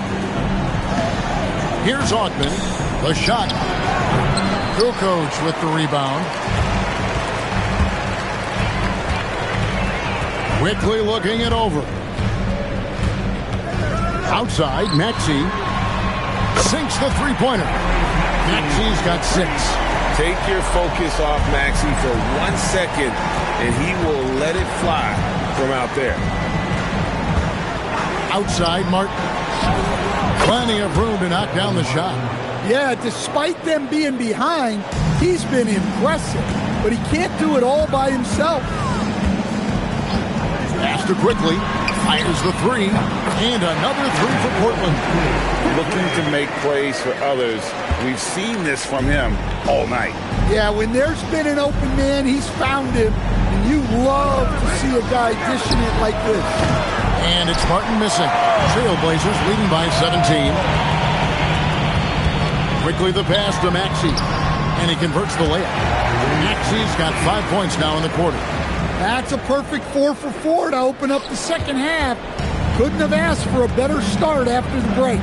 Here's Augman. The shot. Kukoc with the rebound. Quickly looking it over. Outside, Maxey sinks the three-pointer. Maxey's got 6. Take your focus off Maxey for 1 second, and he will let it fly from out there. Outside, Martin. Plenty of room to knock down the shot. Yeah, despite them being behind, he's been impressive, but he can't do it all by himself. Faster quickly, fires the 3, and another 3 for Portland. Looking to make plays for others. We've seen this from him all night. Yeah, when there's been an open man, he's found him, and you love to see a guy dishing it like this. And it's Martin missing. Trailblazers leading by 17. Quickly the pass to Maxey, and he converts the layup. Maxey's got 5 points now in the quarter. That's a perfect 4 for 4 to open up the second half. Couldn't have asked for a better start after the break.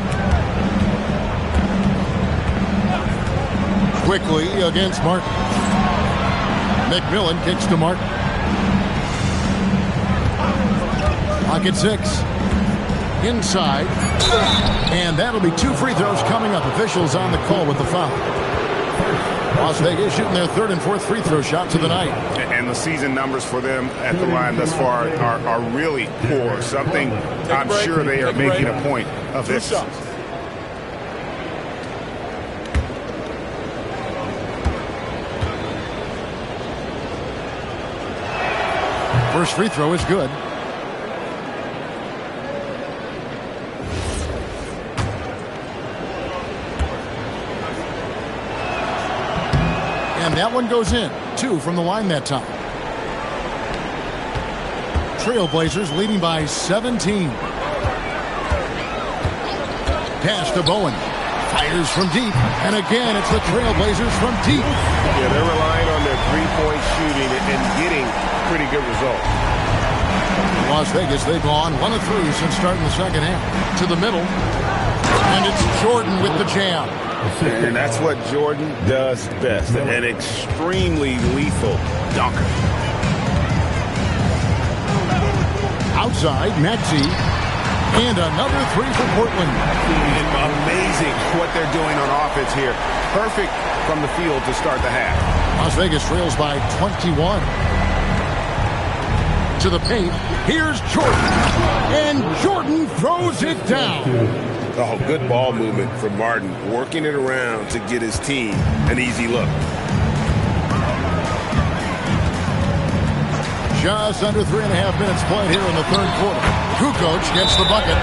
Quickly against Martin. McMillan kicks to Martin. Pocket 6. Inside. And that'll be 2 free throws coming up. Officials on the call with the foul. Las Vegas shooting their 3rd and 4th free throw shots of the night. And the season numbers for them at the line thus far are really poor. Something I'm sure they are making a point of this. First free throw is good. And that one goes in. 2 from the line that time. Trailblazers leading by 17. Pass to Bowen. Fires from deep. And again, it's the Trailblazers from deep. Yeah, they're relying on their three-point shooting and getting pretty good results. Las Vegas, they've gone 1 of 3 since starting the second half. To the middle. And it's Jordan with the jam. And that's what Jordan does best. An extremely lethal dunker. Outside, Maxey. And another 3 for Portland. Amazing what they're doing on offense here. Perfect from the field to start the half. Las Vegas trails by 21. To the paint. Here's Jordan. And Jordan throws it down. Oh, good ball movement from Martin. Working it around to get his team an easy look. Just under 3.5 minutes played here in the 3rd quarter. Kukoc gets the bucket.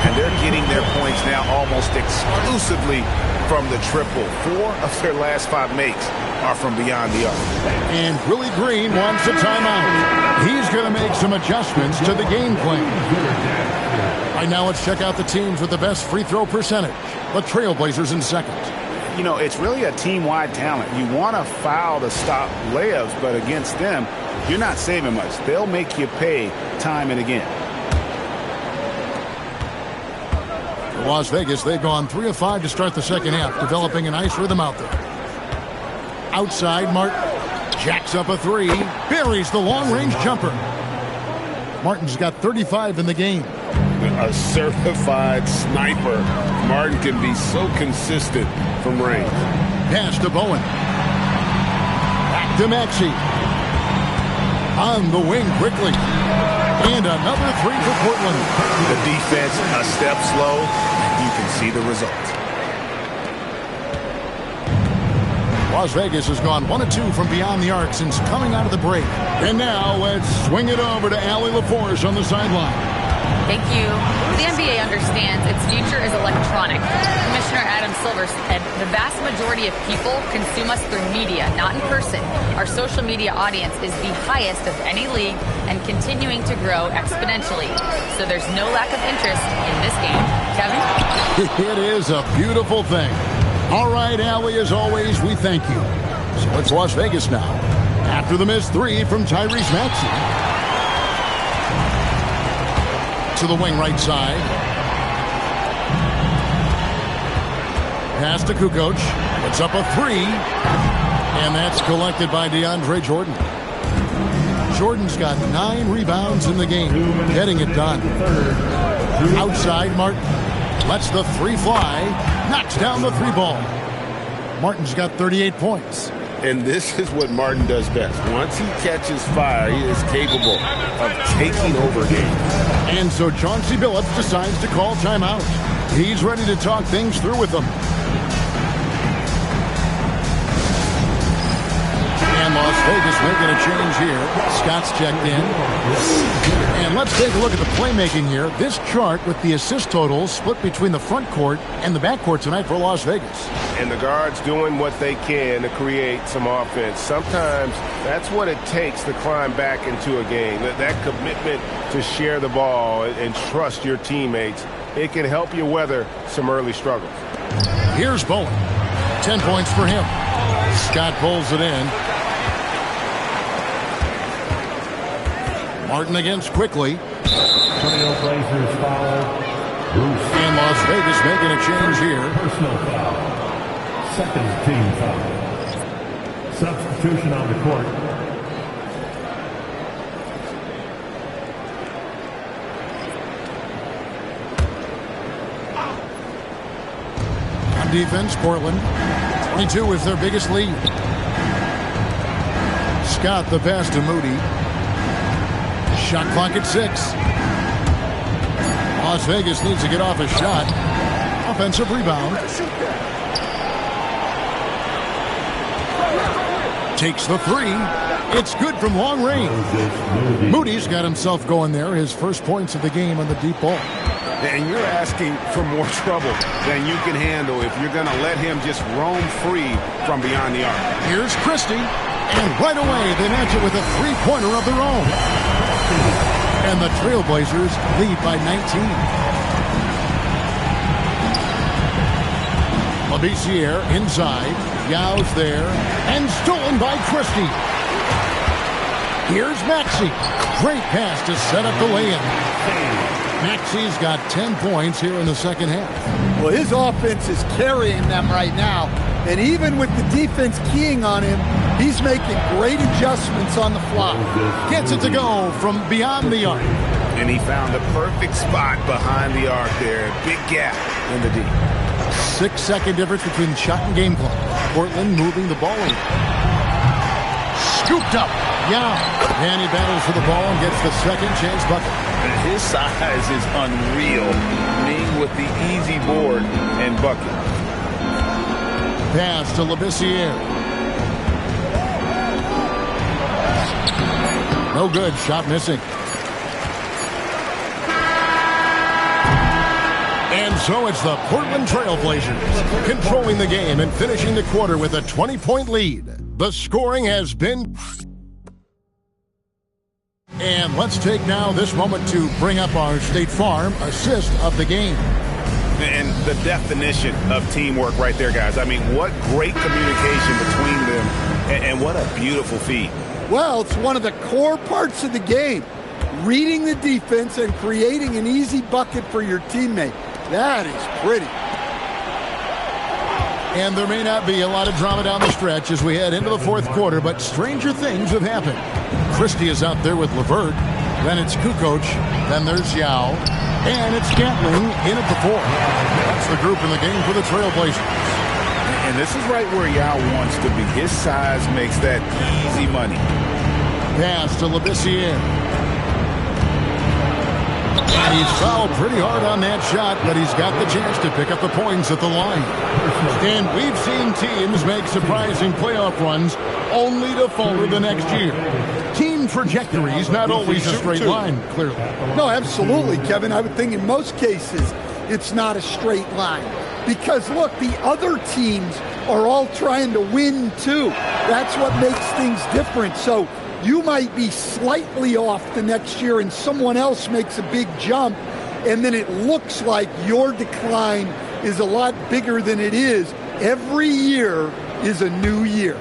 And they're getting their points now almost exclusively from the triple. 4 of their last 5 makes are from beyond the arc. And Willie Green wants a timeout. He's going to make some adjustments to the game plan. Right now, let's check out the teams with the best free throw percentage. The Trailblazers in second. You know, it's really a team-wide talent. You want to foul to stop layups, but against them, you're not saving much. They'll make you pay time and again. For Las Vegas, they've gone 3 of 5 to start the second half, developing a nice rhythm out there. Outside, Martin jacks up a 3, buries the long-range jumper. Martin's got 35 in the game. A certified sniper. Martin can be so consistent from range. Pass to Bowen. Back to Maxey. On the wing quickly. And another 3 for Portland. The defense a step slow. You can see the result. Las Vegas has gone 1 of 2 from beyond the arc since coming out of the break. And now let's swing it over to Allie LaForce on the sideline. Thank you. The NBA understands its future is electronic. Commissioner Adam Silver said the vast majority of people consume us through media, not in person. Our social media audience is the highest of any league and continuing to grow exponentially. So there's no lack of interest in this game. Kevin? It is a beautiful thing. All right, Allie, as always, we thank you. So it's Las Vegas now. After the missed three from Tyrese Maxey. To the wing right side. Pass to Kukoc. It's up a three. And that's collected by DeAndre Jordan. Jordan's got 9 rebounds in the game. Getting it done. Outside, Martin lets the three fly. Knocks down the three ball. Martin's got 38 points. And this is what Martin does best. Once he catches fire, he is capable of taking over games. And so Chauncey Billups decides to call timeout. He's ready to talk things through with them. And Las Vegas making a change here. Scott's checked in. And let's take a look at the playmaking here. This chart with the assist totals split between the front court and the back court tonight for Las Vegas. And the guards doing what they can to create some offense. Sometimes that's what it takes to climb back into a game. That commitment to share the ball and trust your teammates, it can help you weather some early struggles. Here's Bowen. 10 points for him. Scott pulls it in. Martin against quickly. And Las Vegas making a change here. Personal foul. Second team foul. Substitution on the court. On defense, Portland. 22 is their biggest lead. Scott the pass to Moody. Shot clock at 6. Las Vegas needs to get off a shot. Offensive rebound. Takes the three. It's good from long range. Moody's got himself going there. His first points of the game on the deep ball. And you're asking for more trouble than you can handle if you're going to let him just roam free from beyond the arc. Here's Christie. And right away, they match it with a three-pointer of their own. And the Trailblazers lead by 19. Labissiere inside. Yow's there. And stolen by Christie. Here's Maxey. Great pass to set up the lay-in. Maxey's got 10 points here in the second half. Well, his offense is carrying them right now. And even with the defense keying on him, he's making great adjustments on the fly. Gets it to go from beyond the arc. And he found the perfect spot behind the arc there. Big gap in the D. 6-second difference between shot and game clock. Portland moving the ball over. Scooped up. Yeah. And he battles for the ball and gets the second chance bucket. His size is unreal. Being with the easy board and bucket. Pass to Labissiere. No good. Shot missing. And so it's the Portland Trailblazers controlling the game and finishing the quarter with a 20-point lead. The scoring has been... And let's take now this moment to bring up our State Farm assist of the game. And the definition of teamwork right there, guys. I mean, what great communication between them, and what a beautiful feed. Well, it's one of the core parts of the game. Reading the defense and creating an easy bucket for your teammate. That is pretty. And there may not be a lot of drama down the stretch as we head into the fourth quarter, but stranger things have happened. Christie is out there with LeVert. Then it's Kukoc. Then there's Yao. And it's Gatling in at the 4. That's the group in the game for the Trailblazers. And this is right where Yao wants to be. His size makes that easy money. Pass to Labissiere. And he's fouled pretty hard on that shot, but he's got the chance to pick up the points at the line. And we've seen teams make surprising playoff runs only to falter the next year. Teams some trajectories, not always a straight line, clearly. No, absolutely, Kevin. I would think in most cases it's not a straight line. Because, look, the other teams are all trying to win, too. That's what makes things different. So you might be slightly off the next year and someone else makes a big jump, and then it looks like your decline is a lot bigger than it is. Every year is a new year.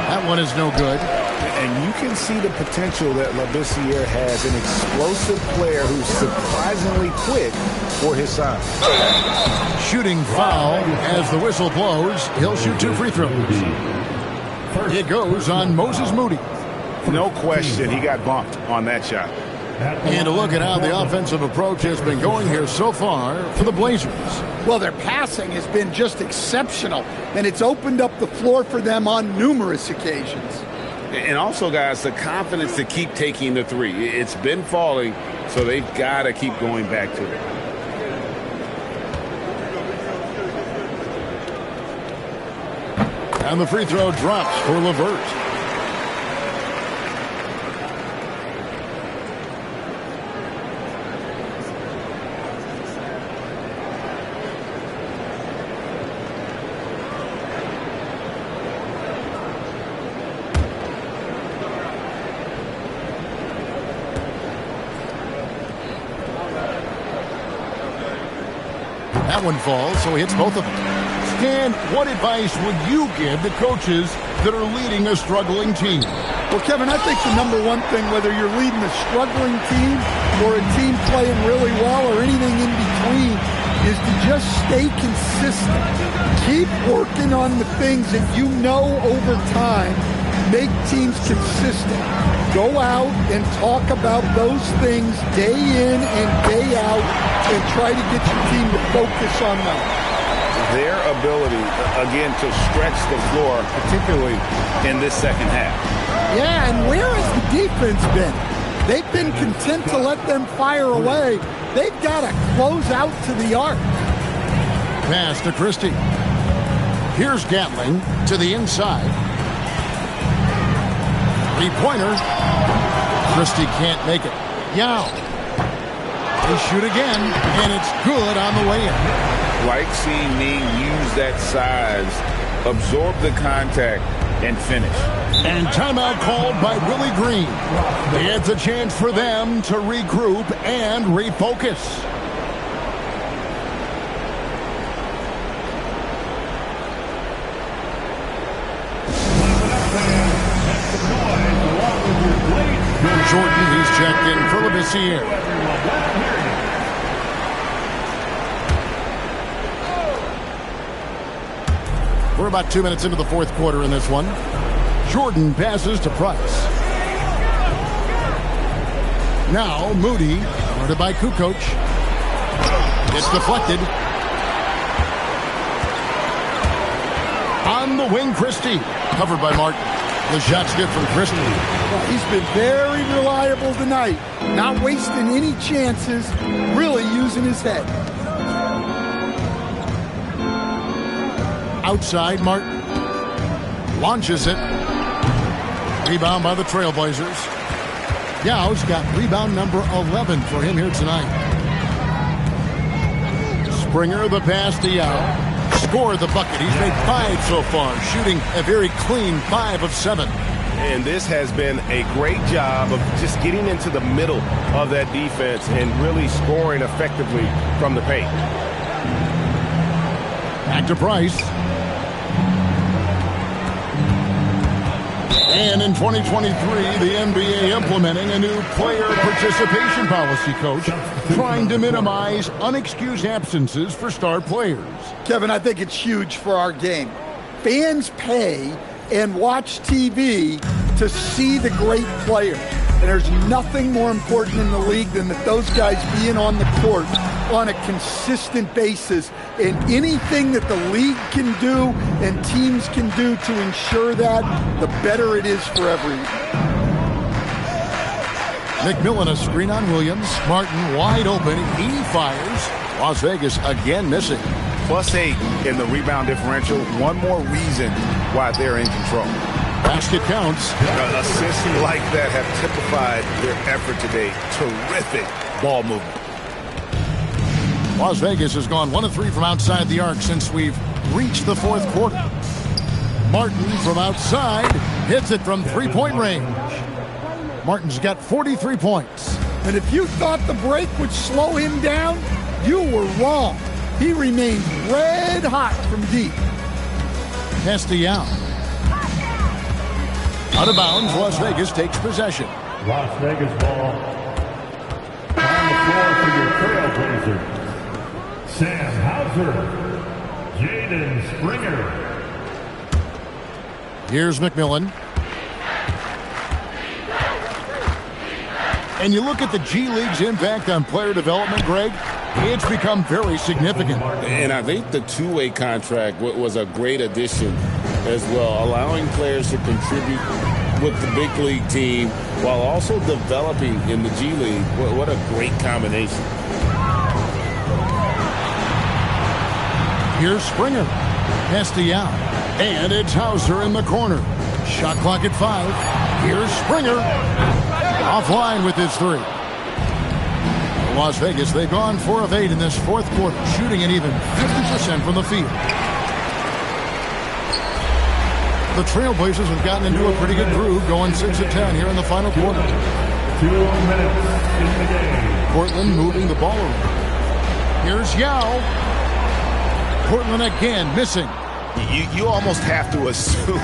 That one is no good. And you can see the potential that Labissiere has, an explosive player who's surprisingly quick for his size. Shooting foul as the whistle blows. He'll shoot 2 free throws. It goes on Moses Moody. No question, he got bumped on that shot. And a look at how the offensive approach has been going here so far for the Blazers. Well, their passing has been just exceptional, and it's opened up the floor for them on numerous occasions. And also, guys, the confidence to keep taking the three. It's been falling, so they've got to keep going back to it. And the free throw drops for LeVert. That one falls, so he hits both of them. Stan, what advice would you give to coaches that are leading a struggling team? Well, Kevin, I think the number one thing, whether you're leading a struggling team or a team playing really well or anything in between, is to just stay consistent. Keep working on the things that you know over time make teams consistent. Go out and talk about those things day in and day out and try to get your team to focus on them. Their ability, again, to stretch the floor, particularly in this second half. Yeah, and where has the defense been? They've been content to let them fire away. They've got to close out to the arc. Pass to Christie. Here's Gatling to the inside. Three-pointer. Christie can't make it. Yao. They shoot again, and it's good on the way in. Like seeing Ning use that size, absorb the contact, and finish. And timeout called by Willie Green. It's a chance for them to regroup and refocus. Jordan, he's checked in for Labissiere. We're about 2 minutes into the fourth quarter in this one. Jordan passes to Price. Now Moody, guarded by Kukoc. It's deflected. On the wing, Christie. Covered by Martin. The shot's good from Christie. Well, he's been very reliable tonight. Not wasting any chances. Really using his head. Outside, Martin launches it. Rebound by the Trailblazers. Yao's got rebound number 11 for him here tonight. Springer, the pass to Yao. Scored the bucket. He's made 5 so far, shooting a very clean 5 of 7. And this has been a great job of just getting into the middle of that defense and really scoring effectively from the paint. Back to Price. And in 2023, the NBA implementing a new player participation policy, Coach, trying to minimize unexcused absences for star players. Kevin, I think it's huge for our game. Fans pay and watch TV to see the great players. And there's nothing more important in the league than that those guys being on the court on a consistent basis. And anything that the league can do and teams can do to ensure that, the better it is for everyone. McMillan a screen on Williams. Martin wide open. He fires. Las Vegas again missing. +8 in the rebound differential. One more reason why they're in control. Basket counts. Assists like that have typified their effort today. Terrific ball movement. Las Vegas has gone 1 of 3 from outside the arc since we've reached the fourth quarter. Martin from outside hits it from three-point range. Martin's got 43 points. And if you thought the break would slow him down, you were wrong. He remained red hot from deep. Castellano. Out of bounds, Las Vegas takes possession. Las Vegas ball. On the floor for your Trailblazers. Sam Hauser. Jaden Springer. Here's McMillan. And you look at the G League's impact on player development, Greg, it's become very significant. And I think the two-way contract was a great addition as well, allowing players to contribute with the big league team while also developing in the G League. What a great combination. Here's Springer. Castellano. And it's Hauser in the corner. Shot clock at 5. Here's Springer. Offline with his 3. Las Vegas, they've gone 4 of 8 in this fourth quarter, shooting an even 50% from the field. The Trailblazers have gotten into a pretty good groove, going 6 of 10 here in the final quarter. 2 minutes in the game. Portland moving the ball around. Here's Yao. Portland again missing. You almost have to assume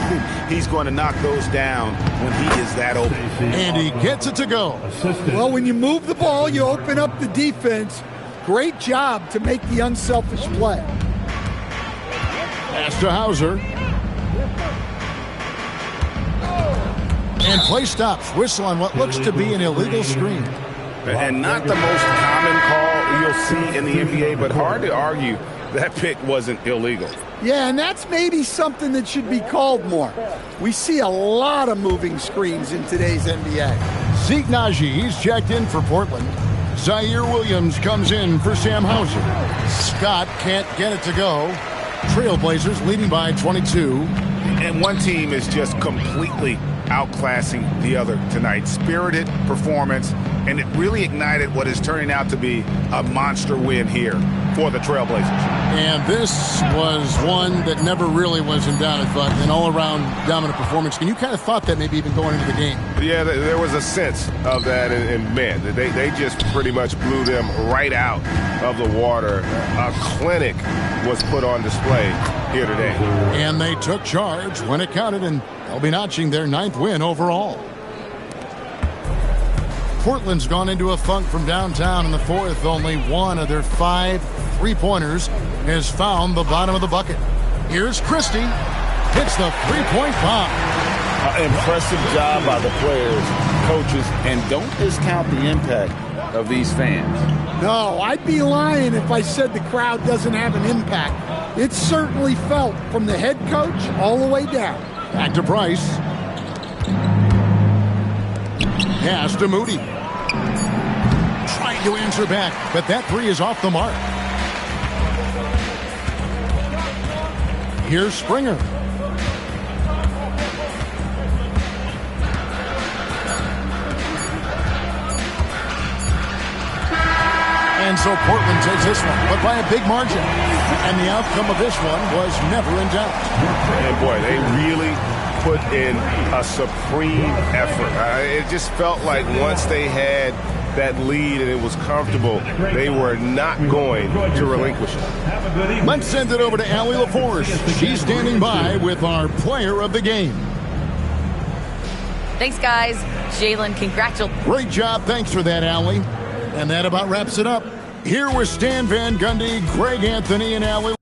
he's going to knock those down when he is that open. And he gets it to go. Well, when you move the ball, you open up the defense. Great job to make the unselfish play. Pass to Hauser. And play stops. Whistle on what looks to be an illegal screen. And not the most common call you'll see in the NBA, but hard to argue that pick wasn't illegal. Yeah, and that's maybe something that should be called more. We see a lot of moving screens in today's NBA. Zeke Naji, he's checked in for Portland. Zaire Williams comes in for Sam Hauser. Scott can't get it to go. Trailblazers leading by 22. And one team is just completely outclassing the other tonight. Spirited performance, and it really ignited what is turning out to be a monster win here for the Trailblazers. And this was one that never really was in doubt, I thought, an all-around dominant performance. And you kind of thought that maybe even going into the game. Yeah, there was a sense of that, and man, they just pretty much blew them right out of the water. A clinic was put on display here today. And they took charge when it counted, and they'll be notching their 9th win overall. Portland's gone into a funk from downtown in the fourth. Only one of their 5 3-pointers has found the bottom of the bucket. Here's Christie. Hits the 3-point bomb. Impressive job by the players, coaches, and don't discount the impact of these fans. No, I'd be lying if I said the crowd doesn't have an impact. It's certainly felt from the head coach all the way down. Back to Price. Pass to Moody. Trying to answer back, but that 3 is off the mark. Here's Springer. And so Portland takes this one, but by a big margin. And the outcome of this one was never in doubt. And boy, they really put in a supreme effort. It just felt like once they had that lead and it was comfortable, they were not going to relinquish it. Let's send it over to Allie LaForce. She's standing by with our player of the game. Thanks, guys. Jalen, congratulations. Great job. Thanks for that, Allie. And that about wraps it up. Here with Stan Van Gundy, Greg Anthony, and Allie